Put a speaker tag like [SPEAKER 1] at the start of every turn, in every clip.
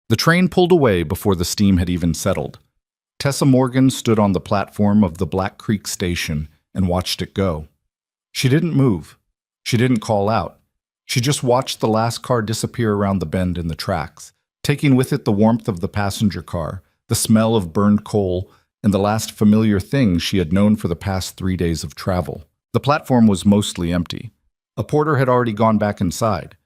[SPEAKER 1] The train pulled away before the steam had even settled. Tessa Morgan stood on the platform of the Black Creek station and watched it go. She didn't move. She didn't call out. She just watched the last car disappear around the bend in the tracks, taking with it the warmth of the passenger car, the smell of burned coal, and the last familiar thing she had known for the past 3 days of travel. The platform was mostly empty. A porter had already gone back inside.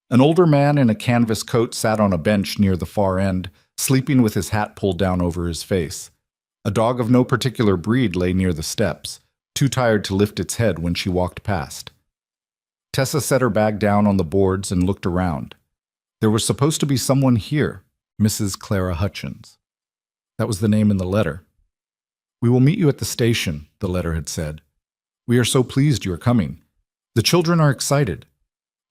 [SPEAKER 1] An older man in a canvas coat sat on a bench near the far end, sleeping with his hat pulled down over his face. A dog of no particular breed lay near the steps, too tired to lift its head when she walked past. Tessa set her bag down on the boards and looked around. There was supposed to be someone here, Mrs. Clara Hutchins. That was the name in the letter. "We will meet you at the station," the letter had said. "We are so pleased you are coming. The children are excited."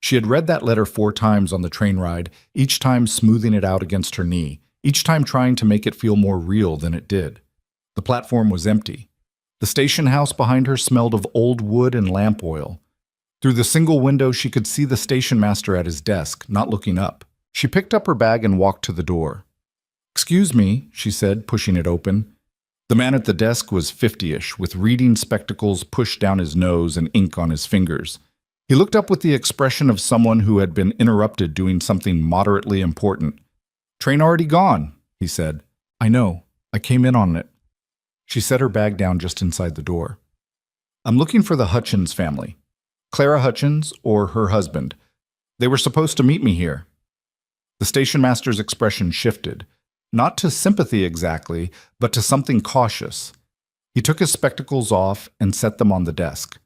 [SPEAKER 1] She had read that letter 4 times on the train ride, each time smoothing it out against her knee, each time trying to make it feel more real than it did. The platform was empty. The station house behind her smelled of old wood and lamp oil. Through the single window, she could see the station master at his desk, not looking up. She picked up her bag and walked to the door. "Excuse me," she said, pushing it open. The man at the desk was 50-ish, with reading spectacles pushed down his nose and ink on his fingers. He looked up with the expression of someone who had been interrupted doing something moderately important. "Train already gone," he said. "I know. I came in on it." She set her bag down just inside the door. "I'm looking for the Hutchins family. Clara Hutchins or her husband. They were supposed to meet me here." The station master's expression shifted, not to sympathy exactly, but to something cautious. He took his spectacles off and set them on the desk.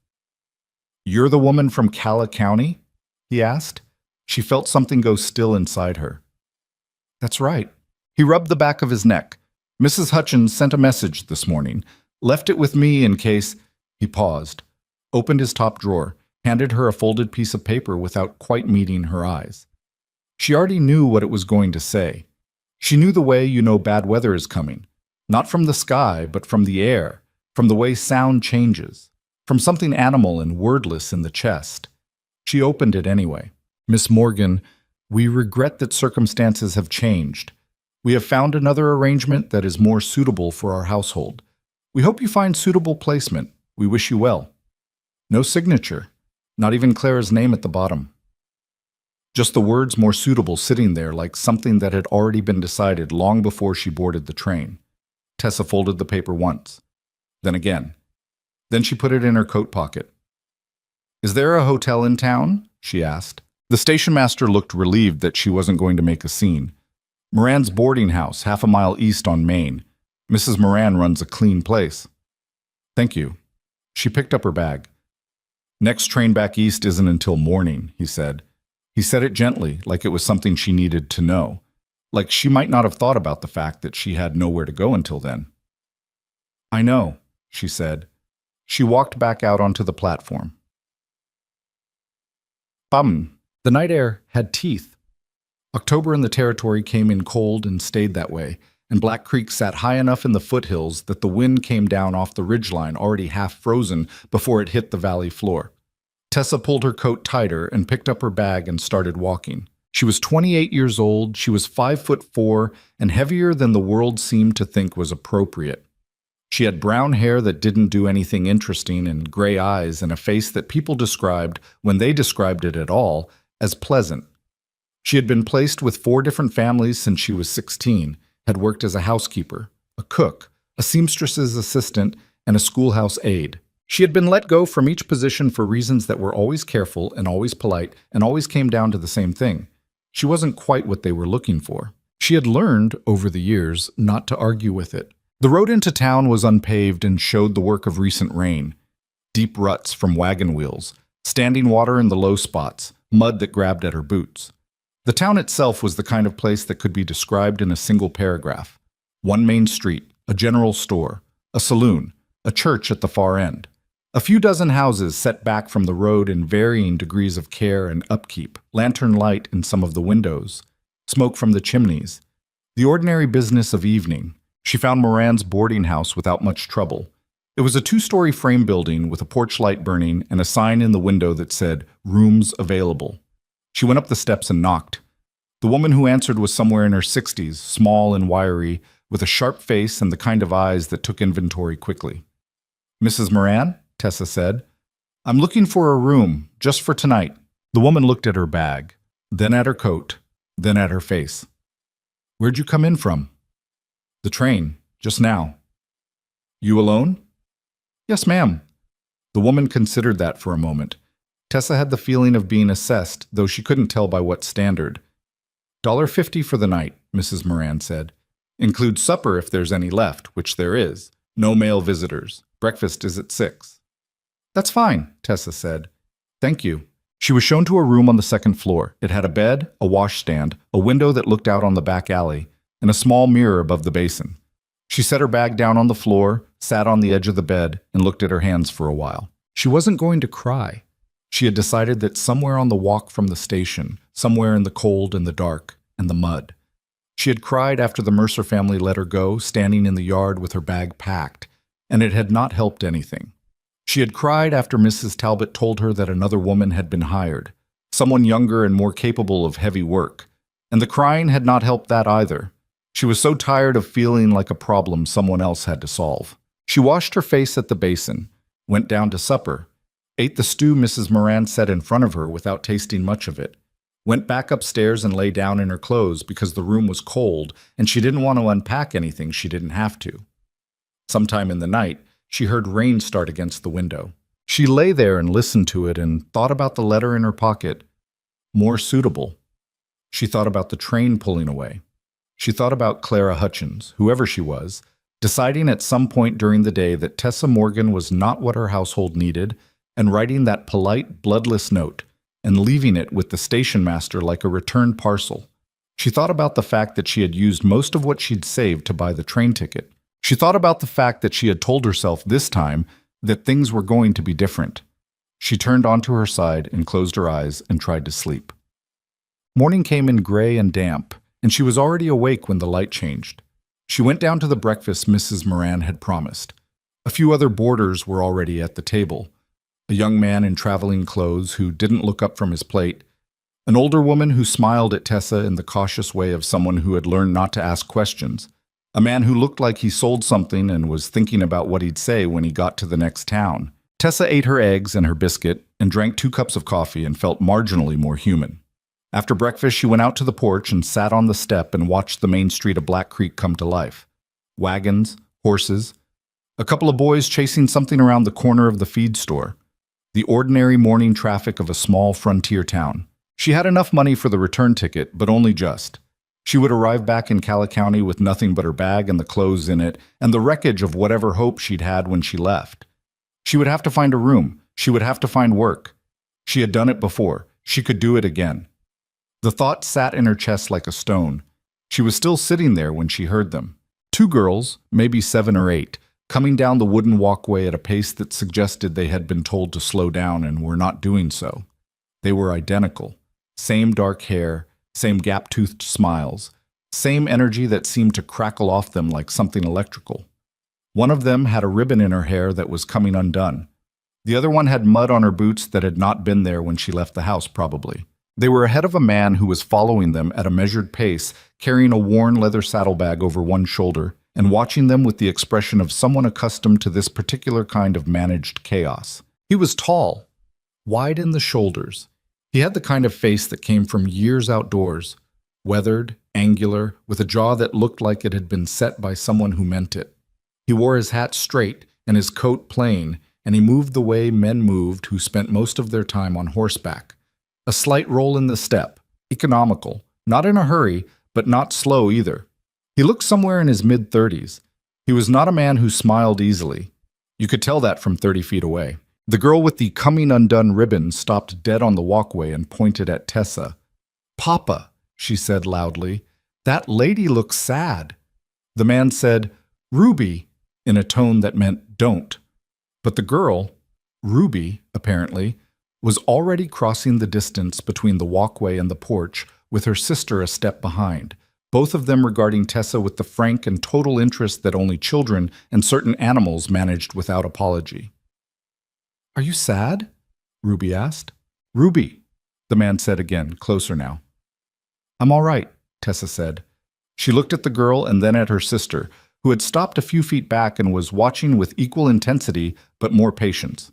[SPEAKER 1] "You're the woman from Cala County?" he asked. She felt something go still inside her. "That's right." He rubbed the back of his neck. "Mrs. Hutchins sent a message this morning. Left it with me in case—" He paused, opened his top drawer, handed her a folded piece of paper without quite meeting her eyes. She already knew what it was going to say. She knew the way you know bad weather is coming. Not from the sky, but from the air, from the way sound changes, from something animal and wordless in the chest. She opened it anyway. "Miss Morgan, we regret that circumstances have changed. We have found another arrangement that is more suitable for our household. We hope you find suitable placement. We wish you well." No signature, not even Clara's name at the bottom. Just the words "more suitable" sitting there like something that had already been decided long before she boarded the train. Tessa folded the paper once, then again. Then she put it in her coat pocket. "Is there a hotel in town?" she asked. The station master looked relieved that she wasn't going to make a scene. "Moran's boarding house, half a mile east on Main. Mrs. Moran runs a clean place." "Thank you." She picked up her bag. "Next train back east isn't until morning," he said. He said it gently, like it was something she needed to know, like she might not have thought about the fact that she had nowhere to go until then. "I know," she said. She walked back out onto the platform. Bum. The night air had teeth. October in the territory came in cold and stayed that way, and Black Creek sat high enough in the foothills that the wind came down off the ridgeline already half frozen before it hit the valley floor. Tessa pulled her coat tighter and picked up her bag and started walking. She was 28 years old, she was 5'4", and heavier than the world seemed to think was appropriate. She had brown hair that didn't do anything interesting and gray eyes and a face that people described, when they described it at all, as pleasant. She had been placed with 4 different families since she was 16, had worked as a housekeeper, a cook, a seamstress's assistant, and a schoolhouse aide. She had been let go from each position for reasons that were always careful and always polite and always came down to the same thing. She wasn't quite what they were looking for. She had learned, over the years, not to argue with it. The road into town was unpaved and showed the work of recent rain. Deep ruts from wagon wheels, standing water in the low spots, mud that grabbed at her boots. The town itself was the kind of place that could be described in a single paragraph. One main street, a general store, a saloon, a church at the far end. A few dozen houses set back from the road in varying degrees of care and upkeep, lantern light in some of the windows, smoke from the chimneys. The ordinary business of evening. She found Moran's boarding house without much trouble. It was a 2-story frame building with a porch light burning and a sign in the window that said, "Rooms available." She went up the steps and knocked. The woman who answered was somewhere in her 60s, small and wiry, with a sharp face and the kind of eyes that took inventory quickly. "Mrs. Moran?" Tessa said. "I'm looking for a room, just for tonight." The woman looked at her bag, then at her coat, then at her face. "Where'd you come in from?" "The train, just now." "You alone?" "Yes, ma'am." The woman considered that for a moment. Tessa had the feeling of being assessed, though she couldn't tell by what standard. $1.50 for the night, Mrs. Moran said. "Includes supper if there's any left, which there is. No male visitors. Breakfast is at 6. "That's fine," Tessa said. "Thank you." She was shown to a room on the second floor. It had a bed, a washstand, a window that looked out on the back alley, and a small mirror above the basin. She set her bag down on the floor, sat on the edge of the bed, and looked at her hands for a while. She wasn't going to cry. She had decided that somewhere on the walk from the station, somewhere in the cold and the dark and the mud. She had cried after the Mercer family let her go, standing in the yard with her bag packed, and it had not helped anything. She had cried after Mrs. Talbot told her that another woman had been hired, someone younger and more capable of heavy work, and the crying had not helped that either. She was so tired of feeling like a problem someone else had to solve. She washed her face at the basin, went down to supper, ate the stew Mrs. Moran set in front of her without tasting much of it, went back upstairs and lay down in her clothes because the room was cold and she didn't want to unpack anything she didn't have to. Sometime in the night, she heard rain start against the window. She lay there and listened to it and thought about the letter in her pocket. More suitable. She thought about the train pulling away. She thought about Clara Hutchins, whoever she was, deciding at some point during the day that Tessa Morgan was not what her household needed, and writing that polite, bloodless note, and leaving it with the station master like a returned parcel. She thought about the fact that she had used most of what she'd saved to buy the train ticket. She thought about the fact that she had told herself this time that things were going to be different. She turned onto her side and closed her eyes and tried to sleep. Morning came in gray and damp, and she was already awake when the light changed. She went down to the breakfast Mrs. Moran had promised. A few other boarders were already at the table. A young man in traveling clothes who didn't look up from his plate, an older woman who smiled at Tessa in the cautious way of someone who had learned not to ask questions, a man who looked like he sold something and was thinking about what he'd say when he got to the next town. Tessa ate her eggs and her biscuit and drank 2 cups of coffee and felt marginally more human. After breakfast, she went out to the porch and sat on the step and watched the main street of Black Creek come to life. Wagons, horses, a couple of boys chasing something around the corner of the feed store. The ordinary morning traffic of a small frontier town. She had enough money for the return ticket, but only just. She would arrive back in Cala County with nothing but her bag and the clothes in it, and the wreckage of whatever hope she'd had when she left. She would have to find a room. She would have to find work. She had done it before. She could do it again. The thought sat in her chest like a stone. She was still sitting there when she heard them. 2 girls, maybe 7 or 8, coming down the wooden walkway at a pace that suggested they had been told to slow down and were not doing so. They were identical. Same dark hair, same gap-toothed smiles, same energy that seemed to crackle off them like something electrical. One of them had a ribbon in her hair that was coming undone. The other one had mud on her boots that had not been there when she left the house, probably. They were ahead of a man who was following them at a measured pace, carrying a worn leather saddlebag over one shoulder, and watching them with the expression of someone accustomed to this particular kind of managed chaos. He was tall, wide in the shoulders. He had the kind of face that came from years outdoors, weathered, angular, with a jaw that looked like it had been set by someone who meant it. He wore his hat straight and his coat plain, and he moved the way men moved who spent most of their time on horseback. A slight roll in the step, economical, not in a hurry, but not slow either. He looked somewhere in his mid-30s. He was not a man who smiled easily. You could tell that from 30 feet away. The girl with the coming undone ribbon stopped dead on the walkway and pointed at Tessa. "Papa," she said loudly, "that lady looks sad." The man said, "Ruby," in a tone that meant don't. But the girl, Ruby, apparently, was already crossing the distance between the walkway and the porch, with her sister a step behind, both of them regarding Tessa with the frank and total interest that only children and certain animals managed without apology. "Are you sad?" Ruby asked. "Ruby," the man said again, closer now. I'm all right, Tessa said. She looked at the girl and then at her sister, who had stopped a few feet back and was watching with equal intensity but more patience.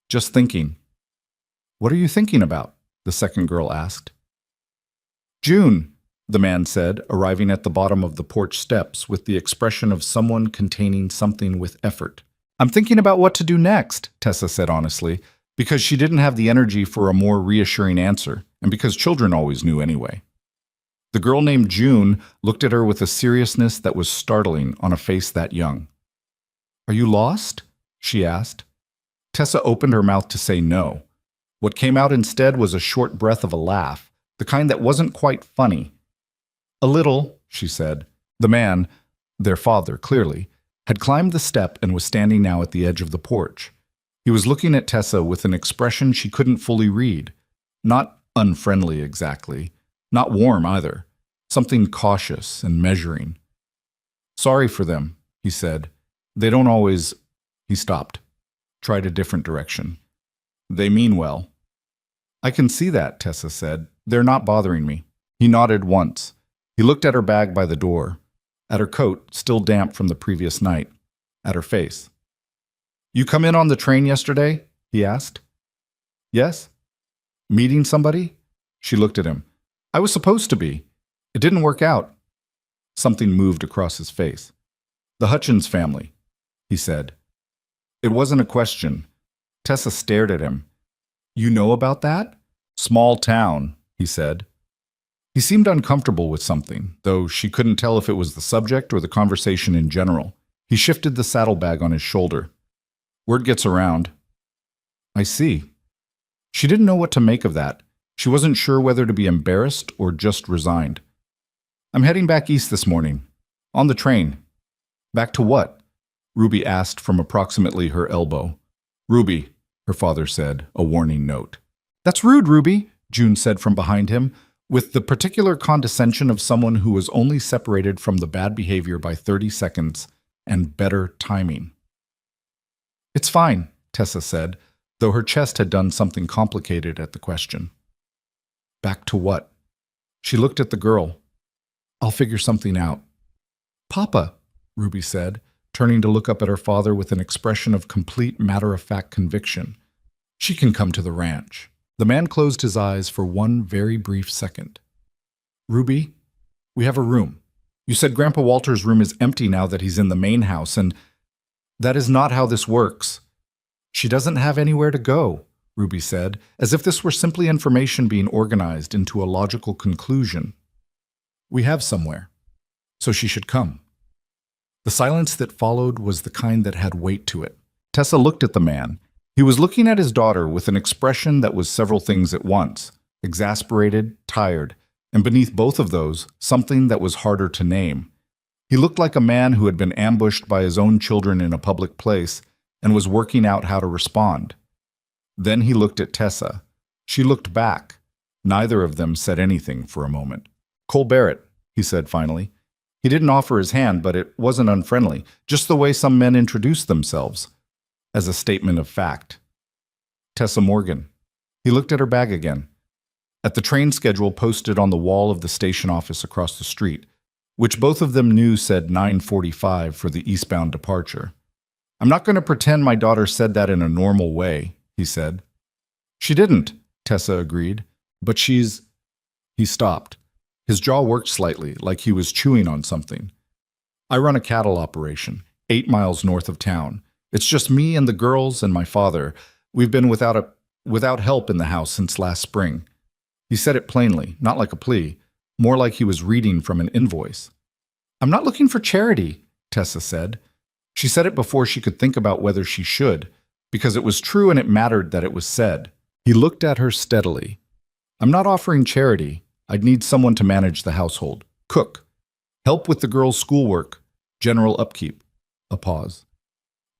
[SPEAKER 1] Just thinking. What are you thinking about? The second girl asked. June, the man said, arriving at the bottom of the porch steps with the expression of someone containing something with effort. I'm thinking about what to do next, Tessa said honestly, because she didn't have the energy for a more reassuring answer, and because children always knew anyway. The girl named June looked at her with a seriousness that was startling on a face that young. Are you lost? She asked. Tessa opened her mouth to say no. What came out instead was a short breath of a laugh, the kind that wasn't quite funny. A little, she said. The man, their father clearly, had climbed the step and was standing now at the edge of the porch. He was looking at Tessa with an expression she couldn't fully read. Not unfriendly exactly, not warm either, something cautious and measuring. Sorry for them, he said. They don't always... He stopped, tried a different direction. They mean well. I can see that, Tessa said. They're not bothering me. He nodded once. He looked at her bag by the door, at her coat, still damp from the previous night, at her face. You come in on the train yesterday? He asked. Yes? Meeting somebody? She looked at him. I was supposed to be. It didn't work out. Something moved across his face. The Hutchins family, he said. It wasn't a question. Tessa stared at him. You know about that? Small town, he said. He seemed uncomfortable with something, though she couldn't tell if it was the subject or the conversation in general. He shifted the saddlebag on his shoulder. Word gets around. I see. She didn't know what to make of that. She wasn't sure whether to be embarrassed or just resigned. I'm heading back east this morning. On the train. Back to what? Ruby asked from approximately her elbow. Ruby, her father said, a warning note. That's rude, Ruby, June said from behind him, with the particular condescension of someone who was only separated from the bad behavior by 30 seconds and better timing. It's fine, Tessa said, though her chest had done something complicated at the question. Back to what? She looked at the girl. I'll figure something out. Papa, Ruby said, turning to look up at her father with an expression of complete matter-of-fact conviction. She can come to the ranch. The man closed his eyes for one very brief second. Ruby, we have a room. You said Grandpa Walter's room is empty now that he's in the main house, and that is not how this works. She doesn't have anywhere to go, Ruby said, as if this were simply information being organized into a logical conclusion. We have somewhere, so she should come. The silence that followed was the kind that had weight to it. Tessa looked at the man. He was looking at his daughter with an expression that was several things at once, exasperated, tired, and beneath both of those, something that was harder to name. He looked like a man who had been ambushed by his own children in a public place and was working out how to respond. Then he looked at Tessa. She looked back. Neither of them said anything for a moment. Cole Barrett, he said finally. He didn't offer his hand, but it wasn't unfriendly, just the way some men introduce themselves, as a statement of fact. Tessa Morgan. He looked at her bag again. At the train schedule posted on the wall of the station office across the street, which both of them knew said 9:45 for the eastbound departure. I'm not going to pretend my daughter said that in a normal way, he said. She didn't, Tessa agreed, but she's... He stopped. His jaw worked slightly, like he was chewing on something. I run a cattle operation, 8 miles north of town. It's just me and the girls and my father. We've been without help in the house since last spring. He said it plainly, not like a plea, more like he was reading from an invoice. I'm not looking for charity, Tessa said. She said it before she could think about whether she should, because it was true and it mattered that it was said. He looked at her steadily. I'm not offering charity. I'd need someone to manage the household. Cook. Help with the girls' schoolwork. General upkeep. A pause.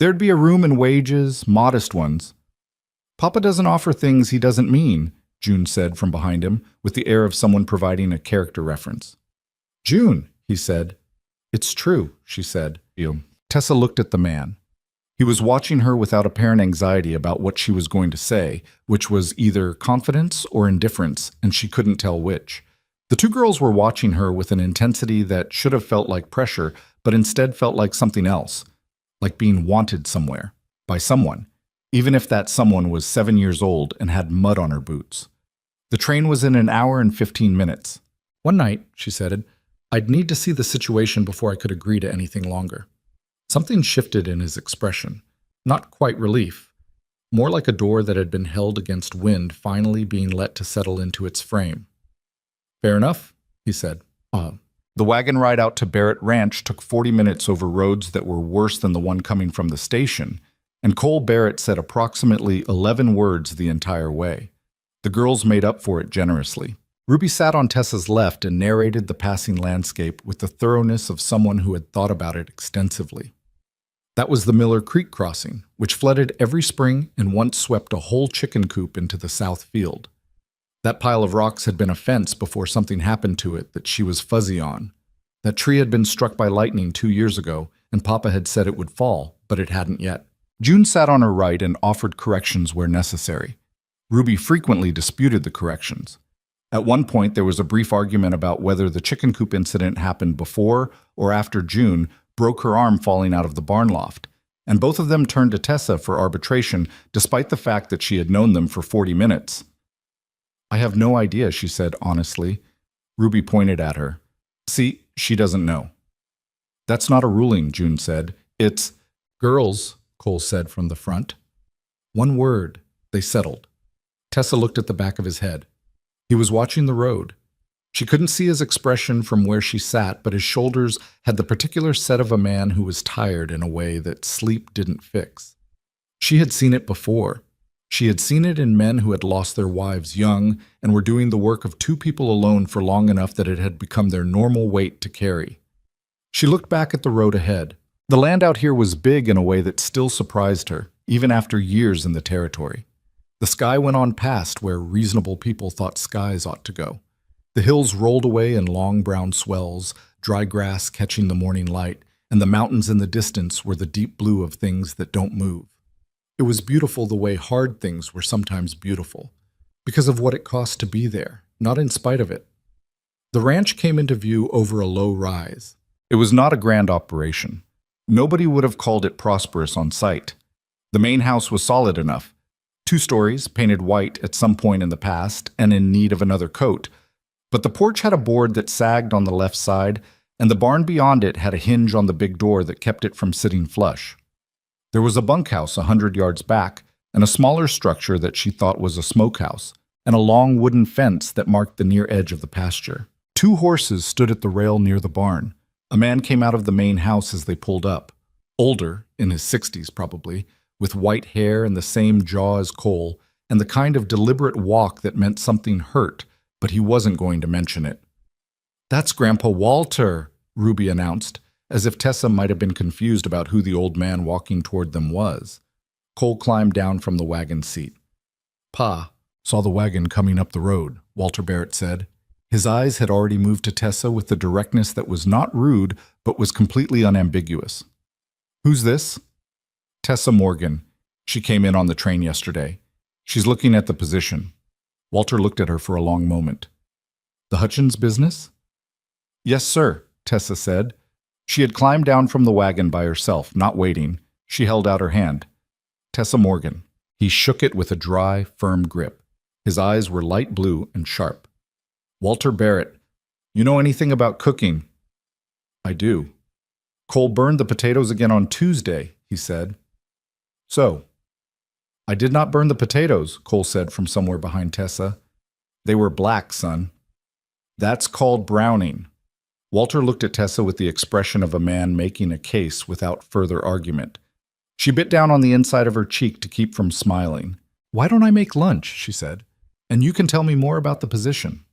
[SPEAKER 1] There'd be a room and wages, modest ones. Papa doesn't offer things he doesn't mean, June said from behind him, with the air of someone providing a character reference. June, he said. It's true, she said. Tessa looked at the man. He was watching her without apparent anxiety about what she was going to say, which was either confidence or indifference, and she couldn't tell which. The two girls were watching her with an intensity that should have felt like pressure, but instead felt like something else, like being wanted somewhere, by someone, even if that someone was 7 years old and had mud on her boots. The train was in an hour and 15 minutes. One night, she said, I'd need to see the situation before I could agree to anything longer. Something shifted in his expression. Not quite relief. More like a door that had been held against wind finally being let to settle into its frame. Fair enough, he said. The wagon ride out to Barrett Ranch took 40 minutes over roads that were worse than the one coming from the station, and Cole Barrett said approximately 11 words the entire way. The girls made up for it generously. Ruby sat on Tessa's left and narrated the passing landscape with the thoroughness of someone who had thought about it extensively. That was the Miller Creek crossing, which flooded every spring and once swept a whole chicken coop into the south field. That pile of rocks had been a fence before something happened to it that she was fuzzy on. That tree had been struck by lightning 2 years ago, and Papa had said it would fall, but it hadn't yet. June sat on her right and offered corrections where necessary. Ruby frequently disputed the corrections. At one point, there was a brief argument about whether the chicken coop incident happened before or after June broke her arm falling out of the barn loft, and both of them turned to Tessa for arbitration despite the fact that she had known them for 40 minutes. I have no idea, she said honestly. Ruby pointed at her. See, she doesn't know. That's not a ruling, June said. It's girls, Cole said from the front. One word. They settled. Tessa looked at the back of his head. He was watching the road. She couldn't see his expression from where she sat, but his shoulders had the particular set of a man who was tired in a way that sleep didn't fix. She had seen it before. She had seen it in men who had lost their wives young and were doing the work of 2 people alone for long enough that it had become their normal weight to carry. She looked back at the road ahead. The land out here was big in a way that still surprised her, even after years in the territory. The sky went on past where reasonable people thought skies ought to go. The hills rolled away in long brown swells, dry grass catching the morning light, and the mountains in the distance were the deep blue of things that don't move. It was beautiful the way hard things were sometimes beautiful, because of what it cost to be there, not in spite of it. The ranch came into view over a low rise. It was not a grand operation. Nobody would have called it prosperous on sight. The main house was solid enough. 2 stories, painted white at some point in the past, and in need of another coat. But the porch had a board that sagged on the left side, and the barn beyond it had a hinge on the big door that kept it from sitting flush. There was a bunkhouse 100 yards back, and a smaller structure that she thought was a smokehouse, and a long wooden fence that marked the near edge of the pasture. 2 horses stood at the rail near the barn. A man came out of the main house as they pulled up. Older, in his 60s probably, with white hair and the same jaw as Cole, and the kind of deliberate walk that meant something hurt, but he wasn't going to mention it. "That's Grandpa Walter," Ruby announced, as if Tessa might have been confused about who the old man walking toward them was. Cole climbed down from the wagon seat. "Pa saw the wagon coming up the road," Walter Barrett said. His eyes had already moved to Tessa with the directness that was not rude, but was completely unambiguous. "Who's this?" "Tessa Morgan. She came in on the train yesterday. She's looking at the position." Walter looked at her for a long moment. "The Hutchins business?" "Yes, sir," Tessa said. She had climbed down from the wagon by herself, not waiting. She held out her hand. "Tessa Morgan." He shook it with a dry, firm grip. His eyes were light blue and sharp. "Walter Barrett. You know anything about cooking?" "I do." "Cole burned the potatoes again on Tuesday," he said. "So?" "I did not burn the potatoes," Cole said from somewhere behind Tessa. "They were black, son." "That's called browning." Walter looked at Tessa with the expression of a man making a case without further argument. She bit down on the inside of her cheek to keep from smiling. "Why don't I make lunch?" she said. "And you can tell me more about the position."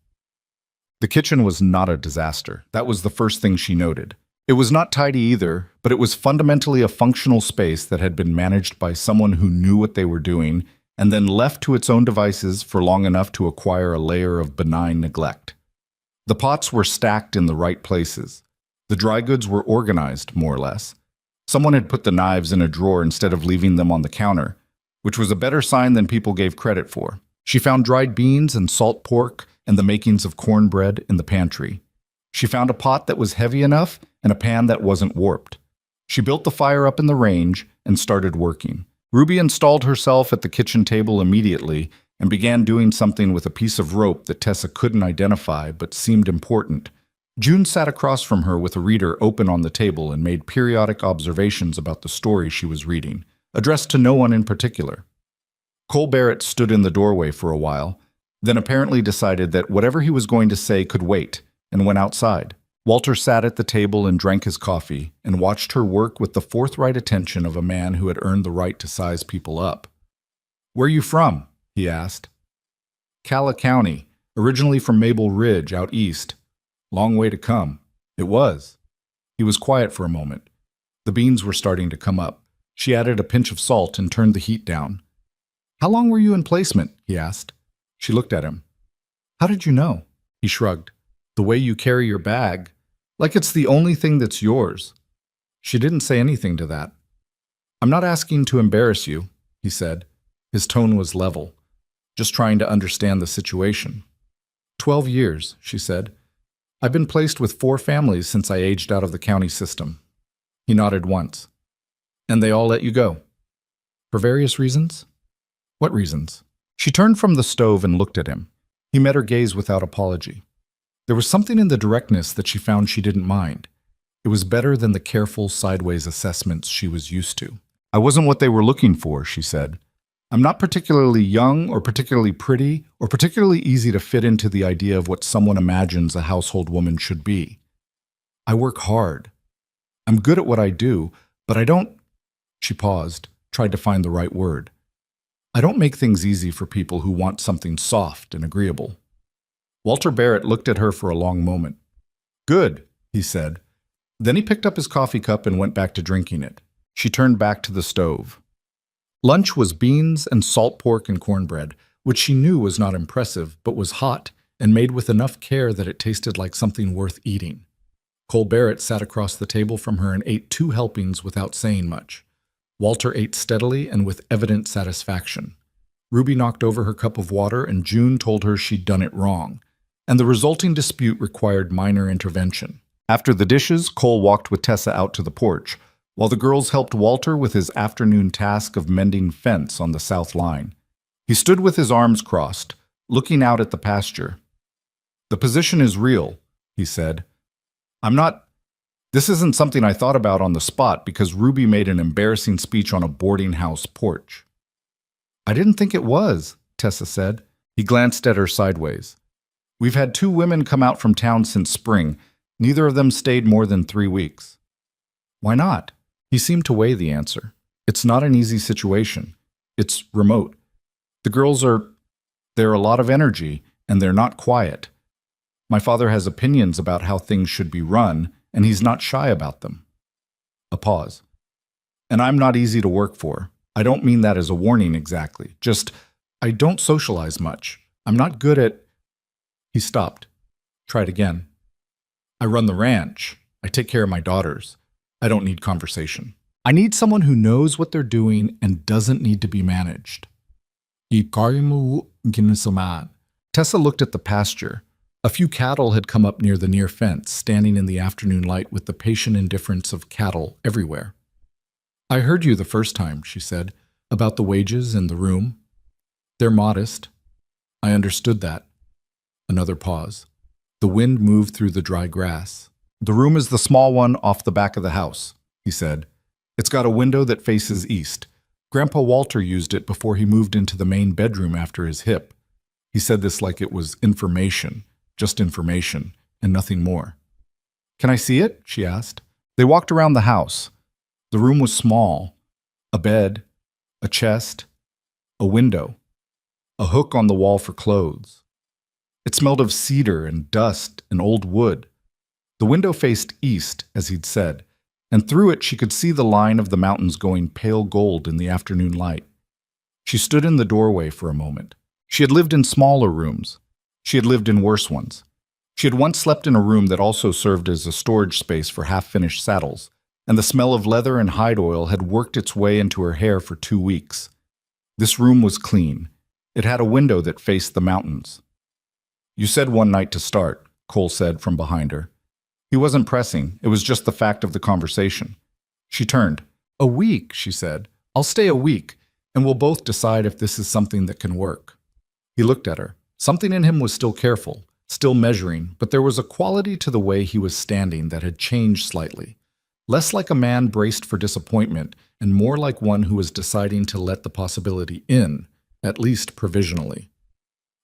[SPEAKER 1] The kitchen was not a disaster. That was the first thing she noted. It was not tidy either, but it was fundamentally a functional space that had been managed by someone who knew what they were doing and then left to its own devices for long enough to acquire a layer of benign neglect. The pots were stacked in the right places. The dry goods were organized, more or less. Someone had put the knives in a drawer instead of leaving them on the counter, which was a better sign than people gave credit for. She found dried beans and salt pork and the makings of cornbread in the pantry. She found a pot that was heavy enough and a pan that wasn't warped. She built the fire up in the range and started working. Ruby installed herself at the kitchen table immediately and began doing something with a piece of rope that Tessa couldn't identify but seemed important. June sat across from her with a reader open on the table and made periodic observations about the story she was reading, addressed to no one in particular. Cole Barrett stood in the doorway for a while, then apparently decided that whatever he was going to say could wait, and went outside. Walter sat at the table and drank his coffee and watched her work with the forthright attention of a man who had earned the right to size people up. "Where you from?" he asked. "Cala County, originally from Maple Ridge out east. Long way to come." It was. He was quiet for a moment. The beans were starting to come up. She added a pinch of salt and turned the heat down. "How long were you in placement?" he asked. She looked at him. "How did you know?" He shrugged. "The way you carry your bag, like it's the only thing that's yours." She didn't say anything to that. "I'm not asking to embarrass you," he said. His tone was level, just trying to understand the situation. 12 years, she said. "I've been placed with 4 families since I aged out of the county system." He nodded once. "And they all let you go?" "For various reasons?" "What reasons?" She turned from the stove and looked at him. He met her gaze without apology. There was something in the directness that she found she didn't mind. It was better than the careful, sideways assessments she was used to. "I wasn't what they were looking for," she said. "I'm not particularly young or particularly pretty or particularly easy to fit into the idea of what someone imagines a household woman should be. I work hard. I'm good at what I do, but I don't—" She paused, tried to find the right word. "I don't make things easy for people who want something soft and agreeable." Walter Barrett looked at her for a long moment. "Good," he said. Then he picked up his coffee cup and went back to drinking it. She turned back to the stove. Lunch was beans and salt pork and cornbread, which she knew was not impressive, but was hot and made with enough care that it tasted like something worth eating. Cole Barrett sat across the table from her and ate 2 helpings without saying much. Walter ate steadily and with evident satisfaction. Ruby knocked over her cup of water and June told her she'd done it wrong, and the resulting dispute required minor intervention. After the dishes, Cole walked with Tessa out to the porch, while the girls helped Walter with his afternoon task of mending fence on the south line. He stood with his arms crossed, looking out at the pasture. "The position is real," he said. This isn't something I thought about on the spot because Ruby made an embarrassing speech on a boarding house porch." "I didn't think it was," Tessa said. He glanced at her sideways. "We've had 2 women come out from town since spring. Neither of them stayed more than 3 weeks." "Why not?" He seemed to weigh the answer. "It's not an easy situation. It's remote. The girls they're a lot of energy, and they're not quiet. My father has opinions about how things should be run, and he's not shy about them." A pause. "And I'm not easy to work for. I don't mean that as a warning exactly. Just, I don't socialize much. I'm not good at—" He stopped. Tried again. "I run the ranch. I take care of my daughters. I don't need conversation. I need someone who knows what they're doing and doesn't need to be managed." Tessa looked at the pasture. A few cattle had come up near the near fence, standing in the afternoon light with the patient indifference of cattle everywhere. "I heard you the first time," she said, "about the wages and the room. They're modest. I understood that." Another pause. The wind moved through the dry grass. "The room is the small one off the back of the house," he said. "It's got a window that faces east. Grandpa Walter used it before he moved into the main bedroom after his hip." He said this like it was information, just information, and nothing more. "Can I see it?" she asked. They walked around the house. The room was small. A bed, a chest, a window, a hook on the wall for clothes. It smelled of cedar and dust and old wood. The window faced east, as he'd said, and through it she could see the line of the mountains going pale gold in the afternoon light. She stood in the doorway for a moment. She had lived in smaller rooms. She had lived in worse ones. She had once slept in a room that also served as a storage space for half-finished saddles, and the smell of leather and hide oil had worked its way into her hair for 2 weeks. This room was clean. It had a window that faced the mountains. You said one night to start, Cole said from behind her. He wasn't pressing, it was just the fact of the conversation. She turned. A week, she said. I'll stay a week, and we'll both decide if this is something that can work. He looked at her. Something in him was still careful, still measuring, but there was a quality to the way he was standing that had changed slightly. Less like a man braced for disappointment, and more like one who was deciding to let the possibility in, at least provisionally.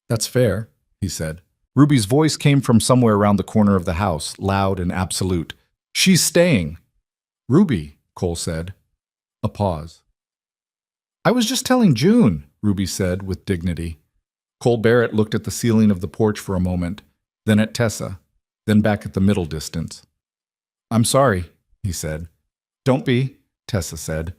[SPEAKER 1] That's fair, he said. Ruby's voice came from somewhere around the corner of the house, loud and absolute. She's staying. Ruby, Cole said. A pause. I was just telling June, Ruby said with dignity. Cole Barrett looked at the ceiling of the porch for a moment, then at Tessa, then back at the middle distance. I'm sorry, he said. Don't be, Tessa said.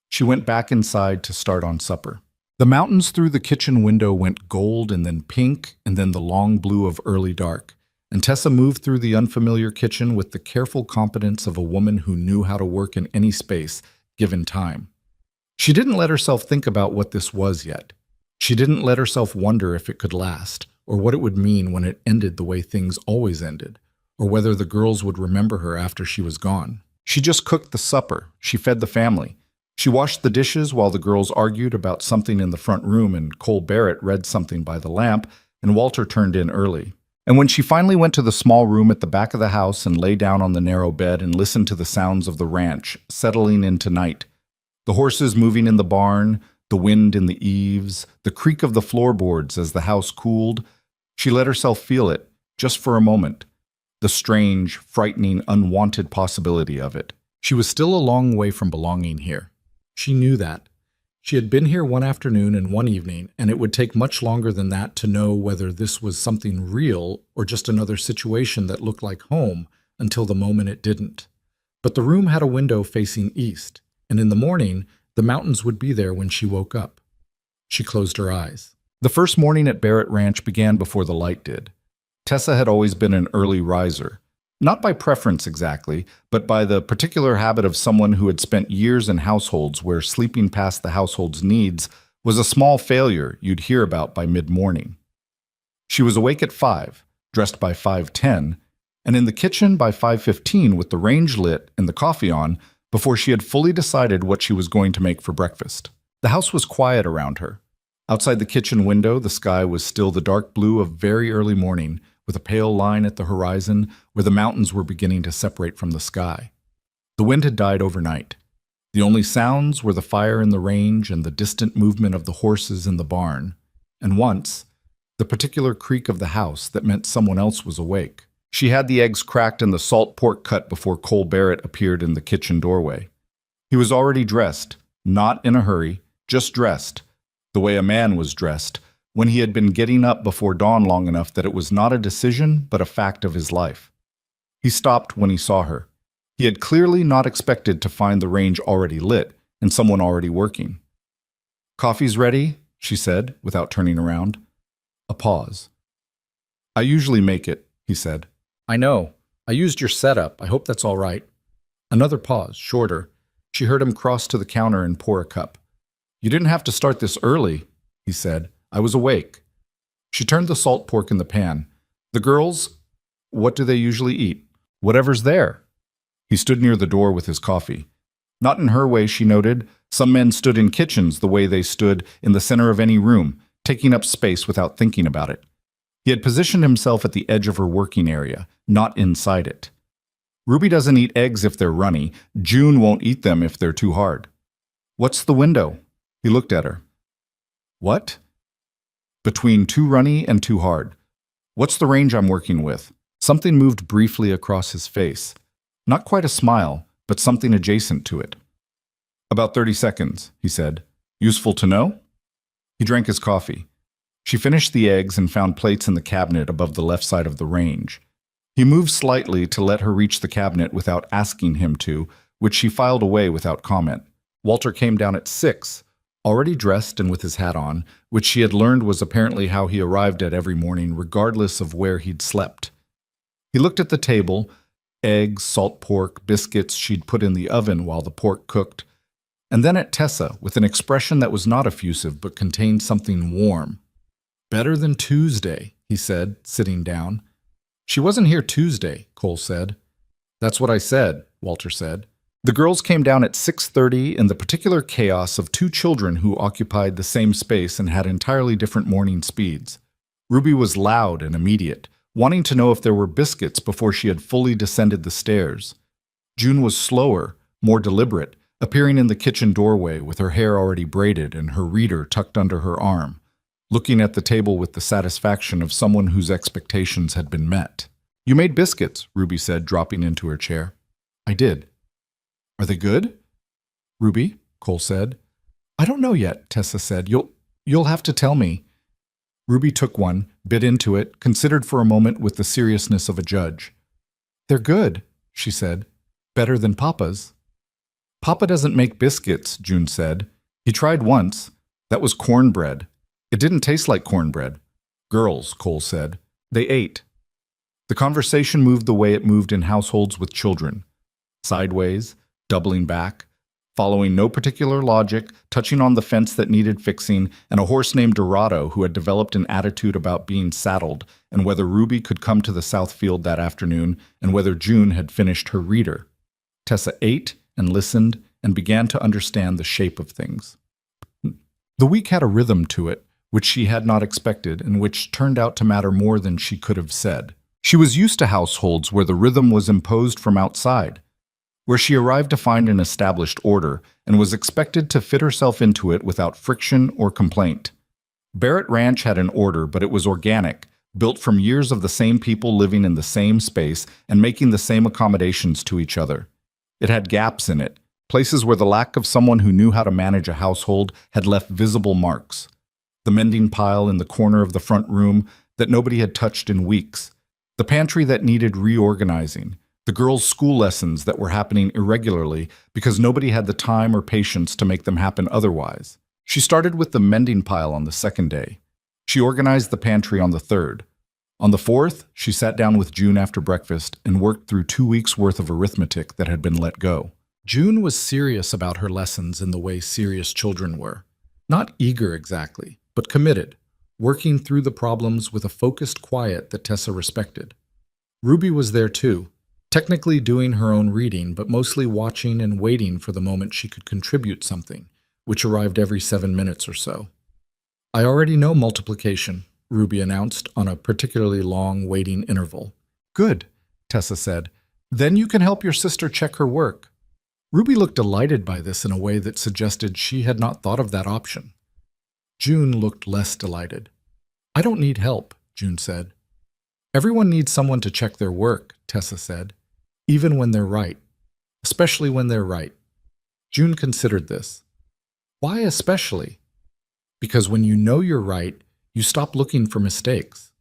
[SPEAKER 1] She went back inside to start on supper. The mountains through the kitchen window went gold and then pink and then the long blue of early dark, and Tessa moved through the unfamiliar kitchen with the careful competence of a woman who knew how to work in any space, given time. She didn't let herself think about what this was yet. She didn't let herself wonder if it could last, or what it would mean when it ended the way things always ended, or whether the girls would remember her after she was gone. She just cooked the supper. She fed the family. She washed the dishes while the girls argued about something in the front room and Cole Barrett read something by the lamp, and Walter turned in early. And when she finally went to the small room at the back of the house and lay down on the narrow bed and listened to the sounds of the ranch settling into night, the horses moving in the barn, the wind in the eaves, the creak of the floorboards as the house cooled, she let herself feel it, just for a moment, the strange, frightening, unwanted possibility of it. She was still a long way from belonging here. She knew that. She had been here one afternoon and one evening, and it would take much longer than that to know whether this was something real or just another situation that looked like home until the moment it didn't. But the room had a window facing east, and in the morning, the mountains would be there when she woke up. She closed her eyes. The first morning at Barrett Ranch began before the light did. Tessa had always been an early riser. Not by preference exactly, but by the particular habit of someone who had spent years in households where sleeping past the household's needs was a small failure you'd hear about by mid-morning. She was awake at 5, dressed by 5:10, and in the kitchen by 5:15 with the range lit and the coffee on before she had fully decided what she was going to make for breakfast. The house was quiet around her. Outside the kitchen window, the sky was still the dark blue of very early morning, with a pale line at the horizon where the mountains were beginning to separate from the sky. The wind had died overnight. The only sounds were the fire in the range and the distant movement of the horses in the barn, and once, the particular creak of the house that meant someone else was awake. She had the eggs cracked and the salt pork cut before Cole Barrett appeared in the kitchen doorway. He was already dressed, not in a hurry, just dressed, the way a man was dressed, when he had been getting up before dawn long enough that it was not a decision but a fact of his life. He stopped when he saw her. He had clearly not expected to find the range already lit and someone already working. "Coffee's ready," she said, without turning around. A pause. "I usually make it," he said. "I know. I used your setup. I hope that's all right." Another pause, shorter. She heard him cross to the counter and pour a cup. "You didn't have to start this early," he said. "I was awake." She turned the salt pork in the pan. "The girls, what do they usually eat?" "Whatever's there." He stood near the door with his coffee. Not in her way, she noted. Some men stood in kitchens the way they stood in the center of any room, taking up space without thinking about it. He had positioned himself at the edge of her working area, not inside it. Ruby doesn't eat eggs if they're runny. June won't eat them if they're too hard. "What's the window?" He looked at her. "What?" "Between too runny and too hard. What's the range I'm working with?" Something moved briefly across his face. Not quite a smile, but something adjacent to it. "About 30 seconds, he said. "Useful to know?" He drank his coffee. She finished the eggs and found plates in the cabinet above the left side of the range. He moved slightly to let her reach the cabinet without asking him to, which she filed away without comment. Walter came down at 6, already dressed and with his hat on, which she had learned was apparently how he arrived at every morning, regardless of where he'd slept. He looked at the table, eggs, salt pork, biscuits she'd put in the oven while the pork cooked, and then at Tessa with an expression that was not effusive but contained something warm. "Better than Tuesday," he said, sitting down. She wasn't here Tuesday, Cole said. That's what I said, Walter said. The girls came down at 6:30 in the particular chaos of two children who occupied the same space and had entirely different morning speeds. Ruby was loud and immediate, wanting to know if there were biscuits before she had fully descended the stairs. June was slower, more deliberate, appearing in the kitchen doorway with her hair already braided and her reader tucked under her arm, looking at the table with the satisfaction of someone whose expectations had been met. You made biscuits, Ruby said, dropping into her chair. I did. Are they good? Ruby, Cole said. I don't know yet, Tessa said. You'll have to tell me. Ruby took one, bit into it, considered for a moment with the seriousness of a judge. They're good, she said. Better than Papa's. Papa doesn't make biscuits, June said. He tried once. That was cornbread. It didn't taste like cornbread. Girls, Cole said. They ate. The conversation moved the way it moved in households with children. Sideways, doubling back, following no particular logic, touching on the fence that needed fixing, and a horse named Dorado who had developed an attitude about being saddled, and whether Ruby could come to the South Field that afternoon, and whether June had finished her reader. Tessa ate and listened and began to understand the shape of things. The week had a rhythm to it, which she had not expected and which turned out to matter more than she could have said. She was used to households where the rhythm was imposed from outside, where she arrived to find an established order and was expected to fit herself into it without friction or complaint. Barrett Ranch had an order, but it was organic, built from years of the same people living in the same space and making the same accommodations to each other. It had gaps in it, places where the lack of someone who knew how to manage a household had left visible marks. The mending pile in the corner of the front room that nobody had touched in weeks, the pantry that needed reorganizing, the girls' school lessons that were happening irregularly because nobody had the time or patience to make them happen otherwise. She started with the mending pile on the second day. She organized the pantry on the third. On the fourth, she sat down with June after breakfast and worked through 2 weeks' worth of arithmetic that had been let go. June was serious about her lessons in the way serious children were. Not eager exactly, but committed, working through the problems with a focused quiet that Tessa respected. Ruby was there too, technically doing her own reading, but mostly watching and waiting for the moment she could contribute something, which arrived every 7 minutes or so. I already know multiplication, Ruby announced on a particularly long waiting interval. Good, Tessa said. Then you can help your sister check her work. Ruby looked delighted by this in a way that suggested she had not thought of that option. June looked less delighted. I don't need help, June said. Everyone needs someone to check their work, Tessa said, even when they're right, especially when they're right. June considered this. Why especially? Because when you know you're right, you stop looking for mistakes.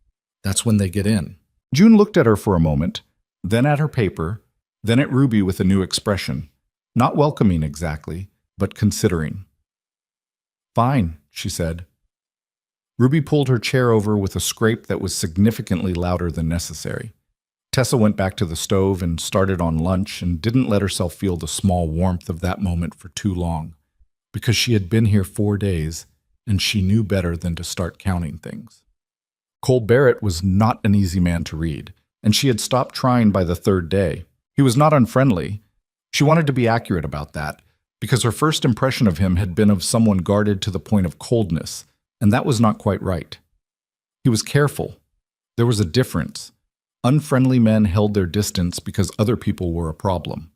[SPEAKER 1] That's when they get in. June looked at her for a moment, then at her paper, then at Ruby with a new expression. Not welcoming exactly, but considering. Fine, she said. Ruby pulled her chair over with a scrape that was significantly louder than necessary. Tessa went back to the stove and started on lunch and didn't let herself feel the small warmth of that moment for too long, because she had been here 4 days and she knew better than to start counting things. Cole Barrett was not an easy man to read, and she had stopped trying by the 3rd day. He was not unfriendly. She wanted to be accurate about that, because her first impression of him had been of someone guarded to the point of coldness, and that was not quite right. He was careful. There was a difference. Unfriendly men held their distance because other people were a problem.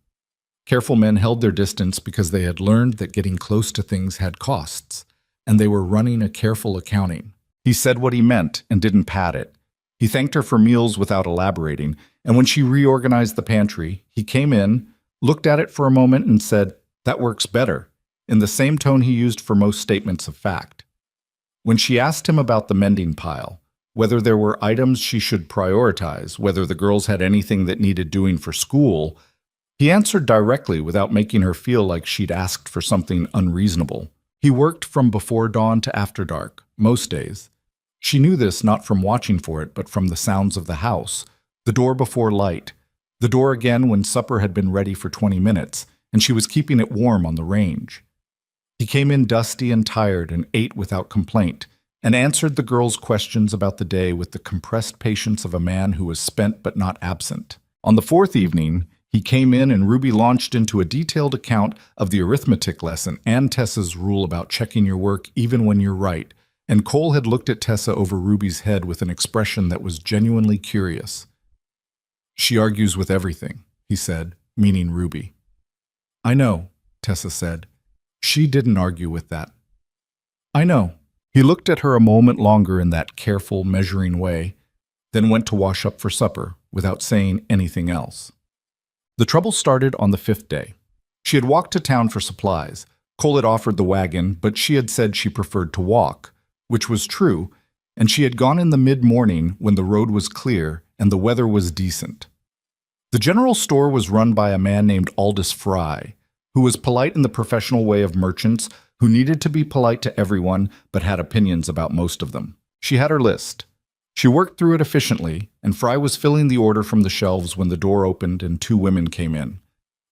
[SPEAKER 1] Careful men held their distance because they had learned that getting close to things had costs, and they were running a careful accounting. He said what he meant and didn't pad it. He thanked her for meals without elaborating, and when she reorganized the pantry, he came in, looked at it for a moment and said, "That works better," in the same tone he used for most statements of fact. When she asked him about the mending pile, whether there were items she should prioritize, whether the girls had anything that needed doing for school, he answered directly without making her feel like she'd asked for something unreasonable. He worked from before dawn to after dark, most days. She knew this not from watching for it, but from the sounds of the house, the door before light, the door again when supper had been ready for 20 minutes, and she was keeping it warm on the range. He came in dusty and tired and ate without complaint, and answered the girls' questions about the day with the compressed patience of a man who was spent but not absent. On the fourth evening, he came in and Ruby launched into a detailed account of the arithmetic lesson and Tessa's rule about checking your work even when you're right, and Cole had looked at Tessa over Ruby's head with an expression that was genuinely curious. "She argues with everything," he said, meaning Ruby. "I know," Tessa said. "She didn't argue with that." "I know." He looked at her a moment longer in that careful, measuring way, then went to wash up for supper without saying anything else. The trouble started on the fifth day. She had walked to town for supplies. Cole had offered the wagon, but she had said she preferred to walk, which was true, and she had gone in the mid-morning when the road was clear and the weather was decent. The general store was run by a man named Aldous Fry, who was polite in the professional way of merchants who needed to be polite to everyone but had opinions about most of them. She had her list. She worked through it efficiently, and Fry was filling the order from the shelves when the door opened and two women came in.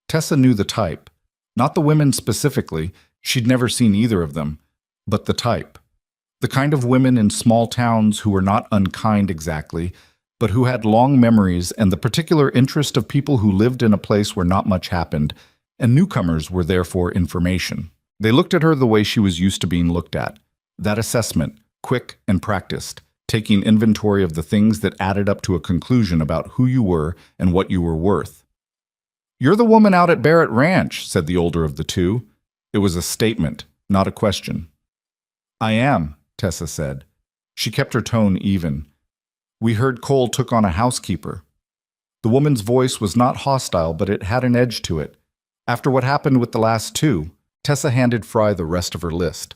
[SPEAKER 1] Tessa knew the type. Not the women specifically, she'd never seen either of them, but the type. The kind of women in small towns who were not unkind exactly, but who had long memories and the particular interest of people who lived in a place where not much happened, and newcomers were there for information. They looked at her the way she was used to being looked at. That assessment, quick and practiced, taking inventory of the things that added up to a conclusion about who you were and what you were worth. "You're the woman out at Barrett Ranch," said the older of the two. It was a statement, not a question. "I am," Tessa said. She kept her tone even. "We heard Cole took on a housekeeper." The woman's voice was not hostile, but it had an edge to it. After what happened with the last two, Tessa handed Fry the rest of her list.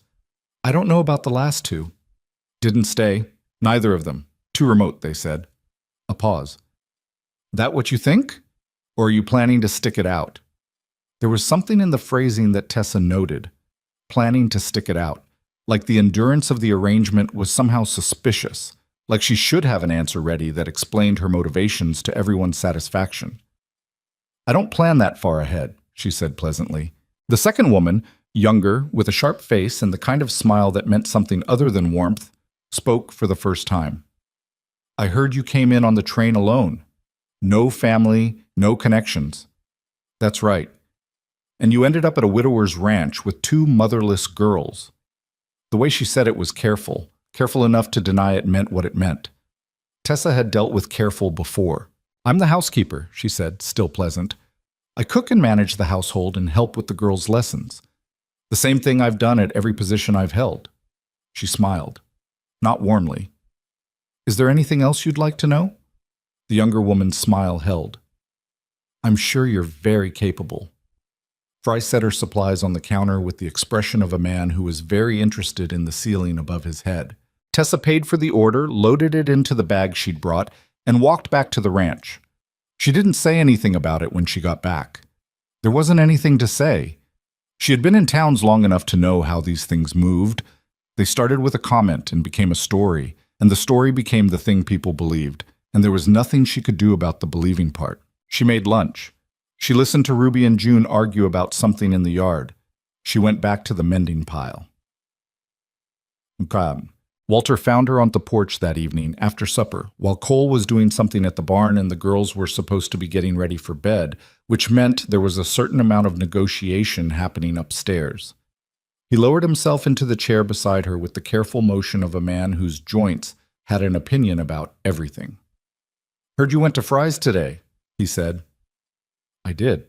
[SPEAKER 1] "I don't know about the last two." "Didn't stay. Neither of them. Too remote," they said. A pause. "That what you think? Or are you planning to stick it out?" There was something in the phrasing that Tessa noted. Planning to stick it out. Like the endurance of the arrangement was somehow suspicious. Like she should have an answer ready that explained her motivations to everyone's satisfaction. "I don't plan that far ahead," she said pleasantly. The second woman, younger, with a sharp face and the kind of smile that meant something other than warmth, spoke for the first time. "I heard you came in on the train alone. No family, no connections." "That's right. And you ended up at a widower's ranch with two motherless girls." The way she said it was careful enough to deny it meant what it meant. Tessa had dealt with careful before. "I'm the housekeeper," she said, still pleasant. "I cook and manage the household and help with the girls' lessons. The same thing I've done at every position I've held." She smiled. Not warmly. "Is there anything else you'd like to know?" The younger woman's smile held. "I'm sure you're very capable." Fry set her supplies on the counter with the expression of a man who was very interested in the ceiling above his head. Tessa paid for the order, loaded it into the bag she'd brought, and walked back to the ranch. She didn't say anything about it when she got back. There wasn't anything to say. She had been in towns long enough to know how these things moved. They started with a comment and became a story, and the story became the thing people believed, and there was nothing she could do about the believing part. She made lunch. She listened to Ruby and June argue about something in the yard. She went back to the mending pile. Walter found her on the porch that evening after supper, while Cole was doing something at the barn and the girls were supposed to be getting ready for bed, which meant there was a certain amount of negotiation happening upstairs. He lowered himself into the chair beside her with the careful motion of a man whose joints had an opinion about everything. "Heard you went to Fry's today," he said. "I did."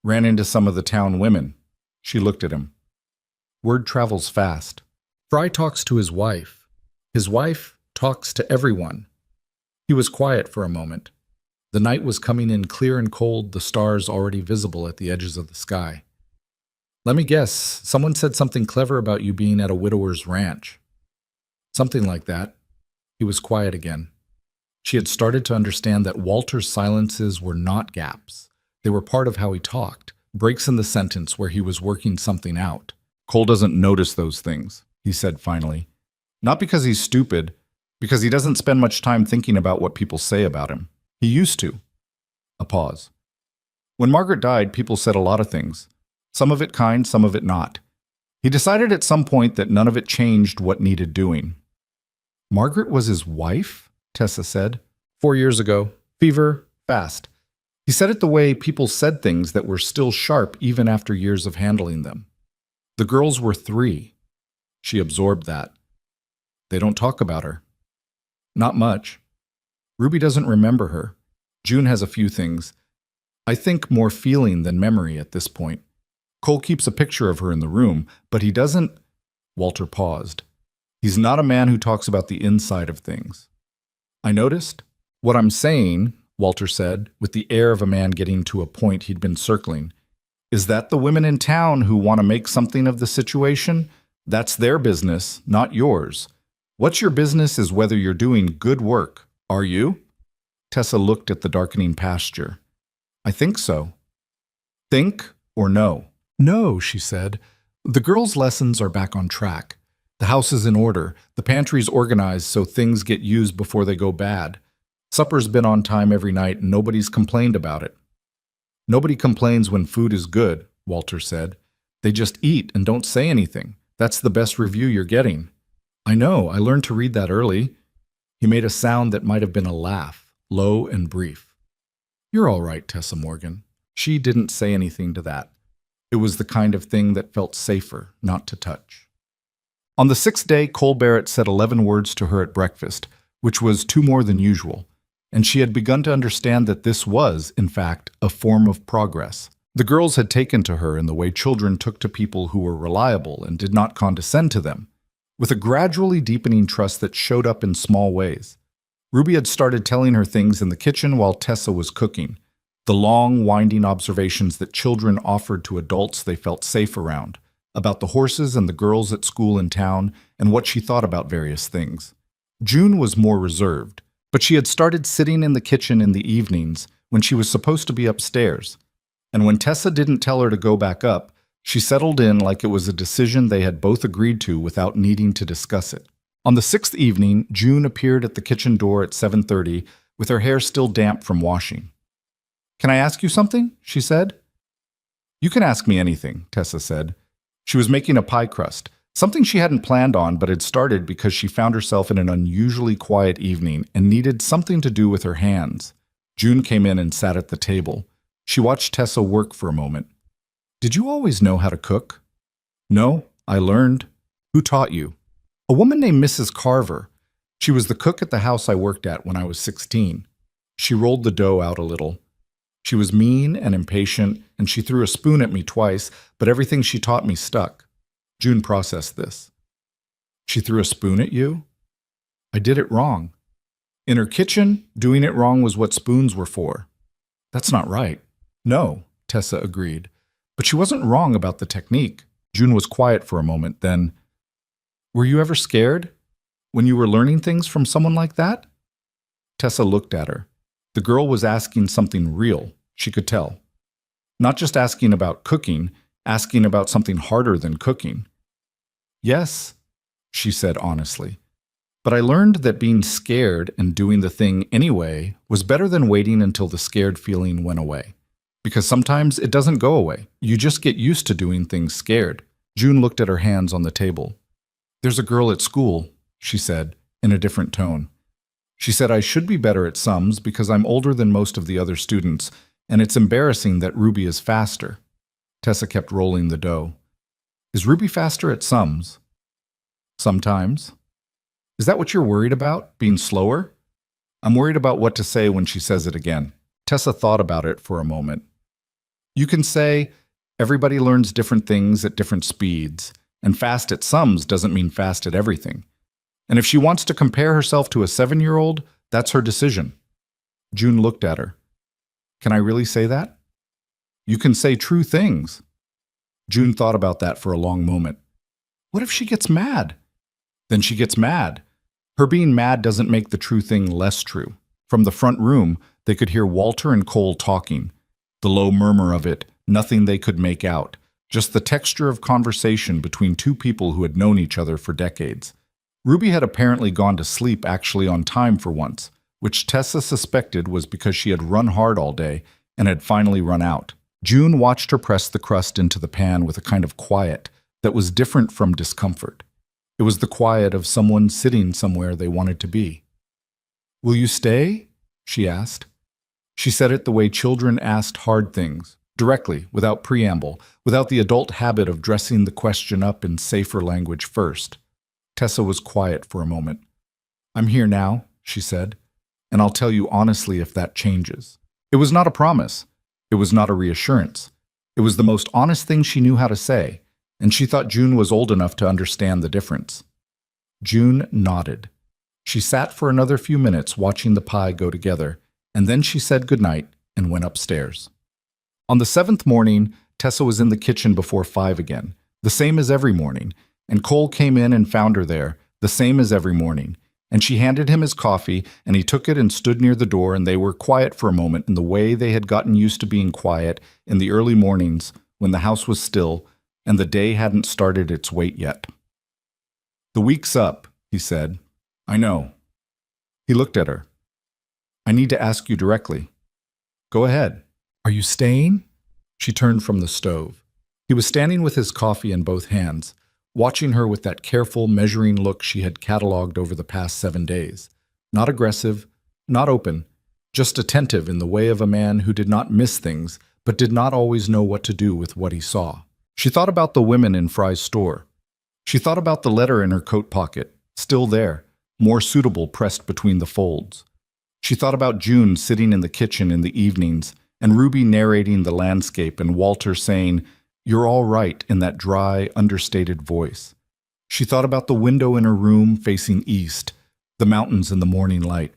[SPEAKER 1] "Ran into some of the town women." She looked at him. "Word travels fast. Fry talks to his wife. His wife talks to everyone." He was quiet for a moment. The night was coming in clear and cold, the stars already visible at the edges of the sky. "Let me guess, someone said something clever about you being at a widower's ranch." "Something like that." He was quiet again. She had started to understand that Walter's silences were not gaps. They were part of how he talked, breaks in the sentence where he was working something out. "Cole doesn't notice those things," he said finally. "Not because he's stupid, because he doesn't spend much time thinking about what people say about him. He used to." A pause. "When Margaret died, people said a lot of things. Some of it kind, some of it not. He decided at some point that none of it changed what needed doing. Margaret was his wife? Tessa said. 4 years ago. Fever, fast. He said it the way people said things that were still sharp even after years of handling them. The girls were 3. She absorbed that. They don't talk about her. Not much. Ruby doesn't remember her. June has a few things. I think more feeling than memory at this point. Cole keeps a picture of her in the room, but he doesn't... Walter paused. He's not a man who talks about the inside of things. I noticed. What I'm saying, Walter said, with the air of a man getting to a point he'd been circling, is that the women in town who want to make something of the situation, that's their business, not yours. What's your business is whether you're doing good work. Are you? Tessa looked at the darkening pasture. I think so. Think or no? No, she said. The girls' lessons are back on track. The house is in order. The pantry's organized so things get used before they go bad. Supper's been on time every night and nobody's complained about it. Nobody complains when food is good, Walter said. They just eat and don't say anything. That's the best review you're getting. I know, I learned to read that early. He made a sound that might have been a laugh, low and brief. You're all right, Tessa Morgan. She didn't say anything to that. It was the kind of thing that felt safer not to touch. On the 6th day, Cole Barrett said 11 words to her at breakfast, which was 2 more than usual, and she had begun to understand that this was, in fact, a form of progress. The girls had taken to her in the way children took to people who were reliable and did not condescend to them, with a gradually deepening trust that showed up in small ways. Ruby had started telling her things in the kitchen while Tessa was cooking, the long, winding observations that children offered to adults they felt safe around, about the horses and the girls at school in town, and what she thought about various things. June was more reserved, but she had started sitting in the kitchen in the evenings when she was supposed to be upstairs, and when Tessa didn't tell her to go back up, she settled in like it was a decision they had both agreed to without needing to discuss it. On the 6th evening, June appeared at the kitchen door at 7:30 with her hair still damp from washing. Can I ask you something? She said. You can ask me anything, Tessa said. She was making a pie crust, something she hadn't planned on but had started because she found herself in an unusually quiet evening and needed something to do with her hands. June came in and sat at the table. She watched Tessa work for a moment. Did you always know how to cook? No, I learned. Who taught you? A woman named Mrs. Carver. She was the cook at the house I worked at when I was 16. She rolled the dough out a little. She was mean and impatient, and she threw a spoon at me twice, but everything she taught me stuck. June processed this. She threw a spoon at you? I did it wrong. In her kitchen, doing it wrong was what spoons were for. That's not right. No, Tessa agreed. But she wasn't wrong about the technique. June was quiet for a moment, then, were you ever scared when you were learning things from someone like that? Tessa looked at her. The girl was asking something real, she could tell. Not just asking about cooking, asking about something harder than cooking. Yes, she said honestly. But I learned that being scared and doing the thing anyway was better than waiting until the scared feeling went away. Because sometimes it doesn't go away. You just get used to doing things scared. June looked at her hands on the table. There's a girl at school, she said, in a different tone. She said I should be better at sums because I'm older than most of the other students, and it's embarrassing that Ruby is faster. Tessa kept rolling the dough. Is Ruby faster at sums? Sometimes. Is that what you're worried about, being slower? I'm worried about what to say when she says it again. Tessa thought about it for a moment. You can say, everybody learns different things at different speeds, and fast at sums doesn't mean fast at everything. And if she wants to compare herself to a 7-year-old, that's her decision. June looked at her. Can I really say that? You can say true things. June thought about that for a long moment. What if she gets mad? Then she gets mad. Her being mad doesn't make the true thing less true. From the front room, they could hear Walter and Cole talking. The low murmur of it, nothing they could make out. Just the texture of conversation between two people who had known each other for decades. Ruby had apparently gone to sleep actually on time for once, which Tessa suspected was because she had run hard all day and had finally run out. June watched her press the crust into the pan with a kind of quiet, that was different from discomfort. It was the quiet of someone sitting somewhere they wanted to be. "Will you stay?" she asked. She said it the way children asked hard things, directly, without preamble, without the adult habit of dressing the question up in safer language first. Tessa was quiet for a moment. "I'm here now," she said, "and I'll tell you honestly if that changes." It was not a promise. It was not a reassurance. It was the most honest thing she knew how to say, and she thought June was old enough to understand the difference. June nodded. She sat for another few minutes watching the pie go together, and then she said goodnight and went upstairs. On the 7th morning, Tessa was in the kitchen before 5 again, the same as every morning, and Cole came in and found her there, the same as every morning, and she handed him his coffee, and he took it and stood near the door, and they were quiet for a moment in the way they had gotten used to being quiet in the early mornings when the house was still and the day hadn't started its wait yet. "The week's up," he said. "I know." He looked at her. "I need to ask you directly." "Go ahead." "Are you staying?" She turned from the stove. He was standing with his coffee in both hands, watching her with that careful, measuring look she had catalogued over the past 7 days. Not aggressive, not open, just attentive in the way of a man who did not miss things, but did not always know what to do with what he saw. She thought about the women in Fry's store. She thought about the letter in her coat pocket, still there, more suitable pressed between the folds. She thought about June sitting in the kitchen in the evenings, and Ruby narrating the landscape and Walter saying, "You're all right," in that dry, understated voice. She thought about the window in her room facing east, the mountains in the morning light.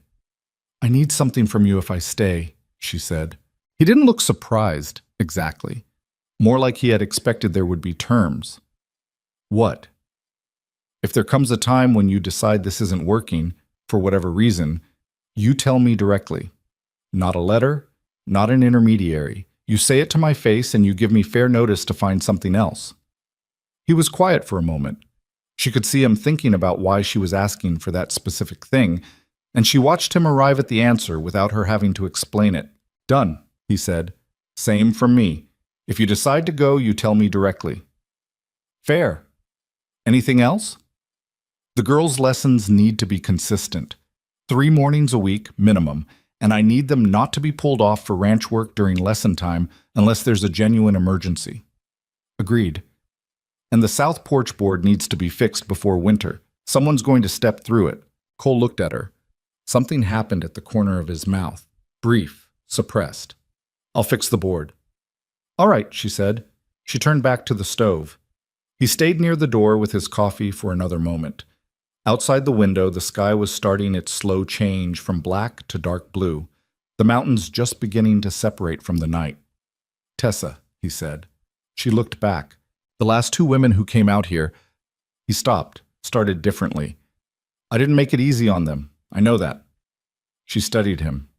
[SPEAKER 1] "I need something from you if I stay," she said. He didn't look surprised, exactly. More like he had expected there would be terms. "What?" "If there comes a time when you decide this isn't working, for whatever reason, you tell me directly. Not a letter, not an intermediary. You say it to my face and you give me fair notice to find something else." He was quiet for a moment. She could see him thinking about why she was asking for that specific thing, and she watched him arrive at the answer without her having to explain it. "Done," he said. "Same from me. If you decide to go, you tell me directly." "Fair. Anything else?" "The girls' lessons need to be consistent. 3 mornings a week, minimum, and I need them not to be pulled off for ranch work during lesson time unless there's a genuine emergency." "Agreed." "And the south porch board needs to be fixed before winter. Someone's going to step through it." Cole looked at her. Something happened at the corner of his mouth. Brief, suppressed. "I'll fix the board." "All right," she said. She turned back to the stove. He stayed near the door with his coffee for another moment. Outside the window, the sky was starting its slow change from black to dark blue, the mountains just beginning to separate from the night. "Tessa," he said. She looked back. "The last 2 women who came out here—" He stopped, started differently. "I didn't make it easy on them. I know that." She studied him.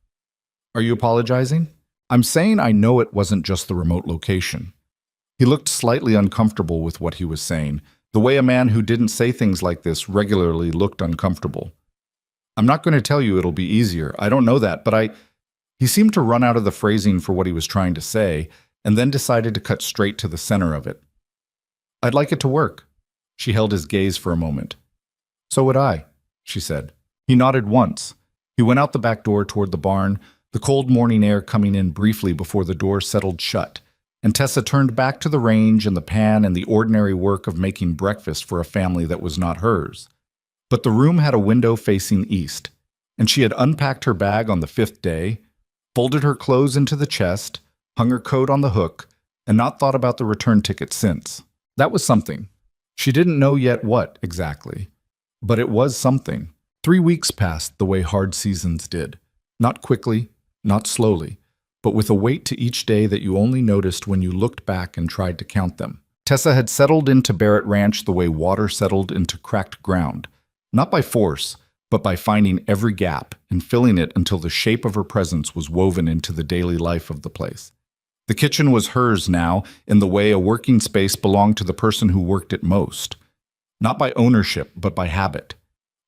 [SPEAKER 1] "Are you apologizing?" "I'm saying I know it wasn't just the remote location." He looked slightly uncomfortable with what he was saying, the way a man who didn't say things like this regularly looked uncomfortable. "I'm not going to tell you it'll be easier. I don't know that, but He seemed to run out of the phrasing for what he was trying to say, and then decided to cut straight to the center of it. "I'd like it to work." She held his gaze for a moment. "So would I," she said. He nodded once. He went out the back door toward the barn, the cold morning air coming in briefly before the door settled shut, and Tessa turned back to the range and the pan and the ordinary work of making breakfast for a family that was not hers. But the room had a window facing east, and she had unpacked her bag on the 5th day, folded her clothes into the chest, hung her coat on the hook, and not thought about the return ticket since. That was something. She didn't know yet what, exactly. But it was something. 3 weeks passed the way hard seasons did. Not quickly, not slowly, but with a weight to each day that you only noticed when you looked back and tried to count them. Tessa had settled into Barrett Ranch the way water settled into cracked ground, not by force, but by finding every gap and filling it until the shape of her presence was woven into the daily life of the place. The kitchen was hers now in the way a working space belonged to the person who worked it most. Not by ownership, but by habit.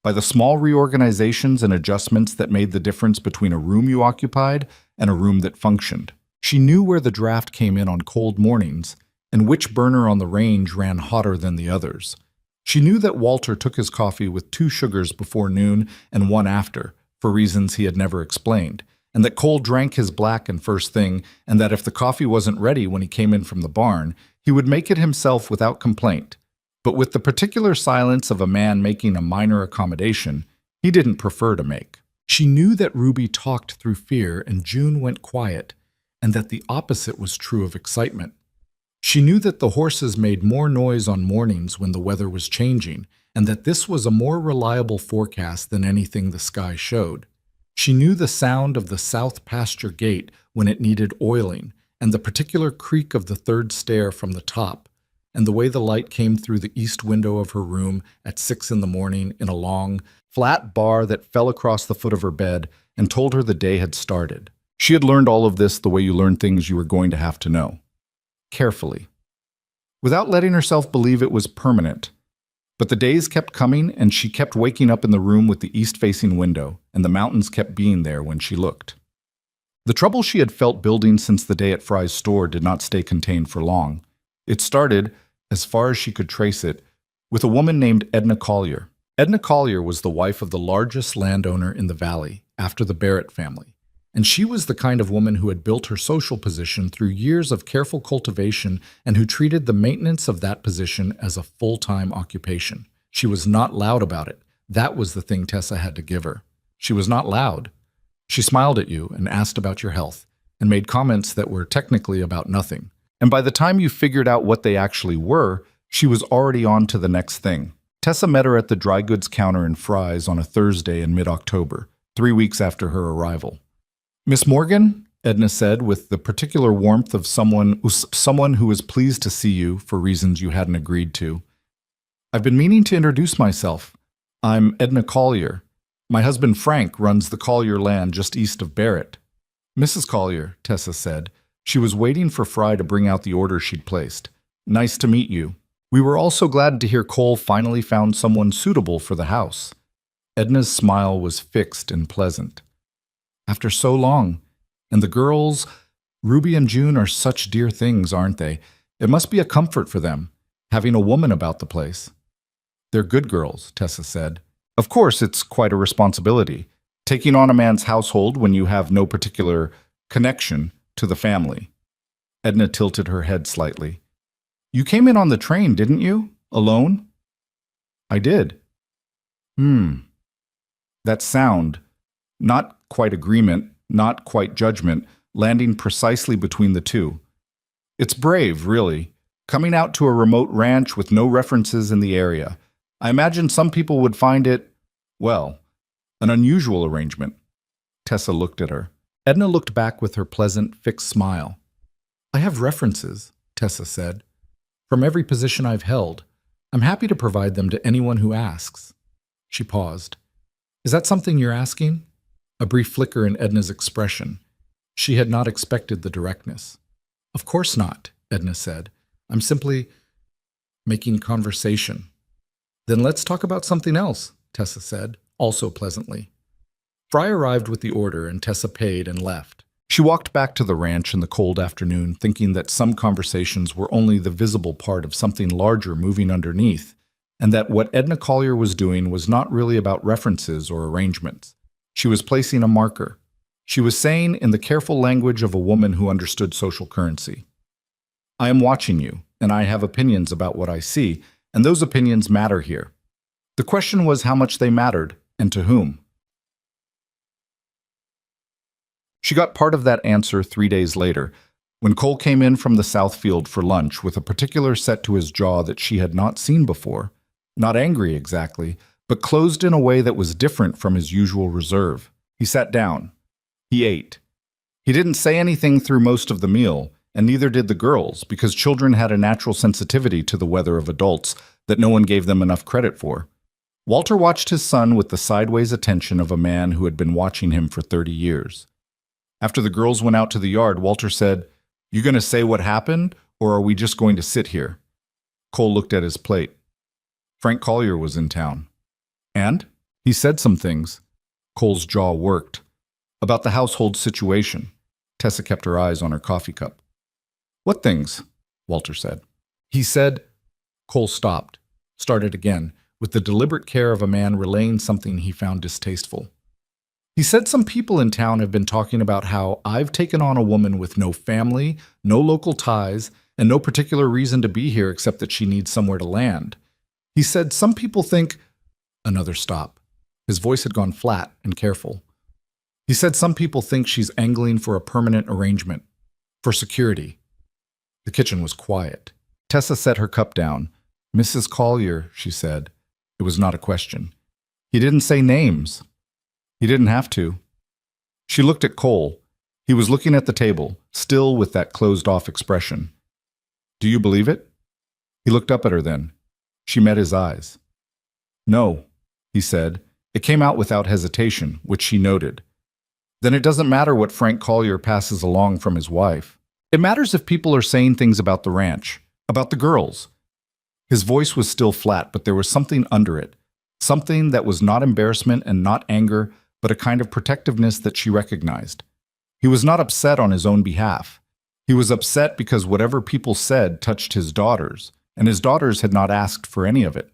[SPEAKER 1] By the small reorganizations and adjustments that made the difference between a room you occupied and a room that functioned. She knew where the draft came in on cold mornings, and which burner on the range ran hotter than the others. She knew that Walter took his coffee with 2 sugars before noon and 1 after, for reasons he had never explained, and that Cole drank his black and first thing, and that if the coffee wasn't ready when he came in from the barn, he would make it himself without complaint. But with the particular silence of a man making a minor accommodation, he didn't prefer to make. She knew that Ruby talked through fear and June went quiet, and that the opposite was true of excitement. She knew that the horses made more noise on mornings when the weather was changing, and that this was a more reliable forecast than anything the sky showed. She knew the sound of the south pasture gate when it needed oiling, and the particular creak of the 3rd stair from the top, and the way the light came through the east window of her room at 6 in the morning in a long, flat bar that fell across the foot of her bed and told her the day had started. She had learned all of this the way you learn things you were going to have to know. Carefully. Without letting herself believe it was permanent. But the days kept coming, and she kept waking up in the room with the east-facing window, and the mountains kept being there when she looked. The trouble she had felt building since the day at Fry's store did not stay contained for long. It started, as far as she could trace it, with a woman named Edna Collier. Edna Collier was the wife of the largest landowner in the valley, after the Barrett family. And she was the kind of woman who had built her social position through years of careful cultivation and who treated the maintenance of that position as a full-time occupation. She was not loud about it. That was the thing Tessa had to give her. She was not loud. She smiled at you and asked about your health and made comments that were technically about nothing. And by the time you figured out what they actually were, she was already on to the next thing. Tessa met her at the dry goods counter in Fry's on a Thursday in mid-October, 3 weeks after her arrival. "Miss Morgan," Edna said with the particular warmth of someone who was pleased to see you for reasons you hadn't agreed to. "I've been meaning to introduce myself. I'm Edna Collier. My husband Frank runs the Collier land just east of Barrett." "Mrs. Collier," Tessa said. She was waiting for Fry to bring out the order she'd placed. "Nice to meet you. We were all so glad to hear Cole finally found someone suitable for the house." Edna's smile was fixed and pleasant. "After so long. And the girls, Ruby and June, are such dear things, aren't they? It must be a comfort for them, having a woman about the place." "They're good girls," Tessa said. "Of course, it's quite a responsibility, taking on a man's household when you have no particular connection to the family." Edna tilted her head slightly. "You came in on the train, didn't you? Alone?" "I did." That sound, not quite agreement, not quite judgment, landing precisely between the two. "It's brave, really, coming out to a remote ranch with no references in the area. I imagine some people would find it, well, an unusual arrangement." Tessa looked at her. Edna looked back with her pleasant, fixed smile. "I have references," Tessa said, "from every position I've held. I'm happy to provide them to anyone who asks." She paused. "Is that something you're asking?" A brief flicker in Edna's expression. She had not expected the directness. "Of course not," Edna said. "I'm simply making conversation." "Then let's talk about something else," Tessa said, also pleasantly. Fry arrived with the order, and Tessa paid and left. She walked back to the ranch in the cold afternoon, thinking that some conversations were only the visible part of something larger moving underneath, and that what Edna Collier was doing was not really about references or arrangements. She was placing a marker. She was saying, in the careful language of a woman who understood social currency, "I am watching you, and I have opinions about what I see, and those opinions matter here." The question was how much they mattered, and to whom. She got part of that answer 3 days later, when Cole came in from the south field for lunch with a particular set to his jaw that she had not seen before. Not angry exactly, but closed in a way that was different from his usual reserve. He sat down. He ate. He didn't say anything through most of the meal, and neither did the girls, because children had a natural sensitivity to the weather of adults that no one gave them enough credit for. Walter watched his son with the sideways attention of a man who had been watching him for 30 years. After the girls went out to the yard, Walter said, "You going to say what happened, or are we just going to sit here?" Cole looked at his plate. Frank Collier was in town. "And?" "He said some things." Cole's jaw worked. "About the household situation." Tessa kept her eyes on her coffee cup. "What things?" Walter said. He said, Cole stopped, started again, with the deliberate care of a man relaying something he found distasteful. He said some people in town have been talking about how I've taken on a woman with no family, no local ties, and no particular reason to be here except that she needs somewhere to land. He said some people think... Another stop. His voice had gone flat and careful. He said some people think she's angling for a permanent arrangement, for security. The kitchen was quiet. Tessa set her cup down. Mrs. Collier, she said. It was not a question. He didn't say names. He didn't have to. She looked at Cole. He was looking at the table, still with that closed-off expression. Do you believe it? He looked up at her then. She met his eyes. No, he said. It came out without hesitation, which she noted. Then it doesn't matter what Frank Collier passes along from his wife. It matters if people are saying things about the ranch, about the girls. His voice was still flat, but there was something under it, something that was not embarrassment and not anger, but a kind of protectiveness that she recognized. He was not upset on his own behalf. He was upset because whatever people said touched his daughters, and his daughters had not asked for any of it.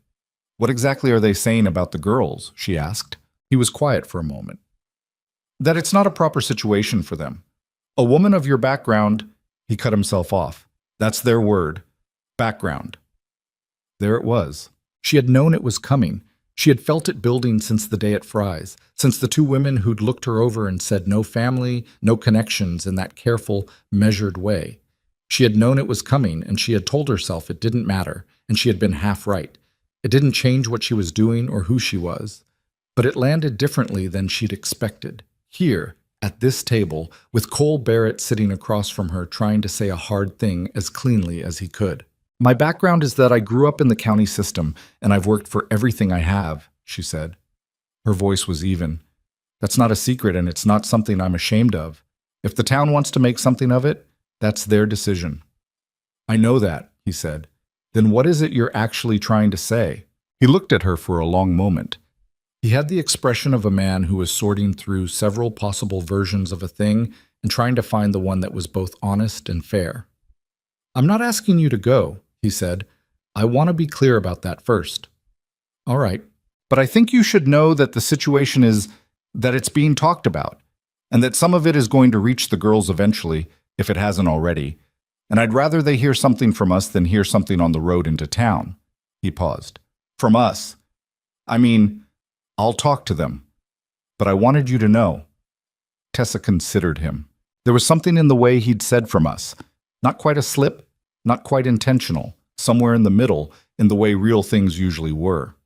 [SPEAKER 1] What exactly are they saying about the girls? She asked. He was quiet for a moment. That it's not a proper situation for them. A woman of your background, he cut himself off. That's their word. Background. There it was. She had known it was coming. She had felt it building since the day at Fry's, since the two women who'd looked her over and said no family, no connections in that careful, measured way. She had known it was coming, and she had told herself it didn't matter, and she had been half right. It didn't change what she was doing or who she was. But it landed differently than she'd expected. Here, at this table, with Cole Barrett sitting across from her trying to say a hard thing as cleanly as he could. My background is that I grew up in the county system, and I've worked for everything I have, she said. Her voice was even. That's not a secret, and it's not something I'm ashamed of. If the town wants to make something of it, that's their decision. I know that, he said. Then what is it you're actually trying to say? He looked at her for a long moment. He had the expression of a man who was sorting through several possible versions of a thing and trying to find the one that was both honest and fair. I'm not asking you to go, he said. I want to be clear about that first. All right, but I think you should know that the situation is that it's being talked about, and that some of it is going to reach the girls eventually, if it hasn't already, and I'd rather they hear something from us than hear something on the road into town. He paused. From us. I mean, I'll talk to them, but I wanted you to know. Tessa considered him. There was something in the way he'd said from us. Not quite a slip, not quite intentional, somewhere in the middle, in the way real things usually were.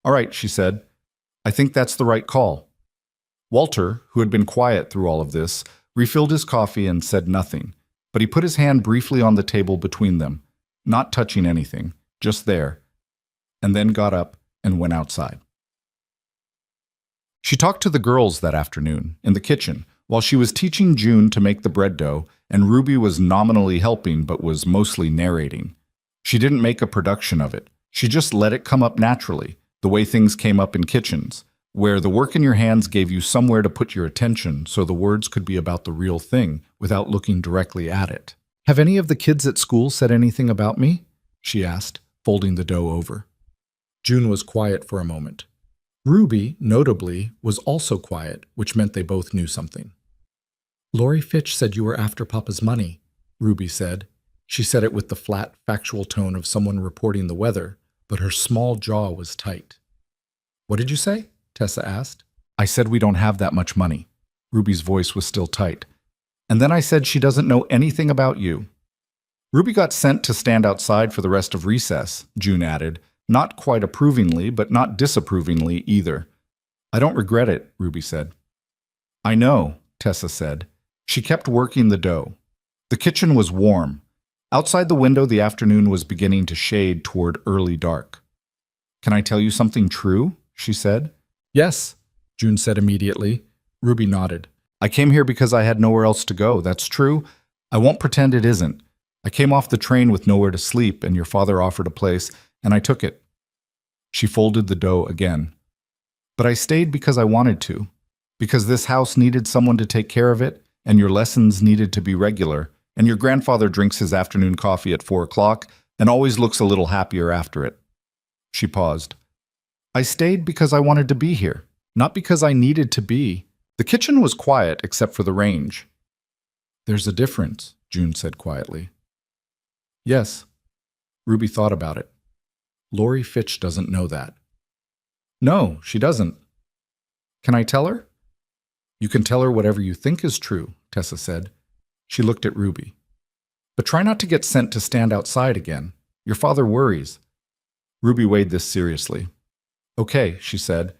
[SPEAKER 1] All right, she said. I think that's the right call. Walter, who had been quiet through all of this, refilled his coffee and said nothing, but he put his hand briefly on the table between them, not touching anything, just there, and then got up and went outside. She talked to the girls that afternoon, in the kitchen, while she was teaching June to make the bread dough, and Ruby was nominally helping but was mostly narrating. She didn't make a production of it. She just let it come up naturally, the way things came up in kitchens, where the work in your hands gave you somewhere to put your attention so the words could be about the real thing without looking directly at it. Have any of the kids at school said anything about me? She asked, folding the dough over. June was quiet for a moment. Ruby, notably, was also quiet, which meant they both knew something. Lori Fitch said you were after Papa's money, Ruby said. She said it with the flat, factual tone of someone reporting the weather, but her small jaw was tight. What did you say? Tessa asked. I said we don't have that much money. Ruby's voice was still tight. And then I said she doesn't know anything about you. Ruby got sent to stand outside for the rest of recess, June added, not quite approvingly, but not disapprovingly either. I don't regret it, Ruby said. I know, Tessa said. She kept working the dough. The kitchen was warm. Outside the window, the afternoon was beginning to shade toward early dark. Can I tell you something true? She said. Yes, June said immediately. Ruby nodded. I came here because I had nowhere else to go, that's true. I won't pretend it isn't. I came off the train with nowhere to sleep, and your father offered a place, and I took it. She folded the dough again. But I stayed because I wanted to, because this house needed someone to take care of it, and your lessons needed to be regular, and your grandfather drinks his afternoon coffee at 4 o'clock and always looks a little happier after it." She paused. "I stayed because I wanted to be here, not because I needed to be." The kitchen was quiet except for the range. "There's a difference," June said quietly. "Yes." Ruby thought about it. "Lori Fitch doesn't know that." "No, she doesn't." "Can I tell her?" "You can tell her whatever you think is true," Tessa said. She looked at Ruby. "But try not to get sent to stand outside again. Your father worries." Ruby weighed this seriously. "Okay," she said.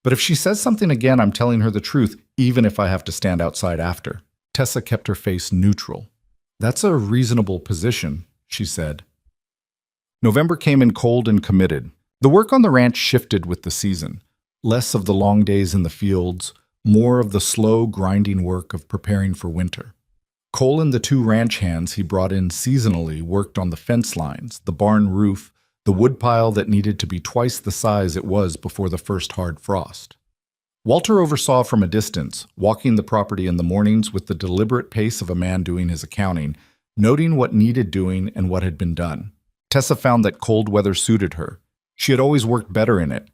[SPEAKER 1] "But if she says something again, I'm telling her the truth, even if I have to stand outside after." Tessa kept her face neutral. "That's a reasonable position," she said. November came in cold and committed. The work on the ranch shifted with the season. Less of the long days in the fields, more of the slow, grinding work of preparing for winter. Cole and the 2 ranch hands he brought in seasonally worked on the fence lines, the barn roof, the woodpile that needed to be twice the size it was before the first hard frost. Walter oversaw from a distance, walking the property in the mornings with the deliberate pace of a man doing his accounting, noting what needed doing and what had been done. Tessa found that cold weather suited her. She had always worked better in it.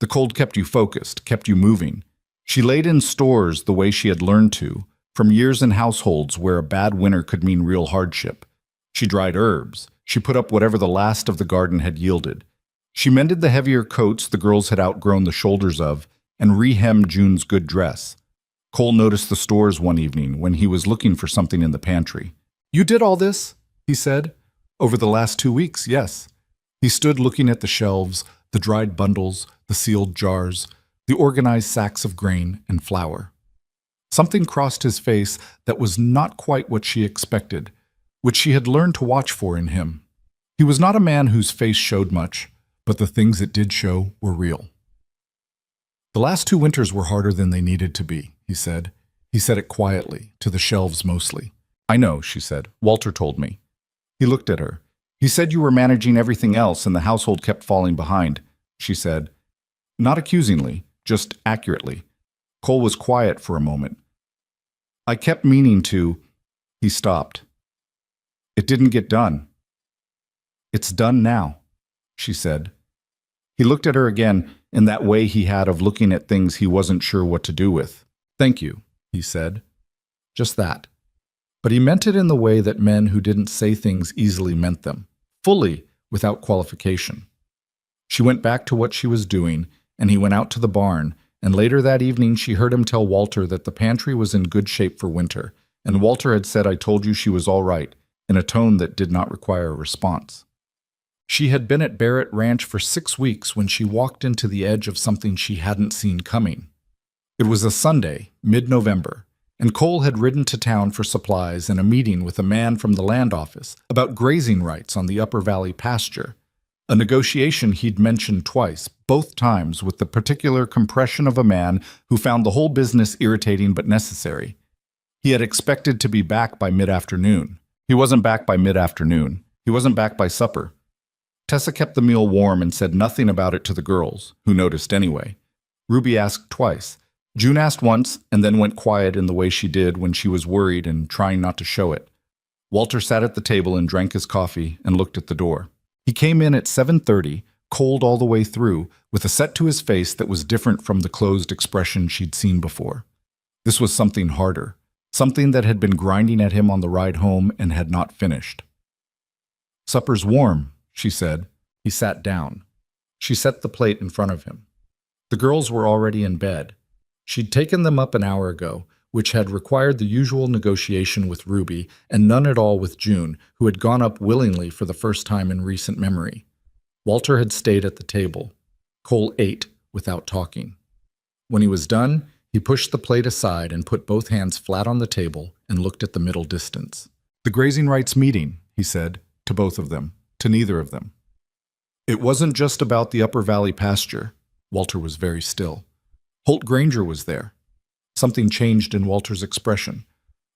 [SPEAKER 1] The cold kept you focused, kept you moving. She laid in stores the way she had learned to, from years in households where a bad winter could mean real hardship. She dried herbs. She put up whatever the last of the garden had yielded. She mended the heavier coats the girls had outgrown the shoulders of and re-hemmed June's good dress. Cole noticed the stores one evening when he was looking for something in the pantry. "You did all this?" he said. "Over the last 2 weeks, yes." He stood looking at the shelves, the dried bundles, the sealed jars, the organized sacks of grain and flour. Something crossed his face that was not quite what she expected, which she had learned to watch for in him. He was not a man whose face showed much, but the things it did show were real. "The last 2 winters were harder than they needed to be," he said. He said it quietly, to the shelves mostly. "I know," she said. "Walter told me." He looked at her. "He said you were managing everything else and the household kept falling behind," she said. Not accusingly, just accurately. Cole was quiet for a moment. "I kept meaning to..." He stopped. "It didn't get done." "It's done now," she said. He looked at her again in that way he had of looking at things he wasn't sure what to do with. "Thank you," he said. Just that. But he meant it in the way that men who didn't say things easily meant them, fully, without qualification. She went back to what she was doing, and he went out to the barn, and later that evening she heard him tell Walter that the pantry was in good shape for winter, and Walter had said, "I told you she was all right," in a tone that did not require a response. She had been at Barrett Ranch for 6 weeks when she walked into the edge of something she hadn't seen coming. It was a Sunday, mid-November, and Cole had ridden to town for supplies and a meeting with a man from the land office about grazing rights on the Upper Valley pasture, a negotiation he'd mentioned twice, both times with the particular compression of a man who found the whole business irritating but necessary. He had expected to be back by mid-afternoon. He wasn't back by mid-afternoon. He wasn't back by supper. Tessa kept the meal warm and said nothing about it to the girls, who noticed anyway. Ruby asked twice. June asked once and then went quiet in the way she did when she was worried and trying not to show it. Walter sat at the table and drank his coffee and looked at the door. He came in at 7:30, cold all the way through, with a set to his face that was different from the closed expression she'd seen before. This was something harder, something that had been grinding at him on the ride home and had not finished. "Supper's warm," she said. He sat down. She set the plate in front of him. The girls were already in bed. She'd taken them up an hour ago, which had required the usual negotiation with Ruby and none at all with June, who had gone up willingly for the first time in recent memory. Walter had stayed at the table. Cole ate without talking. When he was done, he pushed the plate aside and put both hands flat on the table and looked at the middle distance. "The grazing rights meeting," he said, to both of them, to neither of them. "It wasn't just about the Upper Valley pasture." Walter was very still. Holt Granger was there. Something changed in Walter's expression.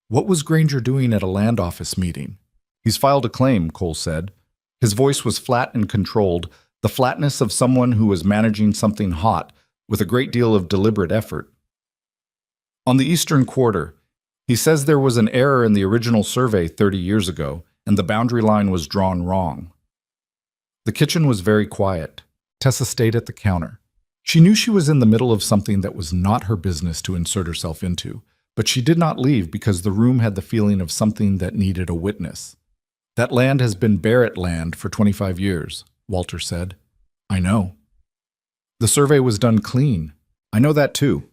[SPEAKER 1] What was Granger doing at a land office meeting? "He's filed a claim," Cole said. His voice was flat and controlled, the flatness of someone who was managing something hot with a great deal of deliberate effort. "On the eastern quarter, He says there was an error in the original survey 30 years ago, and the boundary line was drawn wrong. The kitchen was very quiet. Tessa stayed at the counter. She knew she was in the middle of something that was not her business to insert herself into, but she did not leave because the room had the feeling of something that needed a witness. That land has been Barrett land for 25 years, Walter said. I know. The survey was done clean. I know that too.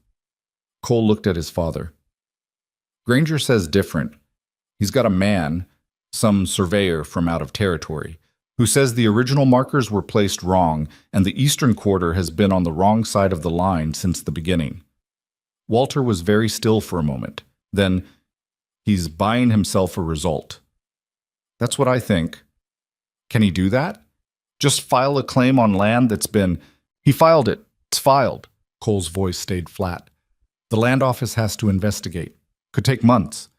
[SPEAKER 1] Cole looked at his father. Granger says different. He's got a man, some surveyor from out of territory, who says the original markers were placed wrong and the eastern quarter has been on the wrong side of the line since the beginning. Walter was very still for a moment. Then, he's buying himself a result. That's what I think. Can he do that? Just file a claim on land that's been... He filed it. It's filed. Cole's voice stayed flat. The land office has to investigate. Could take months.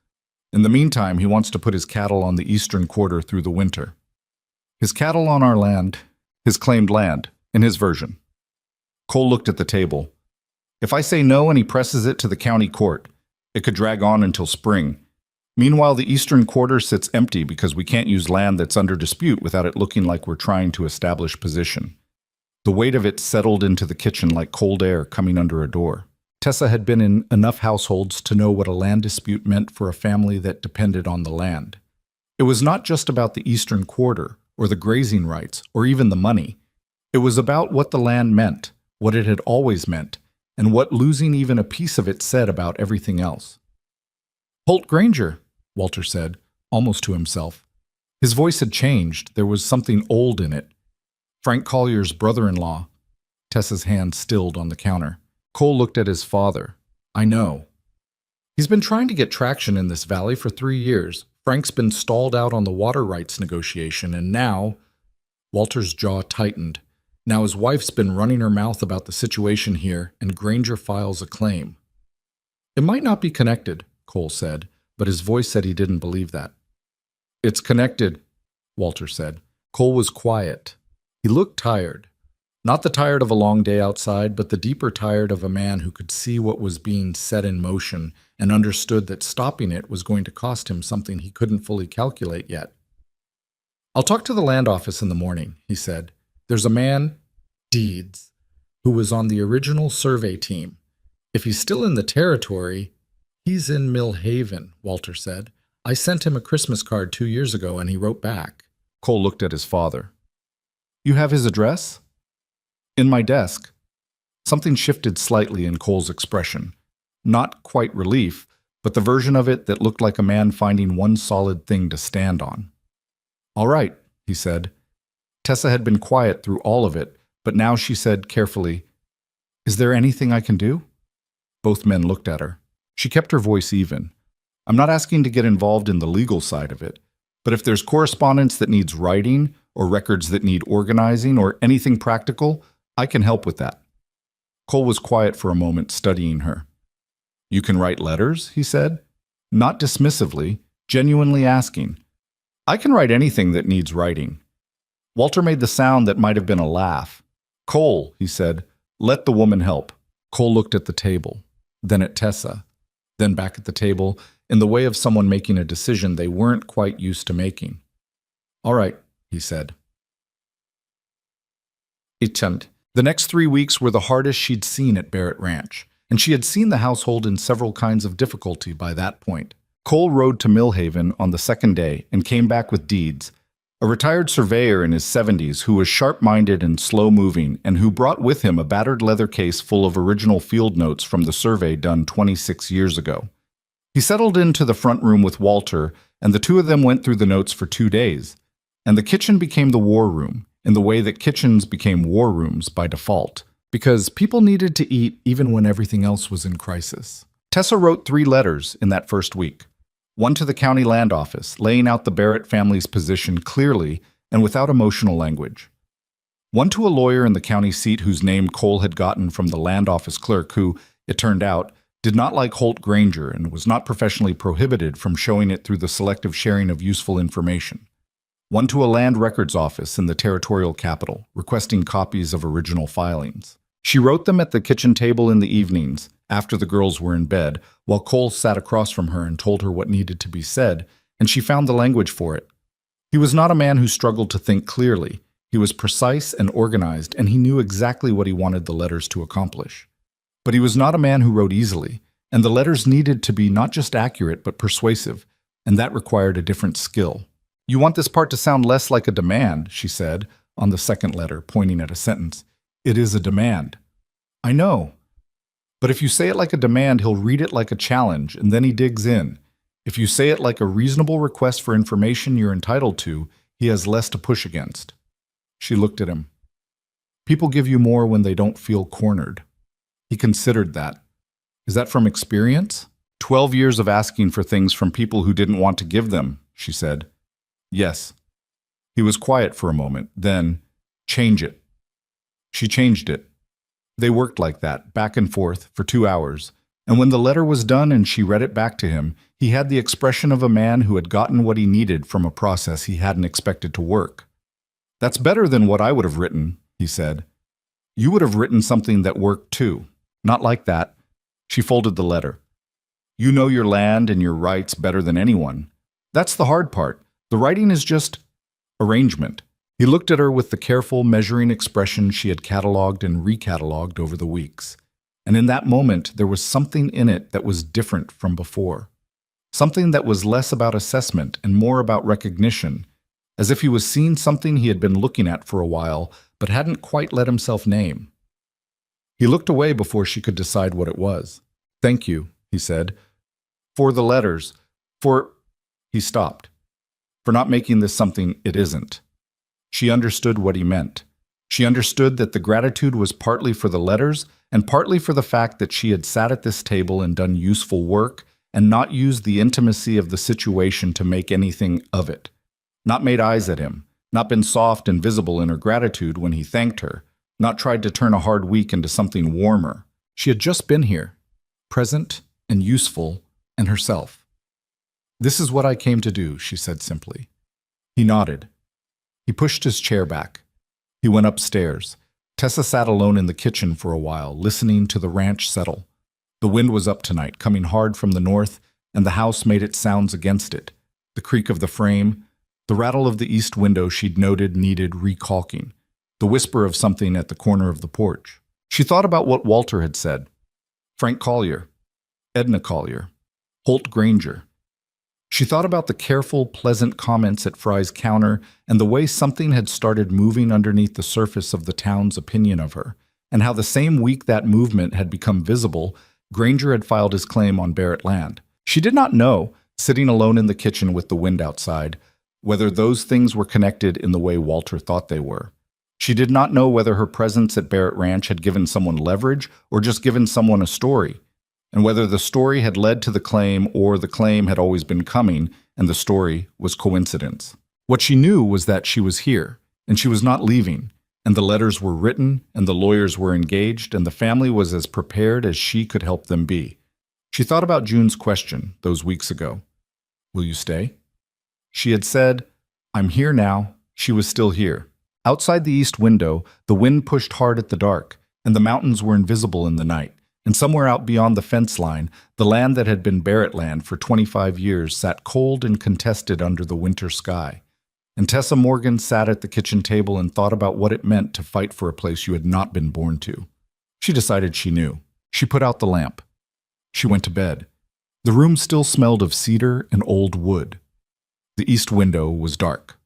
[SPEAKER 1] In the meantime, he wants to put his cattle on the eastern quarter through the winter. His cattle on our land, his claimed land, in his version. Cole looked at the table. If I say no and he presses it to the county court, it could drag on until spring. Meanwhile, the eastern quarter sits empty because we can't use land that's under dispute without it looking like we're trying to establish position. The weight of it settled into the kitchen like cold air coming under a door. Tessa had been in enough households to know what a land dispute meant for a family that depended on the land. It was not just about the eastern quarter, or the grazing rights, or even the money. It was about what the land meant, what it had always meant, and what losing even a piece of it said about everything else. Holt Granger, Walter said, almost to himself. His voice had changed. There was something old in it. Frank Collier's brother-in-law. Tessa's hand stilled on the counter. Cole looked at his father. I know. He's been trying to get traction in this valley for 3 years. Frank's been stalled out on the water rights negotiation, and now... Walter's jaw tightened. Now his wife's been running her mouth about the situation here, and Granger files a claim. It might not be connected, Cole said, but his voice said he didn't believe that. It's connected, Walter said. Cole was quiet. He looked tired. Not the tired of a long day outside, but the deeper tired of a man who could see what was being set in motion and understood that stopping it was going to cost him something he couldn't fully calculate yet. I'll talk to the land office in the morning, he said. There's a man, Deeds, who was on the original survey team. If he's still in the territory, he's in Mill Haven, Walter said. I sent him a Christmas card 2 years ago and he wrote back. Cole looked at his father. You have his address? In my desk. Something shifted slightly in Cole's expression. Not quite relief, but the version of it that looked like a man finding one solid thing to stand on. All right, he said. Tessa had been quiet through all of it, but now she said carefully, Is there anything I can do? Both men looked at her. She kept her voice even. I'm not asking to get involved in the legal side of it, but if there's correspondence that needs writing, or records that need organizing, or anything practical, I can help with that. Cole was quiet for a moment, studying her. You can write letters, he said, not dismissively, genuinely asking. I can write anything that needs writing. Walter made the sound that might have been a laugh. Cole, he said, let the woman help. Cole looked at the table, then at Tessa, then back at the table, in the way of someone making a decision they weren't quite used to making. All right, he said. The next 3 weeks were the hardest she'd seen at Barrett Ranch, and she had seen the household in several kinds of difficulty by that point. Cole rode to Mill Haven on the second day and came back with Deeds, a retired surveyor in his 70s who was sharp-minded and slow-moving and who brought with him a battered leather case full of original field notes from the survey done 26 years ago. He settled into the front room with Walter, and the two of them went through the notes for 2 days, and the kitchen became the war room, in the way that kitchens became war rooms by default, because people needed to eat even when everything else was in crisis. Tessa wrote 3 letters in that first week. One to the county land office, laying out the Barrett family's position clearly and without emotional language. One to a lawyer in the county seat whose name Cole had gotten from the land office clerk who, it turned out, did not like Holt Granger and was not professionally prohibited from showing it through the selective sharing of useful information. One to a land records office in the territorial capital, requesting copies of original filings. She wrote them at the kitchen table in the evenings, after the girls were in bed, while Cole sat across from her and told her what needed to be said, and she found the language for it. He was not a man who struggled to think clearly. He was precise and organized, and he knew exactly what he wanted the letters to accomplish. But he was not a man who wrote easily, and the letters needed to be not just accurate but persuasive, and that required a different skill. "You want this part to sound less like a demand," she said, on the second letter, pointing at a sentence. "It is a demand." "I know. But if you say it like a demand, he'll read it like a challenge, and then he digs in. If you say it like a reasonable request for information you're entitled to, he has less to push against." She looked at him. "People give you more when they don't feel cornered." He considered that. "Is that from experience?" 12 years of asking for things from people who didn't want to give them," she said. "Yes." He was quiet for a moment, then, "Change it." She changed it. They worked like that, back and forth, for 2 hours, and when the letter was done and she read it back to him, he had the expression of a man who had gotten what he needed from a process he hadn't expected to work. "That's better than what I would have written," he said. "You would have written something that worked too. Not like that." She folded the letter. "You know your land and your rights better than anyone. That's the hard part. The writing is just arrangement." He looked at her with the careful, measuring expression she had catalogued and recatalogued over the weeks. And in that moment, there was something in it that was different from before. Something that was less about assessment and more about recognition, as if he was seeing something he had been looking at for a while, but hadn't quite let himself name. He looked away before she could decide what it was. "Thank you," he said. "For the letters. For—" He stopped. "For not making this something it isn't." She understood what he meant. She understood that the gratitude was partly for the letters and partly for the fact that she had sat at this table and done useful work and not used the intimacy of the situation to make anything of it. Not made eyes at him, not been soft and visible in her gratitude when he thanked her, not tried to turn a hard week into something warmer. She had just been here, present and useful and herself. "This is what I came to do," she said simply. He nodded. He pushed his chair back. He went upstairs. Tessa sat alone in the kitchen for a while, listening to the ranch settle. The wind was up tonight, coming hard from the north, and the house made its sounds against it. The creak of the frame, the rattle of the east window she'd noted needed recalking, the whisper of something at the corner of the porch. She thought about what Walter had said. Frank Collier, Edna Collier, Holt Granger. She thought about the careful, pleasant comments at Fry's counter and the way something had started moving underneath the surface of the town's opinion of her, and how the same week that movement had become visible, Granger had filed his claim on Barrett land. She did not know, sitting alone in the kitchen with the wind outside, whether those things were connected in the way Walter thought they were. She did not know whether her presence at Barrett Ranch had given someone leverage or just given someone a story, and whether the story had led to the claim or the claim had always been coming and the story was coincidence. What she knew was that she was here, and she was not leaving, and the letters were written, and the lawyers were engaged, and the family was as prepared as she could help them be. She thought about June's question those weeks ago. "Will you stay?" She had said, "I'm here now." She was still here. Outside the east window, the wind pushed hard at the dark, and the mountains were invisible in the night. And somewhere out beyond the fence line, the land that had been Barrett land for 25 years sat cold and contested under the winter sky. And Tessa Morgan sat at the kitchen table and thought about what it meant to fight for a place you had not been born to. She decided she knew. She put out the lamp. She went to bed. The room still smelled of cedar and old wood. The east window was dark.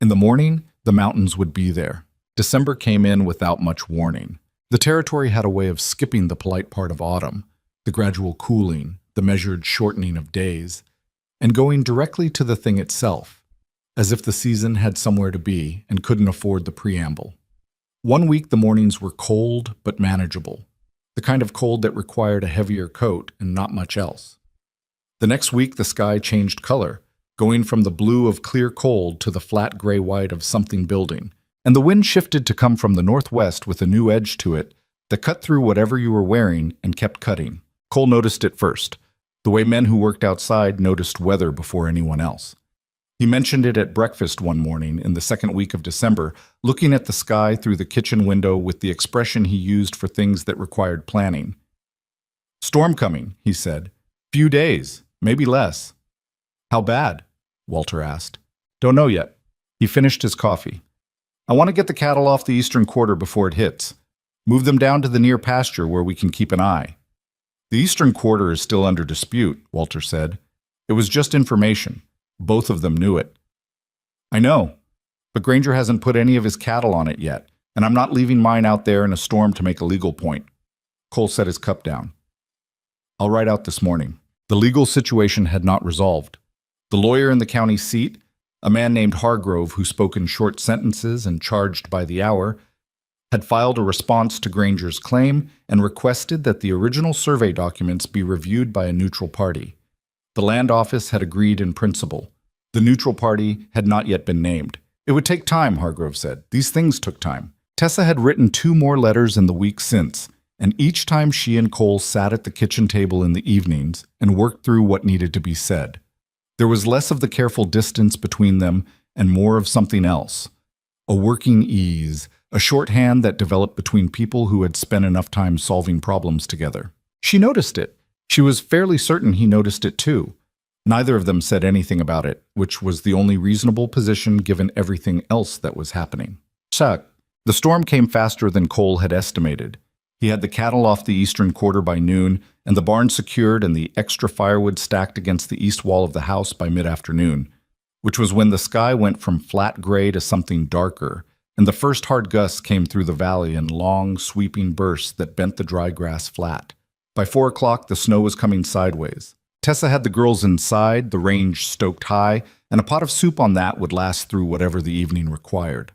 [SPEAKER 1] In the morning, the mountains would be there. December came in without much warning. The territory had a way of skipping the polite part of autumn, the gradual cooling, the measured shortening of days, and going directly to the thing itself, as if the season had somewhere to be and couldn't afford the preamble. One week the mornings were cold but manageable, the kind of cold that required a heavier coat and not much else. The next week the sky changed color, going from the blue of clear cold to the flat gray-white of something building, and the wind shifted to come from the northwest with a new edge to it that cut through whatever you were wearing and kept cutting. Cole noticed it first, the way men who worked outside noticed weather before anyone else. He mentioned it at breakfast one morning in the second week of December, looking at the sky through the kitchen window with the expression he used for things that required planning. Storm coming, he said. Few days, maybe less. How bad? Walter asked. Don't know yet. He finished his coffee. I want to get the cattle off the eastern quarter before it hits. Move them down to the near pasture where we can keep an eye. The eastern quarter is still under dispute, Walter said. It was just information. Both of them knew it. I know, but Granger hasn't put any of his cattle on it yet, and I'm not leaving mine out there in a storm to make a legal point. Cole set his cup down. I'll write out this morning. The legal situation had not resolved. The lawyer in the county seat, a man named Hargrove who spoke in short sentences and charged by the hour, had filed a response to Granger's claim and requested that the original survey documents be reviewed by a neutral party. The land office had agreed in principle. The neutral party had not yet been named. It would take time, Hargrove said. These things took time. Tessa had written 2 more letters in the week since, and each time she and Cole sat at the kitchen table in the evenings and worked through what needed to be said. There was less of the careful distance between them and more of something else. A working ease, a shorthand that developed between people who had spent enough time solving problems together. She noticed it. She was fairly certain he noticed it too. Neither of them said anything about it, which was the only reasonable position given everything else that was happening. Chuck, the storm came faster than Cole had estimated. He had the cattle off the eastern quarter by noon, and the barn secured and the extra firewood stacked against the east wall of the house by mid-afternoon, which was when the sky went from flat gray to something darker, and the first hard gusts came through the valley in long, sweeping bursts that bent the dry grass flat. By 4 o'clock, the snow was coming sideways. Tessa had the girls inside, the range stoked high, and a pot of soup on that would last through whatever the evening required.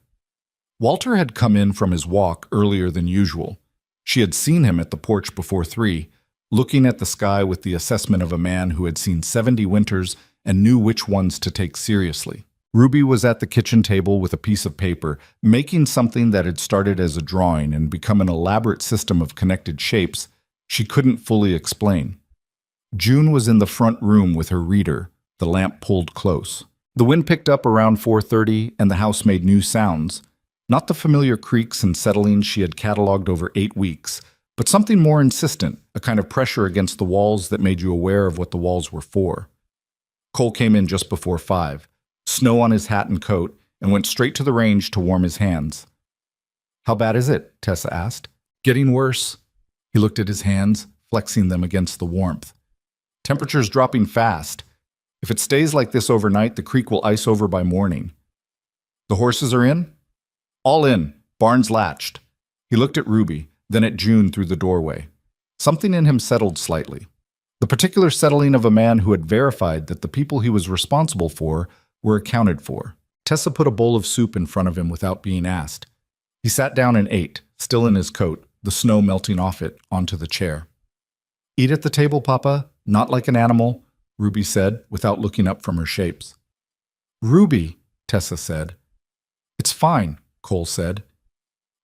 [SPEAKER 1] Walter had come in from his walk earlier than usual. She had seen him at the porch before 3, looking at the sky with the assessment of a man who had seen 70 winters and knew which ones to take seriously. Ruby was at the kitchen table with a piece of paper, making something that had started as a drawing and become an elaborate system of connected shapes she couldn't fully explain. June was in the front room with her reader, the lamp pulled close. The wind picked up around 4:30 and the house made new sounds. Not the familiar creaks and settlings she had cataloged over 8 weeks, but something more insistent, a kind of pressure against the walls that made you aware of what the walls were for. Cole came in just before 5, snow on his hat and coat, and went straight to the range to warm his hands. How bad is it? Tessa asked. Getting worse. He looked at his hands, flexing them against the warmth. Temperature's dropping fast. If it stays like this overnight, the creek will ice over by morning. The horses are in? All in. Barn's latched. He looked at Ruby, then at June through the doorway. Something in him settled slightly. The particular settling of a man who had verified that the people he was responsible for were accounted for. Tessa put a bowl of soup in front of him without being asked. He sat down and ate, still in his coat, the snow melting off it onto the chair. Eat at the table, Papa, not like an animal, Ruby said, without looking up from her shapes. Ruby, Tessa said. It's fine, Cole said.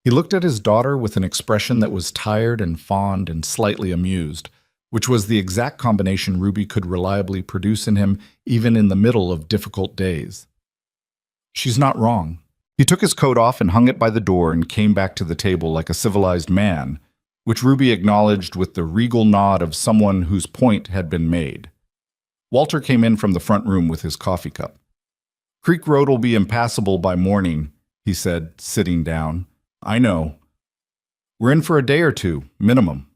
[SPEAKER 1] He looked at his daughter with an expression that was tired and fond and slightly amused, which was the exact combination Ruby could reliably produce in him even in the middle of difficult days. She's not wrong. He took his coat off and hung it by the door and came back to the table like a civilized man, which Ruby acknowledged with the regal nod of someone whose point had been made. Walter came in from the front room with his coffee cup. Creek Road will be impassable by morning, he said, sitting down. I know. We're in for a day or 2, minimum.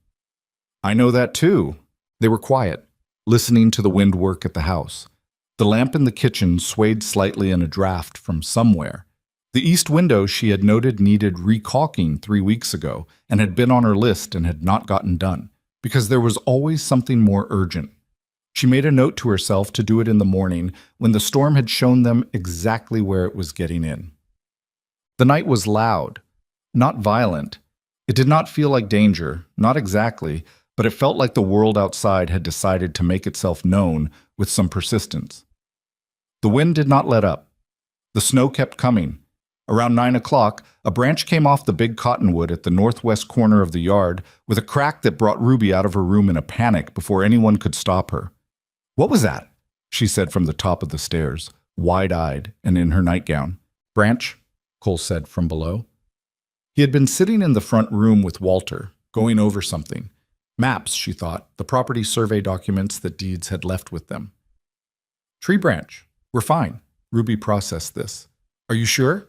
[SPEAKER 1] I know that too. They were quiet, listening to the wind work at the house. The lamp in the kitchen swayed slightly in a draft from somewhere. The east window she had noted needed recaulking 3 weeks ago and had been on her list and had not gotten done, because there was always something more urgent. She made a note to herself to do it in the morning when the storm had shown them exactly where it was getting in. The night was loud, not violent. It did not feel like danger, not exactly, but it felt like the world outside had decided to make itself known with some persistence. The wind did not let up. The snow kept coming. Around 9 o'clock, a branch came off the big cottonwood at the northwest corner of the yard with a crack that brought Ruby out of her room in a panic before anyone could stop her. What was that? She said from the top of the stairs, wide-eyed and in her nightgown. Branch, Cole said from below. He had been sitting in the front room with Walter, going over something. Maps, she thought, the property survey documents that deeds had left with them. Tree branch. We're fine. Ruby processed this. Are you sure?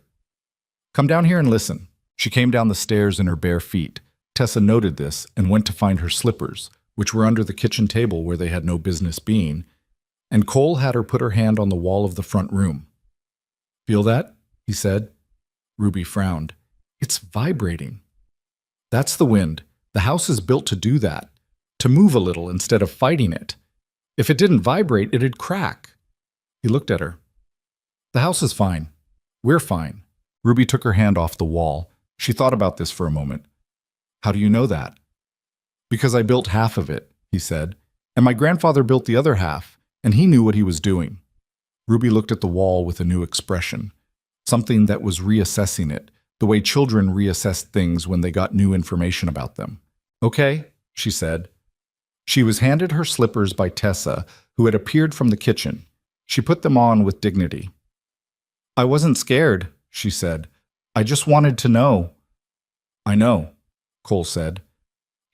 [SPEAKER 1] Come down here and listen. She came down the stairs in her bare feet. Tessa noted this and went to find her slippers, which were under the kitchen table where they had no business being, and Cole had her put her hand on the wall of the front room. Feel that? He said. Ruby frowned. It's vibrating. That's the wind. The house is built to do that, to move a little instead of fighting it. If it didn't vibrate, it'd crack. He looked at her. The house is fine. We're fine. Ruby took her hand off the wall. She thought about this for a moment. How do you know that? Because I built half of it, he said, and my grandfather built the other half, and he knew what he was doing. Ruby looked at the wall with a new expression, something that was reassessing it, the way children reassessed things when they got new information about them. Okay, she said. She was handed her slippers by Tessa, who had appeared from the kitchen. She put them on with dignity. I wasn't scared, she said. I just wanted to know. I know, Cole said.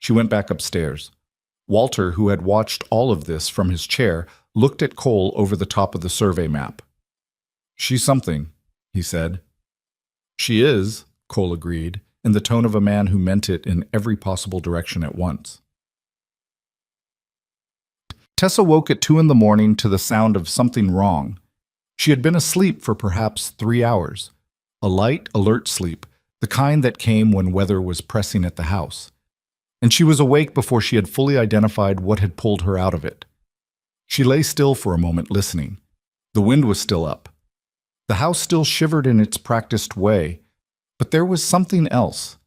[SPEAKER 1] She went back upstairs. Walter, who had watched all of this from his chair, looked at Cole over the top of the survey map. She's something, he said. She is, Cole agreed, in the tone of a man who meant it in every possible direction at once. Tessa woke at 2 a.m. to the sound of something wrong. She had been asleep for perhaps 3 hours. A light, alert sleep, the kind that came when weather was pressing at the house. And she was awake before she had fully identified what had pulled her out of it. She lay still for a moment, listening. The wind was still up. The house still shivered in its practiced way, but there was something else.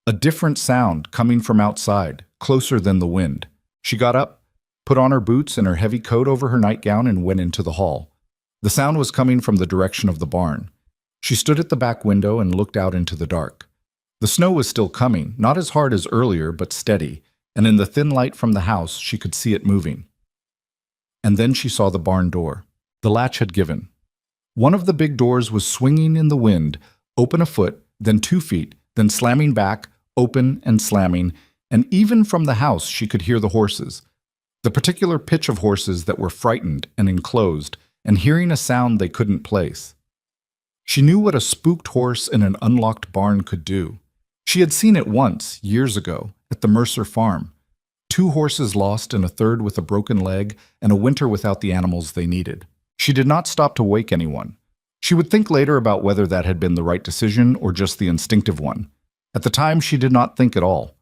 [SPEAKER 1] A different sound coming from outside, closer than the wind. She got up, put on her boots and her heavy coat over her nightgown and went into the hall. The sound was coming from the direction of the barn. She stood at the back window and looked out into the dark. The snow was still coming, not as hard as earlier, but steady, and in the thin light from the house she could see it moving. And then she saw the barn door. The latch had given. One of the big doors was swinging in the wind, open a foot, then 2 feet, then slamming back, open and slamming, and even from the house she could hear the horses. The particular pitch of horses that were frightened and enclosed, and hearing a sound they couldn't place. She knew what a spooked horse in an unlocked barn could do. She had seen it once, years ago, at the Mercer farm. 2 horses lost and a third with a broken leg, and a winter without the animals they needed. She did not stop to wake anyone. She would think later about whether that had been the right decision or just the instinctive one. At the time, she did not think at all.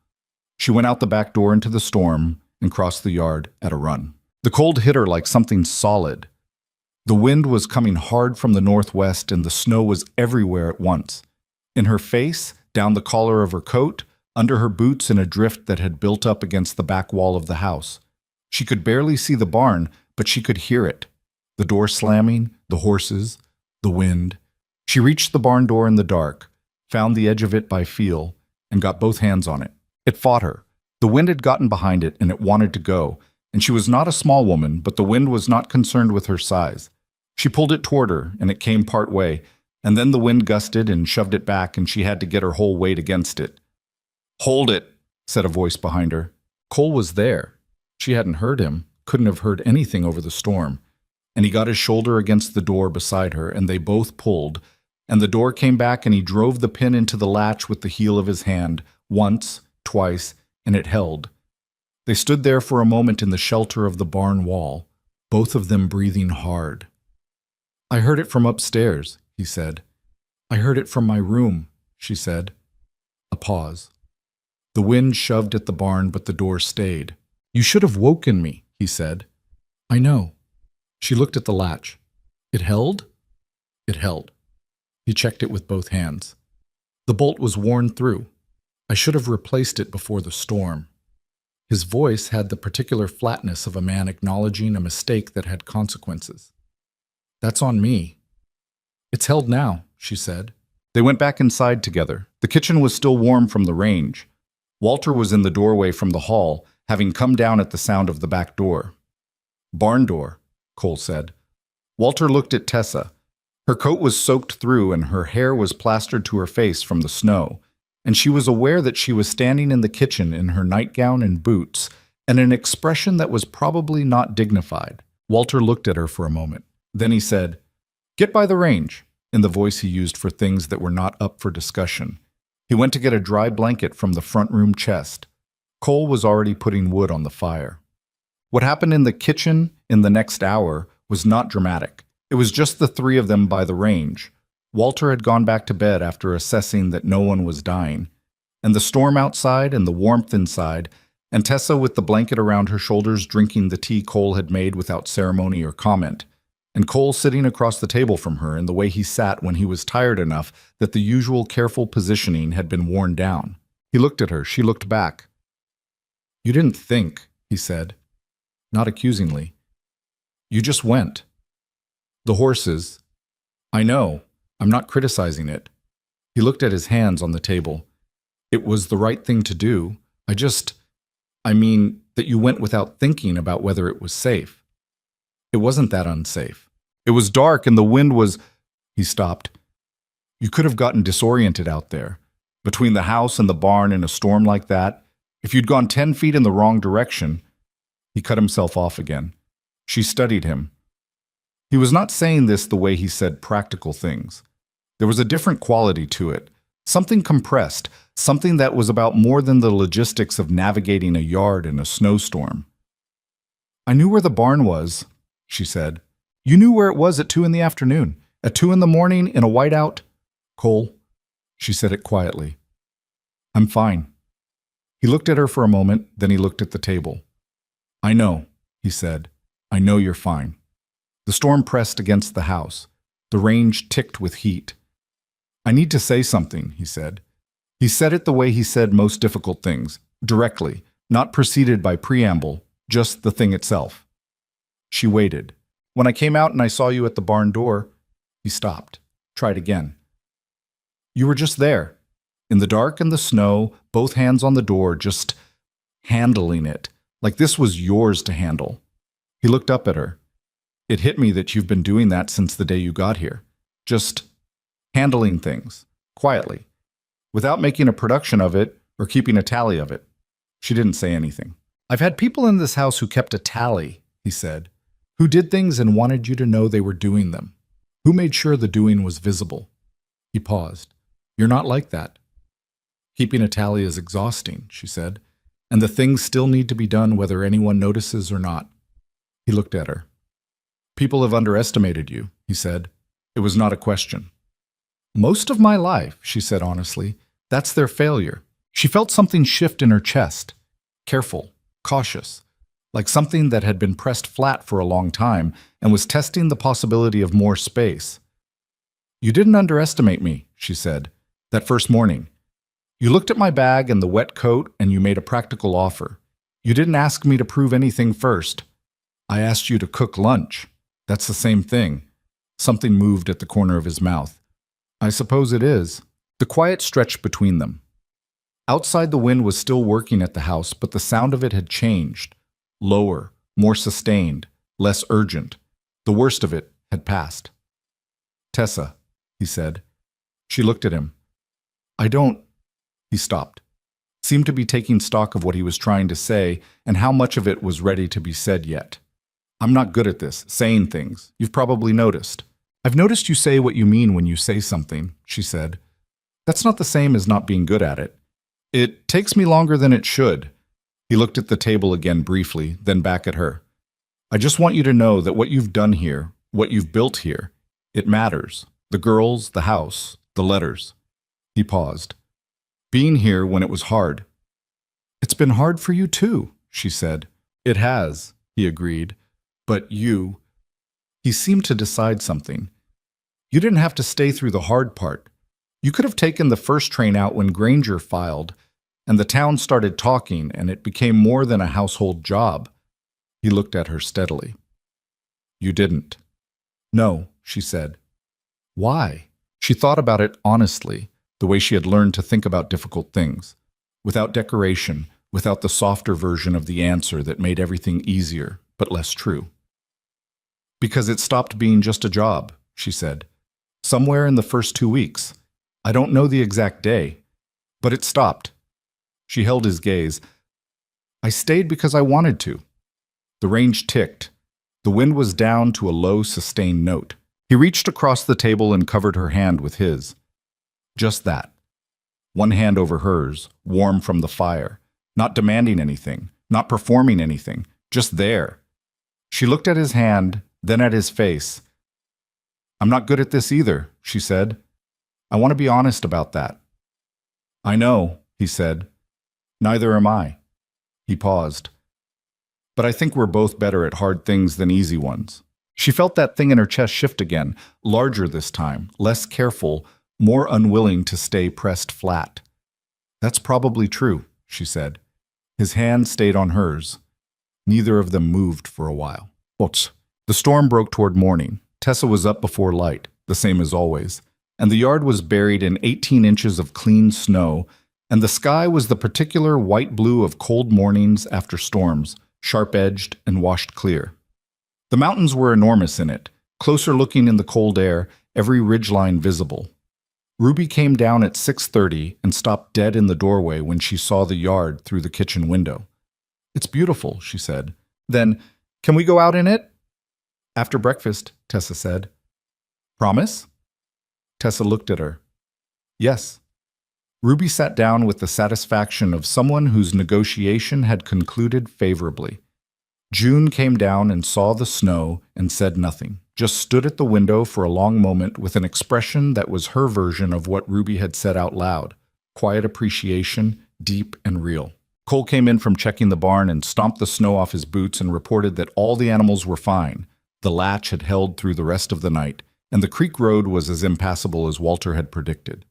[SPEAKER 1] She went out the back door into the storm and crossed the yard at a run. The cold hit her like something solid. The wind was coming hard from the northwest and the snow was everywhere at once. In her face, down the collar of her coat, under her boots in a drift that had built up against the back wall of the house. She could barely see the barn, but she could hear it. The door slamming, the horses, the wind. She reached the barn door in the dark, found the edge of it by feel, and got both hands on it. It fought her. The wind had gotten behind it and it wanted to go, and she was not a small woman, but the wind was not concerned with her size. She pulled it toward her, and it came part way, and then the wind gusted and shoved it back, and she had to get her whole weight against it. "Hold it," said a voice behind her. Cole was there. She hadn't heard him, couldn't have heard anything over the storm, and he got his shoulder against the door beside her, and they both pulled, and the door came back, and he drove the pin into the latch with the heel of his hand, once, twice, and it held. They stood there for a moment in the shelter of the barn wall, both of them breathing hard. "I heard it from upstairs," he said. "I heard it from my room," she said. A pause. The wind shoved at the barn, but the door stayed. "You should have woken me," he said. "I know." She looked at the latch. "It held?" It held. He checked it with both hands. The bolt was worn through. "I should have replaced it before the storm." His voice had the particular flatness of a man acknowledging a mistake that had consequences. "That's on me." "It's held now," she said. They went back inside together. The kitchen was still warm from the range. Walter was in the doorway from the hall, having come down at the sound of the back door. "Barn door," Cole said. Walter looked at Tessa. Her coat was soaked through and her hair was plastered to her face from the snow. and she was aware that she was standing in the kitchen in her nightgown and boots, and an expression that was probably not dignified. Walter looked at her for a moment. Then he said, "Get by the range," in the voice he used for things that were not up for discussion. He went to get a dry blanket from the front room chest. Cole was already putting wood on the fire. What happened in the kitchen in the next hour was not dramatic. It was just the three of them by the range. Walter had gone back to bed after assessing that no one was dying, and the storm outside and the warmth inside, and Tessa with the blanket around her shoulders drinking the tea Cole had made without ceremony or comment, and Cole sitting across the table from her in the way he sat when he was tired enough that the usual careful positioning had been worn down. He looked at her. She looked back. "You didn't think," he said, not accusingly. "You just went." "The horses." "I know. I'm not criticizing it." He looked at his hands on the table. "It was the right thing to do. I mean that you went without thinking about whether it was safe." "It wasn't that unsafe. It was dark and the wind was—" He stopped. "You could have gotten disoriented out there. Between the house and the barn in a storm like that, if you'd gone 10 feet in the wrong direction—" He cut himself off again. She studied him. He was not saying this the way he said practical things. There was a different quality to it, something compressed, something that was about more than the logistics of navigating a yard in a snowstorm. "I knew where the barn was," she said. "You knew where it was at 2 in the afternoon, at 2 in the morning in a whiteout." "Cole," she said it quietly. "I'm fine." He looked at her for a moment, then he looked at the table. "I know," he said. "I know you're fine." The storm pressed against the house. The range ticked with heat. "I need to say something," he said. He said it the way he said most difficult things, directly, not preceded by preamble, just the thing itself. She waited. "When I came out and I saw you at the barn door—" He stopped, tried again. "You were just there, in the dark and the snow, both hands on the door, just handling it, like this was yours to handle." He looked up at her. "It hit me that you've been doing that since the day you got here. Just handling things, quietly, without making a production of it or keeping a tally of it." She didn't say anything. "I've had people in this house who kept a tally," he said, "who did things and wanted you to know they were doing them, who made sure the doing was visible." He paused. "You're not like that." "Keeping a tally is exhausting," she said, "and the things still need to be done whether anyone notices or not." He looked at her. "People have underestimated you," he said. It was not a question. "Most of my life," she said honestly, "that's their failure." She felt something shift in her chest, careful, cautious, like something that had been pressed flat for a long time and was testing the possibility of more space. "You didn't underestimate me," she said, "that first morning. You looked at my bag and the wet coat and you made a practical offer. You didn't ask me to prove anything first. I asked you to cook lunch. That's the same thing." Something moved at the corner of his mouth. "I suppose it is." The quiet stretched between them. Outside the wind was still working at the house, but the sound of it had changed. Lower, more sustained, less urgent. The worst of it had passed. "Tessa," he said. She looked at him. "I don't—" He stopped, seemed to be taking stock of what he was trying to say and how much of it was ready to be said yet. "I'm not good at this, saying things. You've probably noticed." "I've noticed you say what you mean when you say something," she said. "That's not the same as not being good at it. It takes me longer than it should." He looked at the table again briefly, then back at her. "I just want you to know that what you've done here, what you've built here, it matters. The girls, the house, the letters." He paused. "Being here when it was hard." "It's been hard for you too," she said. "It has," he agreed. "But you—" He seemed to decide something. "You didn't have to stay through the hard part. You could have taken the first train out when Granger filed, and the town started talking, and it became more than a household job." He looked at her steadily. "You didn't." "No," she said. "Why?" She thought about it honestly, the way she had learned to think about difficult things, without decoration, without the softer version of the answer that made everything easier, but less true. "Because it stopped being just a job," she said. "Somewhere in the first 2 weeks. I don't know the exact day, But it stopped. She held his gaze. I stayed because I wanted to. The range ticked. The wind was down to a low, sustained note. He reached across the table and covered her hand with his. Just that. One hand over hers, warm from the fire, not demanding anything, not performing anything, just there. She looked at his hand, then at his face. I'm not good at this either, she said. I want to be honest about that. I know, he said. Neither am I. He paused. But I think we're both better at hard things than easy ones. She felt that thing in her chest shift again, larger this time, less careful, more unwilling to stay pressed flat. That's probably true, she said. His hand stayed on hers. Neither of them moved for a while. The storm broke toward morning. Tessa was up before light, the same as always, and the yard was buried in 18 inches of clean snow, and the sky was the particular white-blue of cold mornings after storms, sharp-edged and washed clear. The mountains were enormous in it, closer looking in the cold air, every ridgeline visible. Ruby came down at 6:30 and stopped dead in the doorway when she saw the yard through the kitchen window. It's beautiful, she said. Then, can we go out in it? After breakfast, Tessa said. Promise? Tessa looked at her. Yes. Ruby sat down with the satisfaction of someone whose negotiation had concluded favorably. June came down and saw the snow and said nothing, just stood at the window for a long moment with an expression that was her version of what Ruby had said out loud, quiet appreciation, deep and real. Cole came in from checking the barn and stomped the snow off his boots and reported that all the animals were fine. The latch had held through the rest of the night, and the creek road was as impassable as Walter had predicted.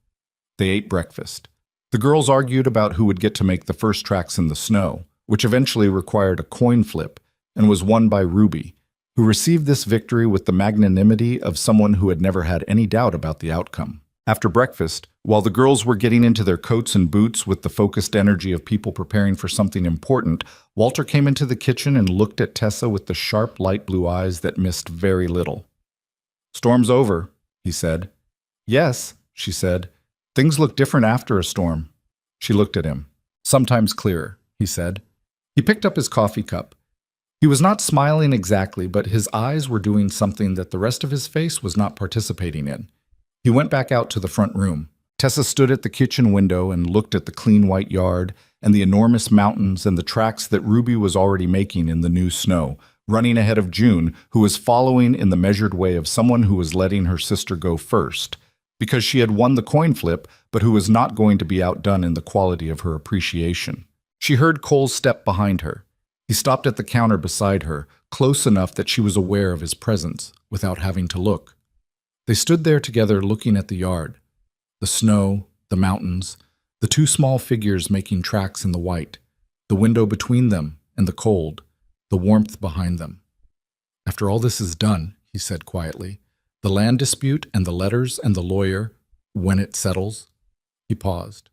[SPEAKER 1] They ate breakfast. The girls argued about who would get to make the first tracks in the snow, which eventually required a coin flip and was won by Ruby, who received this victory with the magnanimity of someone who had never had any doubt about the outcome. After breakfast, while the girls were getting into their coats and boots with the focused energy of people preparing for something important, Walter came into the kitchen and looked at Tessa with the sharp, light blue eyes that missed very little. Storm's over, he said. Yes, she said. Things look different after a storm. She looked at him. Sometimes clearer, he said. He picked up his coffee cup. He was not smiling exactly, but his eyes were doing something that the rest of his face was not participating in. He went back out to the front room. Tessa stood at the kitchen window and looked at the clean white yard and the enormous mountains and the tracks that Ruby was already making in the new snow, running ahead of June, who was following in the measured way of someone who was letting her sister go first, because she had won the coin flip, but who was not going to be outdone in the quality of her appreciation. She heard Cole's step behind her. He stopped at the counter beside her, close enough that she was aware of his presence, without having to look. They stood there together looking at the yard. The snow, the mountains, the two small figures making tracks in the white, the window between them and the cold, the warmth behind them. After all this is done, he said quietly, the land dispute and the letters and the lawyer, when it settles. He paused.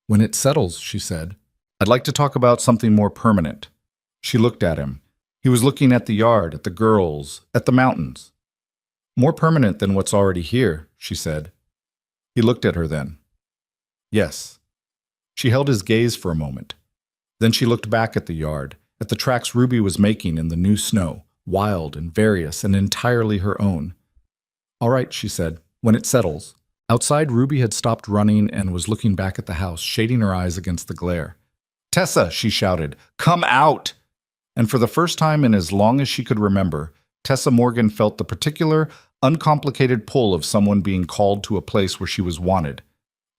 [SPEAKER 1] When it settles, she said, I'd like to talk about something more permanent. She looked at him. He was looking at the yard, at the girls, at the mountains. More permanent than what's already here, she said. He looked at her then. Yes. She held his gaze for a moment. Then she looked back at the yard, at the tracks Ruby was making in the new snow, wild and various and entirely her own. All right, she said, when it settles. Outside, Ruby had stopped running and was looking back at the house, shading her eyes against the glare. Tessa, she shouted, come out! And for the first time in as long as she could remember, Tessa Morgan felt the particular, uncomplicated pull of someone being called to a place where she was wanted.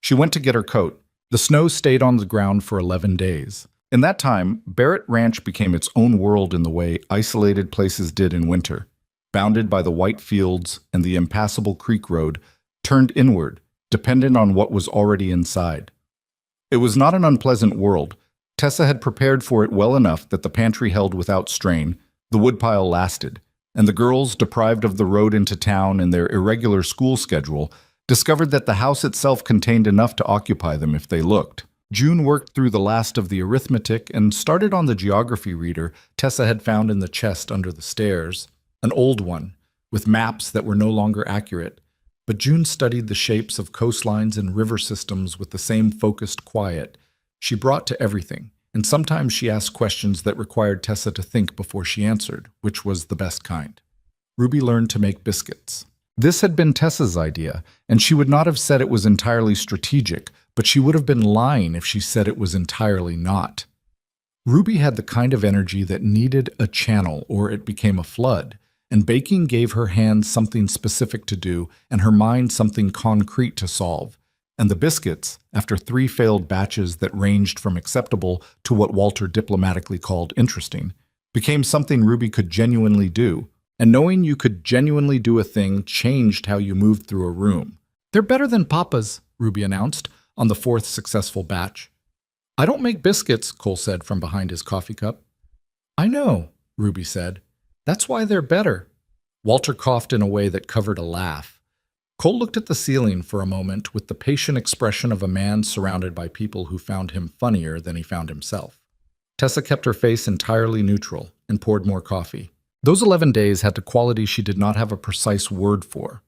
[SPEAKER 1] She went to get her coat. The snow stayed on the ground for 11 days. In that time, Barrett Ranch became its own world in the way isolated places did in winter, bounded by the white fields and the impassable creek road, turned inward, dependent on what was already inside. It was not an unpleasant world. Tessa had prepared for it well enough that the pantry held without strain, the woodpile lasted, and the girls, deprived of the road into town and their irregular school schedule, discovered that the house itself contained enough to occupy them if they looked. June worked through the last of the arithmetic and started on the geography reader Tessa had found in the chest under the stairs, an old one, with maps that were no longer accurate, But June studied the shapes of coastlines and river systems with the same focused quiet she brought to everything, and sometimes she asked questions that required Tessa to think before she answered, which was the best kind. Ruby learned to make biscuits. This had been Tessa's idea, and she would not have said it was entirely strategic, but she would have been lying if she said it was entirely not. Ruby had the kind of energy that needed a channel or it became a flood, and baking gave her hands something specific to do and her mind something concrete to solve. And the biscuits, after 3 failed batches that ranged from acceptable to what Walter diplomatically called interesting, became something Ruby could genuinely do. And knowing you could genuinely do a thing changed how you moved through a room. "They're better than Papa's," Ruby announced on the 4th successful batch. "I don't make biscuits," Cole said from behind his coffee cup. "I know," Ruby said. "That's why they're better." Walter coughed in a way that covered a laugh. Cole looked at the ceiling for a moment with the patient expression of a man surrounded by people who found him funnier than he found himself. Tessa kept her face entirely neutral and poured more coffee. Those 11 days had a quality she did not have a precise word for.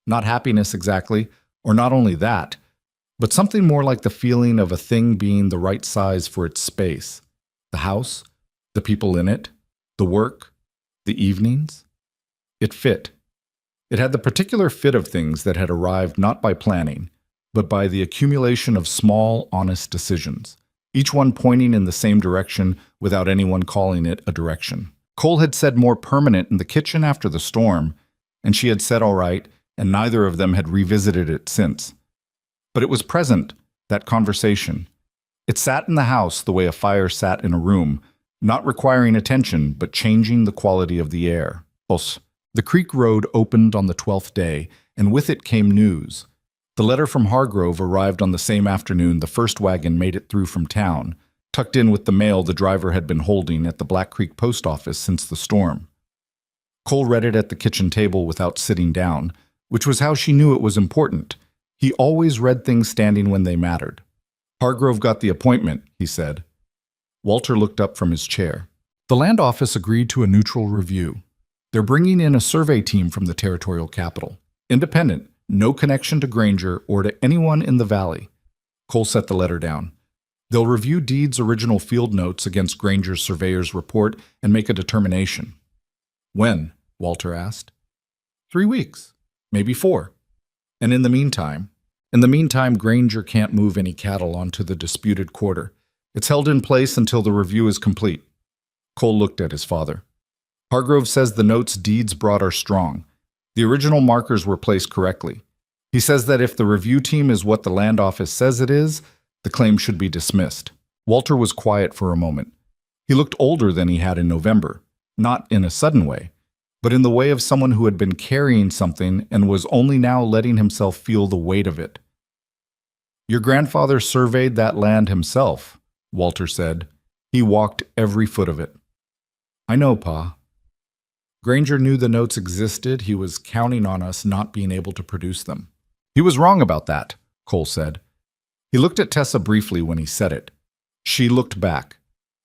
[SPEAKER 1] Not happiness exactly, or not only that, but something more like the feeling of a thing being the right size for its space. The house, the people in it, the work, the evenings. It fit. It had the particular fit of things that had arrived not by planning, but by the accumulation of small, honest decisions, each one pointing in the same direction without anyone calling it a direction. Cole had said more permanent in the kitchen after the storm, and she had said all right, and neither of them had revisited it since. But it was present, that conversation. It sat in the house the way a fire sat in a room, not requiring attention, but changing the quality of the air. The creek road opened on the 12th day, and with it came news. The letter from Hargrove arrived on the same afternoon the first wagon made it through from town, tucked in with the mail the driver had been holding at the Black Creek post office since the storm. Cole read it at the kitchen table without sitting down, which was how she knew it was important. He always read things standing when they mattered. "Hargrove got the appointment," he said. Walter looked up from his chair. "The land office agreed to a neutral review. They're bringing in a survey team from the territorial capital. Independent, no connection to Granger or to anyone in the valley." Cole set the letter down. "They'll review Deed's original field notes against Granger's surveyor's report and make a determination." "When?" Walter asked. 3 weeks, maybe 4. And in the meantime, Granger can't move any cattle onto the disputed quarter. It's held in place until the review is complete." Cole looked at his father. "Hargrove says the notes Deeds brought are strong. The original markers were placed correctly. He says that if the review team is what the land office says it is, the claim should be dismissed." Walter was quiet for a moment. He looked older than he had in November, not in a sudden way, but in the way of someone who had been carrying something and was only now letting himself feel the weight of it. "Your grandfather surveyed that land himself," Walter said. "He walked every foot of it." "I know, Pa." "Granger knew the notes existed. He was counting on us not being able to produce them." "He was wrong about that," Cole said. He looked at Tessa briefly when he said it. She looked back.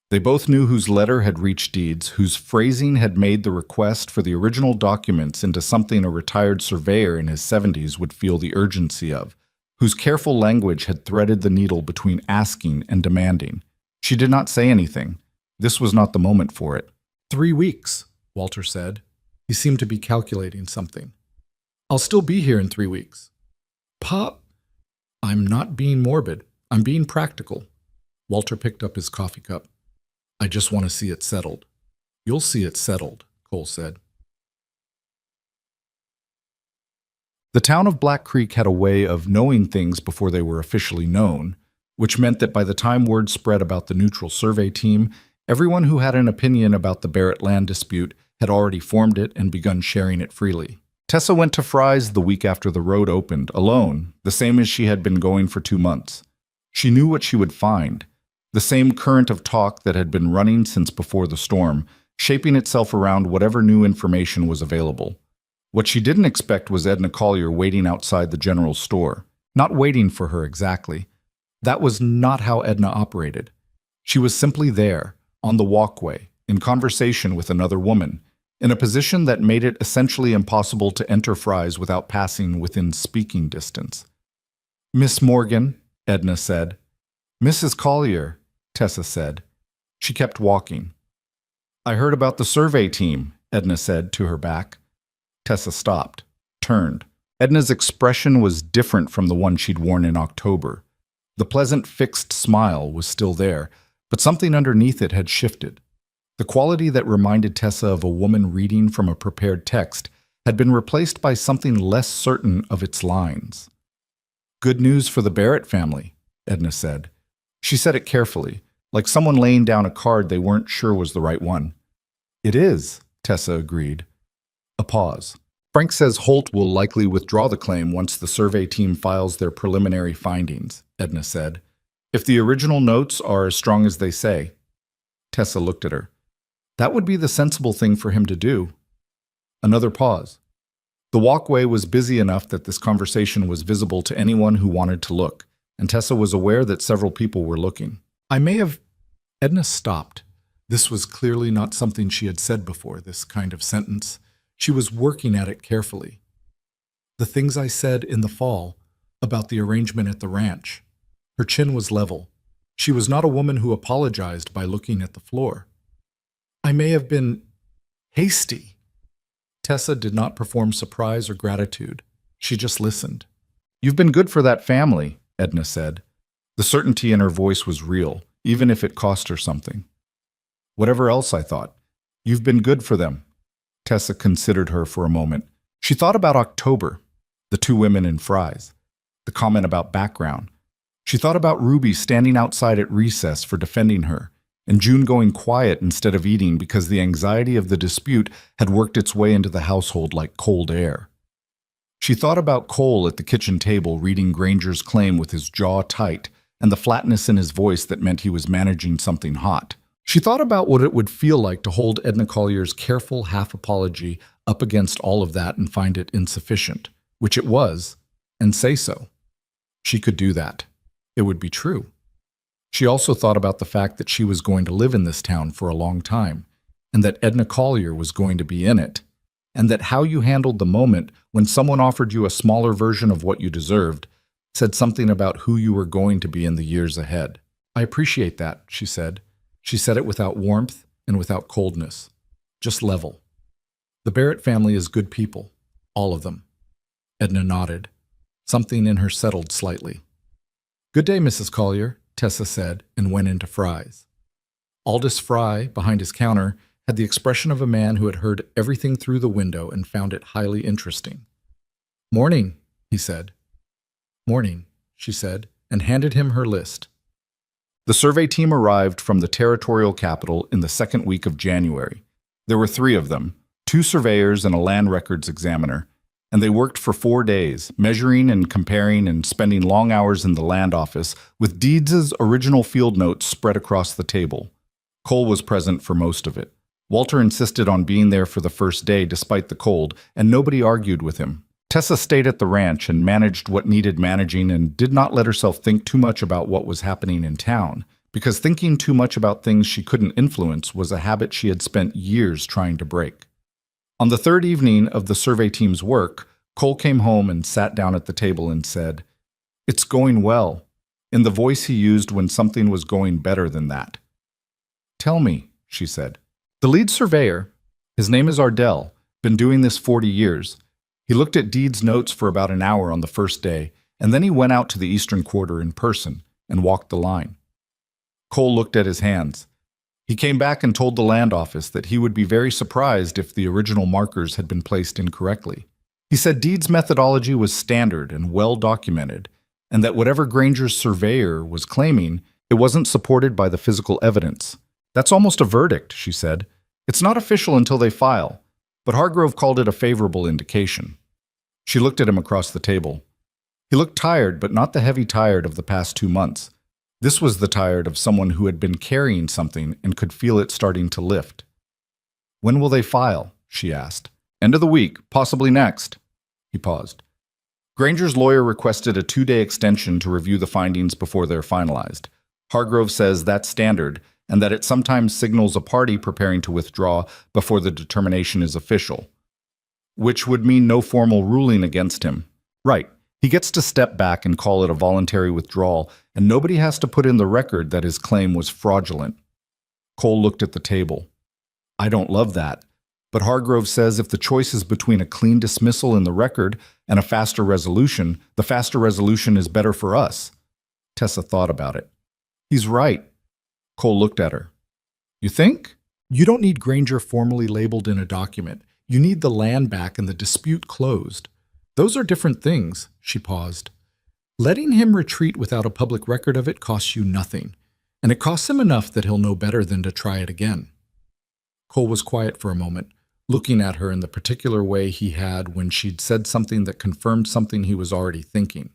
[SPEAKER 1] They both knew whose letter had reached Deeds, whose phrasing had made the request for the original documents into something a retired surveyor in his 70s would feel the urgency of, whose careful language had threaded the needle between asking and demanding. She did not say anything. This was not the moment for it. 3 weeks, Walter said. He seemed to be calculating something. "I'll still be here in 3 weeks. Pop, I'm not being morbid. I'm being practical." Walter picked up his coffee cup. "I just want to see it settled." "You'll see it settled," Cole said. The town of Black Creek had a way of knowing things before they were officially known, which meant that by the time word spread about the neutral survey team, everyone who had an opinion about the Barrett land dispute had already formed it and begun sharing it freely. Tessa went to Fry's the week after the road opened, alone, the same as she had been going for 2 months. She knew what she would find, the same current of talk that had been running since before the storm, shaping itself around whatever new information was available. What she didn't expect was Edna Collier waiting outside the general store. Not waiting for her exactly. That was not how Edna operated. She was simply there, on the walkway, in conversation with another woman, in a position that made it essentially impossible to enter Fry's without passing within speaking distance. "Miss Morgan," Edna said. "Mrs. Collier," Tessa said. She kept walking. "I heard about the survey team," Edna said to her back. Tessa stopped, turned. Edna's expression was different from the one she'd worn in October. The pleasant, fixed smile was still there, but something underneath it had shifted. The quality that reminded Tessa of a woman reading from a prepared text had been replaced by something less certain of its lines. "Good news for the Barrett family," Edna said. She said it carefully, like someone laying down a card they weren't sure was the right one. "It is," Tessa agreed. A pause. "Frank says Holt will likely withdraw the claim once the survey team files their preliminary findings," Edna said. "If the original notes are as strong as they say." Tessa looked at her. "That would be the sensible thing for him to do." Another pause. The walkway was busy enough that this conversation was visible to anyone who wanted to look, and Tessa was aware that several people were looking. "I may have—" Edna stopped. This was clearly not something she had said before, this kind of sentence. She was working at it carefully. "The things I said in the fall about the arrangement at the ranch." Her chin was level. She was not a woman who apologized by looking at the floor. "I may have been hasty." Tessa did not perform surprise or gratitude. She just listened. "You've been good for that family," Edna said. The certainty in her voice was real, even if it cost her something. "Whatever else I thought. You've been good for them." Tessa considered her for a moment. She thought about October, the two women in Fry's, the comment about background. She thought about Ruby standing outside at recess for defending her, and June going quiet instead of eating because the anxiety of the dispute had worked its way into the household like cold air. She thought about Cole at the kitchen table reading Granger's claim with his jaw tight and the flatness in his voice that meant he was managing something hot. She thought about what it would feel like to hold Edna Collier's careful half-apology up against all of that and find it insufficient, which it was, and say so. She could do that. It would be true. She also thought about the fact that she was going to live in this town for a long time, and that Edna Collier was going to be in it, and that how you handled the moment when someone offered you a smaller version of what you deserved said something about who you were going to be in the years ahead. "I appreciate that," she said. She said it without warmth and without coldness, just level. "The Barrett family is good people, all of them." Edna nodded. Something in her settled slightly. "Good day, Mrs. Collier," Tessa said, and went into Fry's. Aldous Fry, behind his counter, had the expression of a man who had heard everything through the window and found it highly interesting. "Morning," he said. "Morning," she said, and handed him her list. The survey team arrived from the territorial capital in the second week of January. There were 3 of them, 2 surveyors and a land records examiner, and they worked for 4 days, measuring and comparing and spending long hours in the land office with Deeds's original field notes spread across the table. Cole was present for most of it. Walter insisted on being there for the first day despite the cold, and nobody argued with him. Tessa stayed at the ranch and managed what needed managing and did not let herself think too much about what was happening in town, because thinking too much about things she couldn't influence was a habit she had spent years trying to break. On the 3rd evening of the survey team's work, Cole came home and sat down at the table and said, "It's going well," in the voice he used when something was going better than that. "Tell me," she said. "The lead surveyor, his name is Ardell, been doing this 40 years. He looked at Deed's notes for about an hour on the first day, and then he went out to the eastern quarter in person and walked the line." Cole looked at his hands. He came back and told the land office that he would be very surprised if the original markers had been placed incorrectly. He said Deed's methodology was standard and well documented, and that whatever Granger's surveyor was claiming, it wasn't supported by the physical evidence. "That's almost a verdict," she said. "It's not official until they file, but Hargrove called it a favorable indication." She looked at him across the table. He looked tired, but not the heavy tired of the past 2 months. This was the tired of someone who had been carrying something and could feel it starting to lift. "When will they file?" she asked. "End of the week, possibly next." He paused. "Granger's lawyer requested a 2-day extension to review the findings before they're finalized. Hargrove says that's standard, and that it sometimes signals a party preparing to withdraw before the determination is official, which would mean no formal ruling against him. Right. He gets to step back and call it a voluntary withdrawal, and nobody has to put in the record that his claim was fraudulent. Cole looked at the table. I don't love that, but Hargrove says if the choice is between a clean dismissal in the record and a faster resolution, the faster resolution is better for us. Tessa thought about it. He's right. Cole looked at her. You think? You don't need Granger formally labeled in a document. You need the land back and the dispute closed. Those are different things, she paused. Letting him retreat without a public record of it costs you nothing, and it costs him enough that he'll know better than to try it again. Cole was quiet for a moment, looking at her in the particular way he had when she'd said something that confirmed something he was already thinking.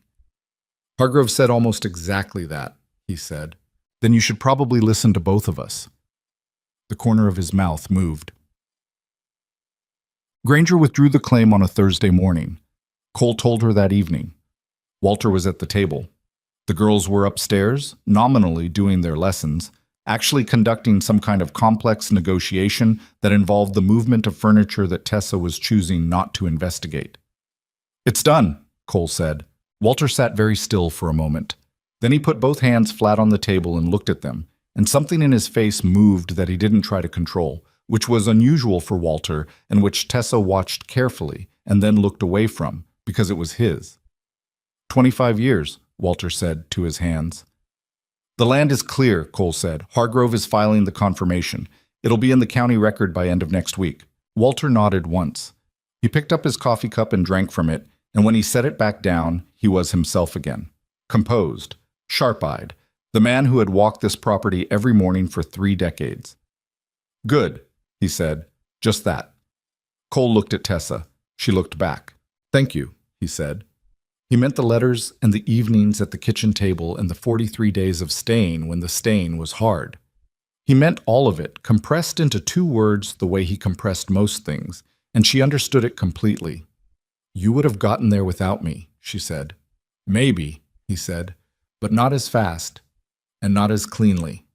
[SPEAKER 1] Hargrove said almost exactly that, he said. Then you should probably listen to both of us. The corner of his mouth moved. Granger withdrew the claim on a Thursday morning. Cole told her that evening. Walter was at the table. The girls were upstairs, nominally doing their lessons, actually conducting some kind of complex negotiation that involved the movement of furniture that Tessa was choosing not to investigate. It's done, Cole said. Walter sat very still for a moment. Then he put both hands flat on the table and looked at them, and something in his face moved that he didn't try to control, which was unusual for Walter and which Tessa watched carefully and then looked away from, because it was his. 25 years, Walter said to his hands. The land is clear, Cole said. Hargrove is filing the confirmation. It'll be in the county record by end of next week. Walter nodded once. He picked up his coffee cup and drank from it, and when he set it back down, he was himself again. Composed, sharp-eyed, the man who had walked this property every morning for 3 decades. Good, he said. Just that. Cole looked at Tessa. She looked back. Thank you, he said. He meant the letters and the evenings at the kitchen table and the 43 days of staying when the staying was hard. He meant all of it, compressed into 2 words the way he compressed most things, and she understood it completely. You would have gotten there without me, she said. Maybe, he said, but not as fast, and not as cleanly.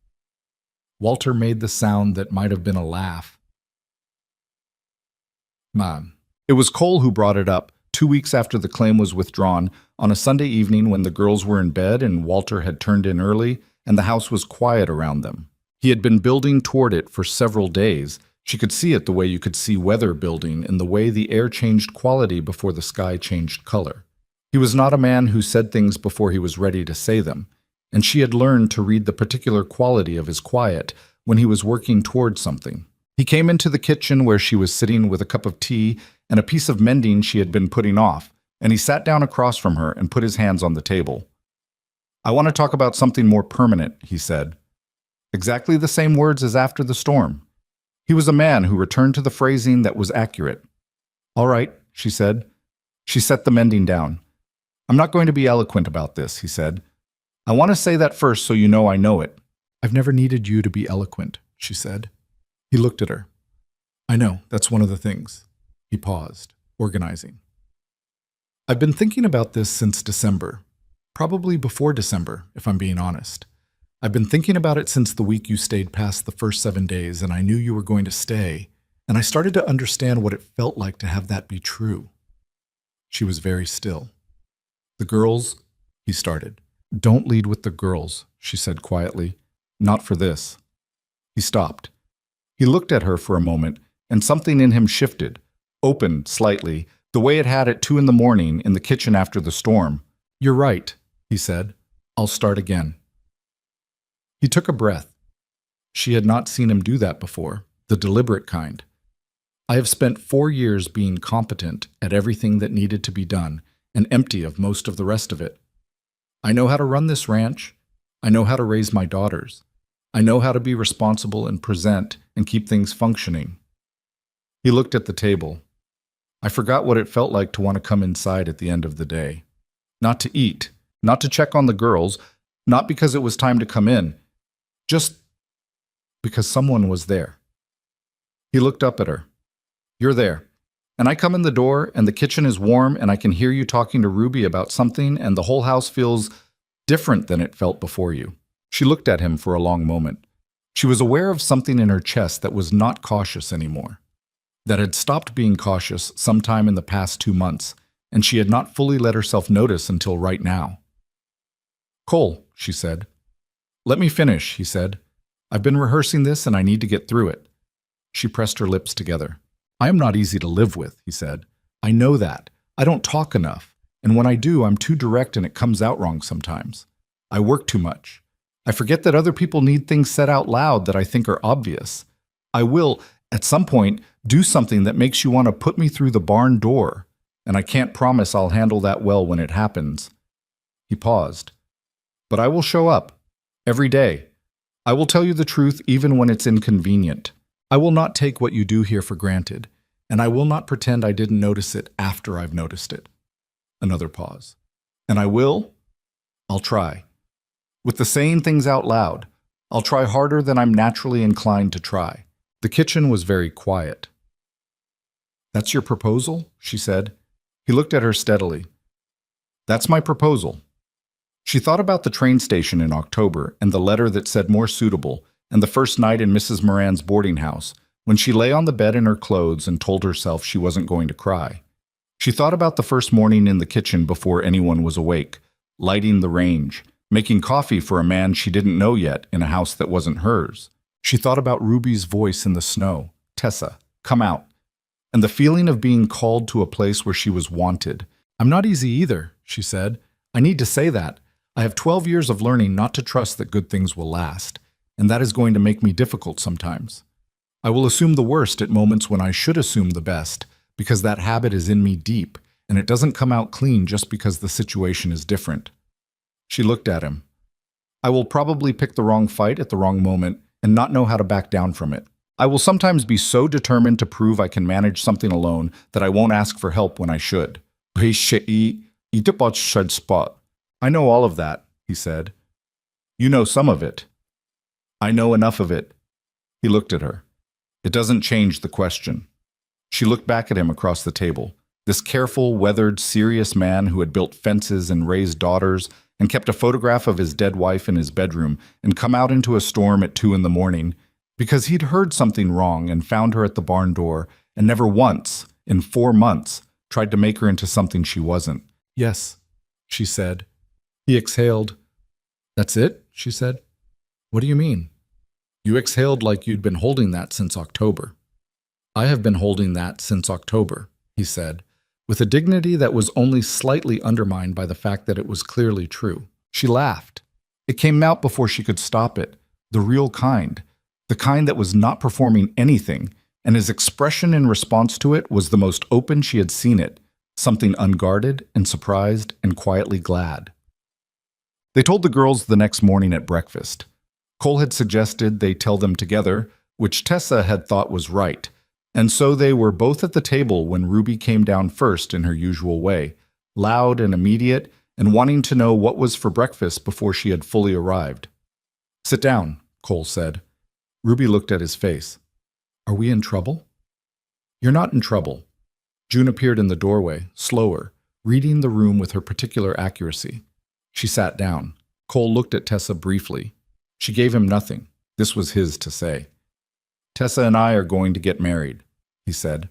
[SPEAKER 1] Walter made the sound that might have been a laugh. Mom. It was Cole who brought it up, 2 weeks after the claim was withdrawn, on a Sunday evening when the girls were in bed and Walter had turned in early, and the house was quiet around them. He had been building toward it for several days. She could see it the way you could see weather building, in the way the air changed quality before the sky changed color. He was not a man who said things before he was ready to say them, and she had learned to read the particular quality of his quiet when he was working toward something. He came into the kitchen where she was sitting with a cup of tea and a piece of mending she had been putting off, and he sat down across from her and put his hands on the table. I want to talk about something more permanent, he said. Exactly the same words as after the storm. He was a man who returned to the phrasing that was accurate. All right, she said. She set the mending down. I'm not going to be eloquent about this, he said. I want to say that first so you know I know it. I've never needed you to be eloquent, she said. He looked at her. I know, that's one of the things. He paused, organizing. I've been thinking about this since December. Probably before December, if I'm being honest. I've been thinking about it since the week you stayed past the first 7 days and I knew you were going to stay, and I started to understand what it felt like to have that be true. She was very still. The girls, he started. Don't lead with the girls, she said quietly. Not for this. He stopped. He looked at her for a moment, and something in him shifted, opened slightly, the way it had at 2 a.m. in the kitchen after the storm. You're right, he said. I'll start again. He took a breath. She had not seen him do that before, the deliberate kind. I have spent 4 years being competent at everything that needed to be done and empty of most of the rest of it. I know how to run this ranch. I know how to raise my daughters. I know how to be responsible and present and keep things functioning. He looked at the table. I forgot what it felt like to want to come inside at the end of the day. Not to eat, not to check on the girls, not because it was time to come in, just because someone was there. He looked up at her. You're there. And I come in the door and the kitchen is warm and I can hear you talking to Ruby about something and the whole house feels different than it felt before you. She looked at him for a long moment. She was aware of something in her chest that was not cautious anymore, that had stopped being cautious sometime in the past 2 months, and she had not fully let herself notice until right now. "Cole," she said. "Let me finish," he said. "I've been rehearsing this and I need to get through it." She pressed her lips together. "I am not easy to live with," he said. "I know that. I don't talk enough, and when I do, I'm too direct and it comes out wrong sometimes. I work too much. I forget that other people need things said out loud that I think are obvious. I will, at some point, do something that makes you want to put me through the barn door, and I can't promise I'll handle that well when it happens." He paused. "But I will show up. Every day. I will tell you the truth even when it's inconvenient. I will not take what you do here for granted, and I will not pretend I didn't notice it after I've noticed it." Another pause. "And I'll try. With the saying things out loud, I'll try harder than I'm naturally inclined to try." The kitchen was very quiet. "That's your proposal?" she said. He looked at her steadily. "That's my proposal." She thought about the train station in October and the letter that said more suitable, and the first night in Mrs. Moran's boarding house, when she lay on the bed in her clothes and told herself she wasn't going to cry. She thought about the first morning in the kitchen before anyone was awake, lighting the range, making coffee for a man she didn't know yet in a house that wasn't hers. She thought about Ruby's voice in the snow, "Tessa, come out," and the feeling of being called to a place where she was wanted. "I'm not easy either," she said. "I need to say that. I have 12 years of learning not to trust that good things will last, and that is going to make me difficult sometimes. I will assume the worst at moments when I should assume the best, because that habit is in me deep, and it doesn't come out clean just because the situation is different." She looked at him. "I will probably pick the wrong fight at the wrong moment and not know how to back down from it. I will sometimes be so determined to prove I can manage something alone that I won't ask for help when I should." "I know all of that," he said. "You know some of it." "I know enough of it." He looked at her. "It doesn't change the question." She looked back at him across the table. This careful, weathered, serious man who had built fences and raised daughters and kept a photograph of his dead wife in his bedroom and come out into a storm at 2 a.m. because he'd heard something wrong and found her at the barn door and never once, in 4 months, tried to make her into something she wasn't. "Yes," she said. He exhaled. "That's it?" she said. "What do you mean?" "You exhaled like you'd been holding that since October." "I have been holding that since October," he said, with a dignity that was only slightly undermined by the fact that it was clearly true. She laughed. It came out before she could stop it, the real kind, the kind that was not performing anything, and his expression in response to it was the most open she had seen it, something unguarded and surprised and quietly glad. They told the girls the next morning at breakfast. Cole had suggested they tell them together, which Tessa had thought was right, and so they were both at the table when Ruby came down first in her usual way, loud and immediate, and wanting to know what was for breakfast before she had fully arrived. "Sit down," Cole said. Ruby looked at his face. "Are we in trouble?" "You're not in trouble." June appeared in the doorway, slower, reading the room with her particular accuracy. She sat down. Cole looked at Tessa briefly. She gave him nothing. This was his to say. "Tessa and I are going to get married," he said.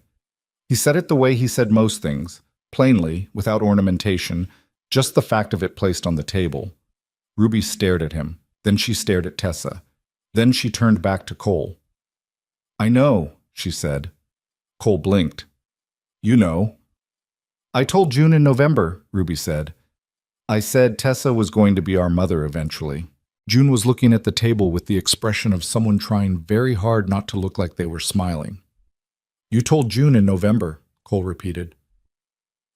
[SPEAKER 1] He said it the way he said most things, plainly, without ornamentation, just the fact of it placed on the table. Ruby stared at him. Then she stared at Tessa. Then she turned back to Cole. "I know," she said. Cole blinked. "You know." "I told June in November," Ruby said. "I said Tessa was going to be our mother eventually." June was looking at the table with the expression of someone trying very hard not to look like they were smiling. "You told June in November," Cole repeated.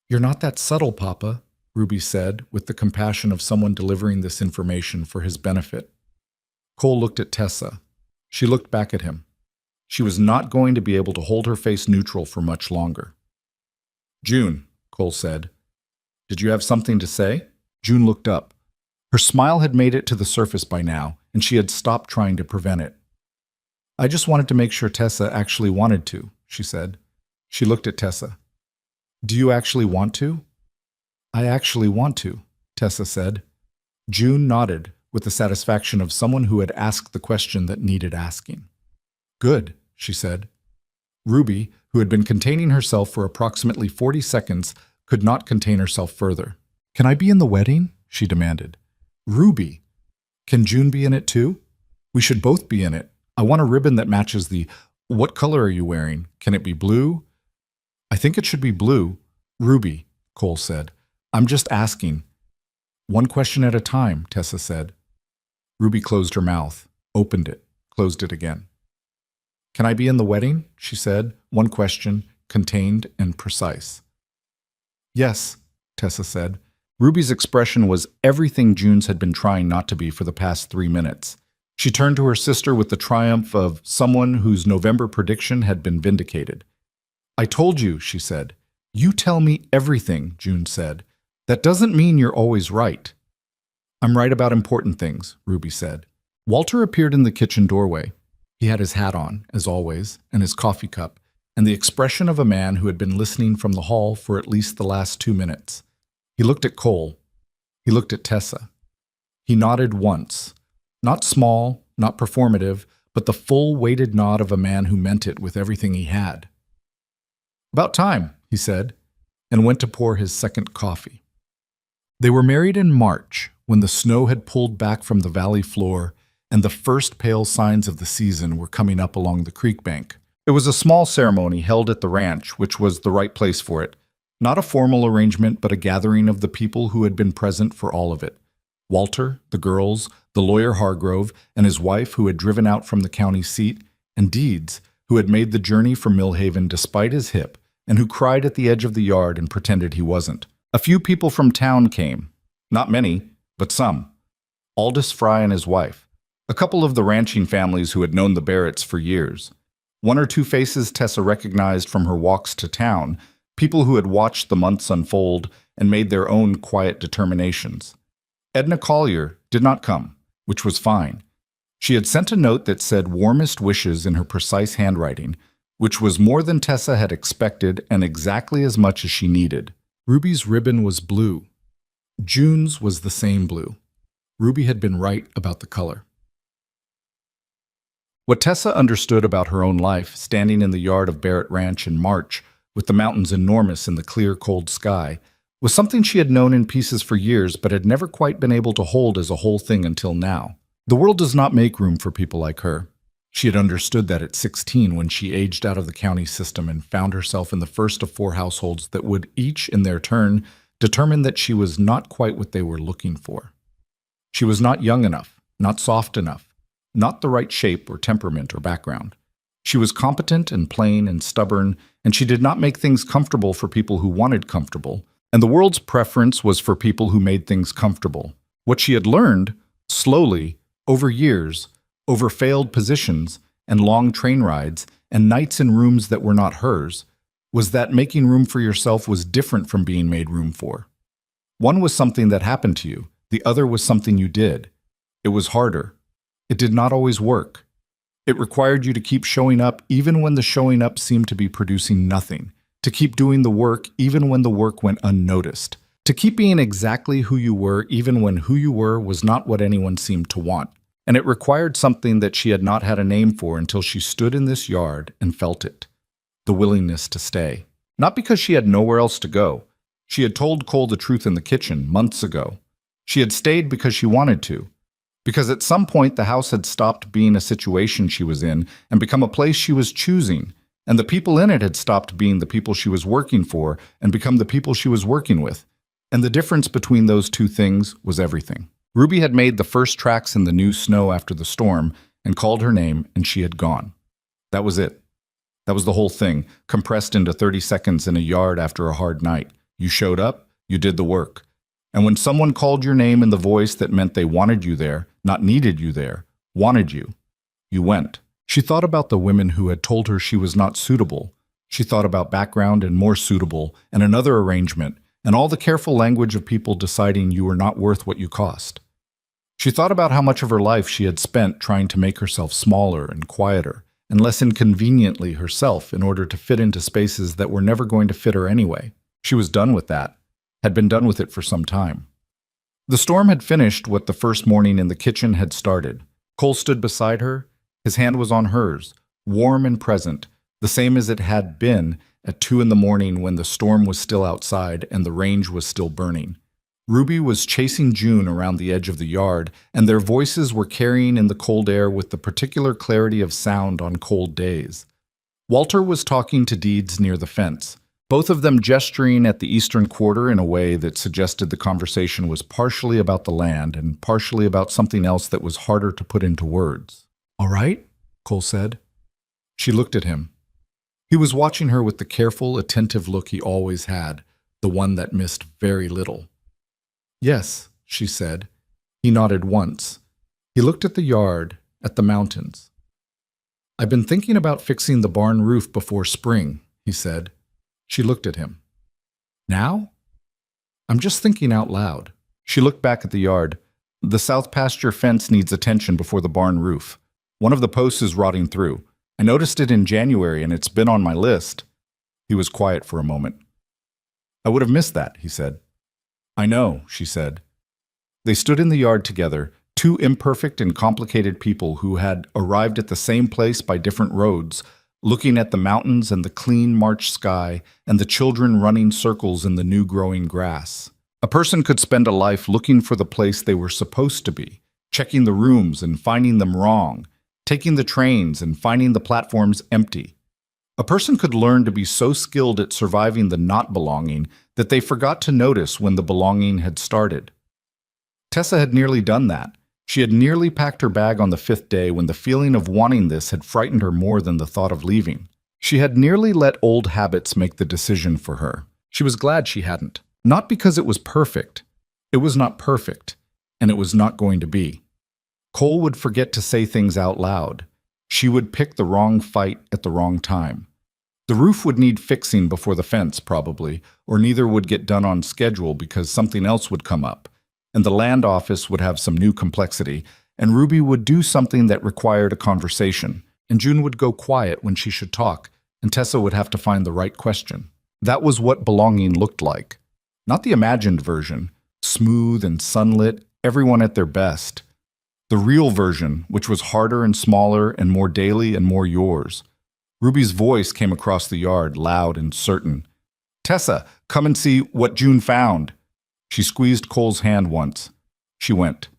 [SPEAKER 1] "You're not that subtle, Papa," Ruby said, with the compassion of someone delivering this information for his benefit. Cole looked at Tessa. She looked back at him. She was not going to be able to hold her face neutral for much longer. "June," Cole said, "did you have something to say?" June looked up. Her smile had made it to the surface by now, and she had stopped trying to prevent it. "I just wanted to make sure Tessa actually wanted to," she said. She looked at Tessa. "Do you actually want to?" "I actually want to," Tessa said. June nodded, with the satisfaction of someone who had asked the question that needed asking. "Good," she said. Ruby, who had been containing herself for approximately 40 seconds, could not contain herself further. "Can I be in the wedding?" she demanded. "Ruby, can June be in it too? We should both be in it. I want a ribbon that matches the— What color are you wearing? Can it be blue?" "I think it should be blue." "Ruby," Cole said. "I'm just asking." "One question at a time," Tessa said. Ruby closed her mouth, opened it, closed it again. "Can I be in the wedding?" she said, one question, contained and precise. "Yes," Tessa said. Ruby's expression was everything June's had been trying not to be for the past 3 minutes. She turned to her sister with the triumph of someone whose November prediction had been vindicated. "I told you," she said. "You tell me everything," June said. "That doesn't mean you're always right." "I'm right about important things," Ruby said. Walter appeared in the kitchen doorway. He had his hat on, as always, and his coffee cup, and the expression of a man who had been listening from the hall for at least the last 2 minutes. He looked at Cole. He looked at Tessa. He nodded once. Not small, not performative, but the full weighted nod of a man who meant it with everything he had. "About time," he said, and went to pour his second coffee. They were married in March, when the snow had pulled back from the valley floor and the first pale signs of the season were coming up along the creek bank. It was a small ceremony held at the ranch, which was the right place for it. Not a formal arrangement, but a gathering of the people who had been present for all of it. Walter, the girls, the lawyer Hargrove, and his wife who had driven out from the county seat, and Deeds, who had made the journey from Millhaven despite his hip, and who cried at the edge of the yard and pretended he wasn't. A few people from town came. Not many, but some. Aldous Fry and his wife. A couple of the ranching families who had known the Barretts for years. 1 or 2 faces Tessa recognized from her walks to town, people who had watched the months unfold and made their own quiet determinations. Edna Collier did not come, which was fine. She had sent a note that said warmest wishes in her precise handwriting, which was more than Tessa had expected and exactly as much as she needed. Ruby's ribbon was blue. June's was the same blue. Ruby had been right about the color. What Tessa understood about her own life, standing in the yard of Barrett Ranch in March, with the mountains enormous in the clear, cold sky, was something she had known in pieces for years but had never quite been able to hold as a whole thing until now. The world does not make room for people like her. She had understood that at 16 when she aged out of the county system and found herself in the first of 4 households that would each, in their turn, determine that she was not quite what they were looking for. She was not young enough, not soft enough, not the right shape or temperament or background. She was competent and plain and stubborn, and she did not make things comfortable for people who wanted comfortable, and the world's preference was for people who made things comfortable. What she had learned, slowly, over years, over failed positions and long train rides and nights in rooms that were not hers, was that making room for yourself was different from being made room for. One was something that happened to you, the other was something you did. It was harder. It did not always work. It required you to keep showing up even when the showing up seemed to be producing nothing, to keep doing the work even when the work went unnoticed, to keep being exactly who you were even when who you were was not what anyone seemed to want. And it required something that she had not had a name for until she stood in this yard and felt it. The willingness to stay. Not because she had nowhere else to go. She had told Cole the truth in the kitchen months ago. She had stayed because she wanted to. Because at some point the house had stopped being a situation she was in and become a place she was choosing, and the people in it had stopped being the people she was working for and become the people she was working with. And the difference between those two things was everything. Ruby had made the first tracks in the new snow after the storm and called her name, and she had gone. That was it. That was the whole thing, compressed into 30 seconds in a yard after a hard night. You showed up, you did the work. And when someone called your name in the voice that meant they wanted you there, not needed you there, wanted you, you went. She thought about the women who had told her she was not suitable. She thought about background and more suitable and another arrangement and all the careful language of people deciding you were not worth what you cost. She thought about how much of her life she had spent trying to make herself smaller and quieter and less inconveniently herself in order to fit into spaces that were never going to fit her anyway. She was done with that, had been done with it for some time. The storm had finished what the first morning in the kitchen had started. Cole stood beside her. His hand was on hers, warm and present, the same as it had been at 2 in the morning when the storm was still outside and the range was still burning. Ruby was chasing June around the edge of the yard, and their voices were carrying in the cold air with the particular clarity of sound on cold days. Walter was talking to Deeds near the fence, both of them gesturing at the eastern quarter in a way that suggested the conversation was partially about the land and partially about something else that was harder to put into words. "All right?" Cole said. She looked at him. He was watching her with the careful, attentive look he always had, the one that missed very little. "Yes," she said. He nodded once. He looked at the yard, at the mountains. "I've been thinking about fixing the barn roof before spring," he said. She looked at him. "Now?" "I'm just thinking out loud." She looked back at the yard. "The south pasture fence needs attention before the barn roof. One of the posts is rotting through. I noticed it in January, and it's been on my list." He was quiet for a moment. "I would have missed that," he said. "I know," she said. They stood in the yard together, two imperfect and complicated people who had arrived at the same place by different roads, looking at the mountains and the clean March sky and the children running circles in the new growing grass. A person could spend a life looking for the place they were supposed to be, checking the rooms and finding them wrong, taking the trains and finding the platforms empty. A person could learn to be so skilled at surviving the not belonging that they forgot to notice when the belonging had started. Tessa had nearly done that. She had nearly packed her bag on the 5th day when the feeling of wanting this had frightened her more than the thought of leaving. She had nearly let old habits make the decision for her. She was glad she hadn't. Not because it was perfect. It was not perfect, and it was not going to be. Cole would forget to say things out loud. She would pick the wrong fight at the wrong time. The roof would need fixing before the fence, probably, or neither would get done on schedule because something else would come up, and the land office would have some new complexity, and Ruby would do something that required a conversation, and June would go quiet when she should talk, and Tessa would have to find the right question. That was what belonging looked like. Not the imagined version, smooth and sunlit, everyone at their best. The real version, which was harder and smaller and more daily and more yours. Ruby's voice came across the yard, loud and certain. "Tessa, come and see what June found." She squeezed Cole's hand once. She went.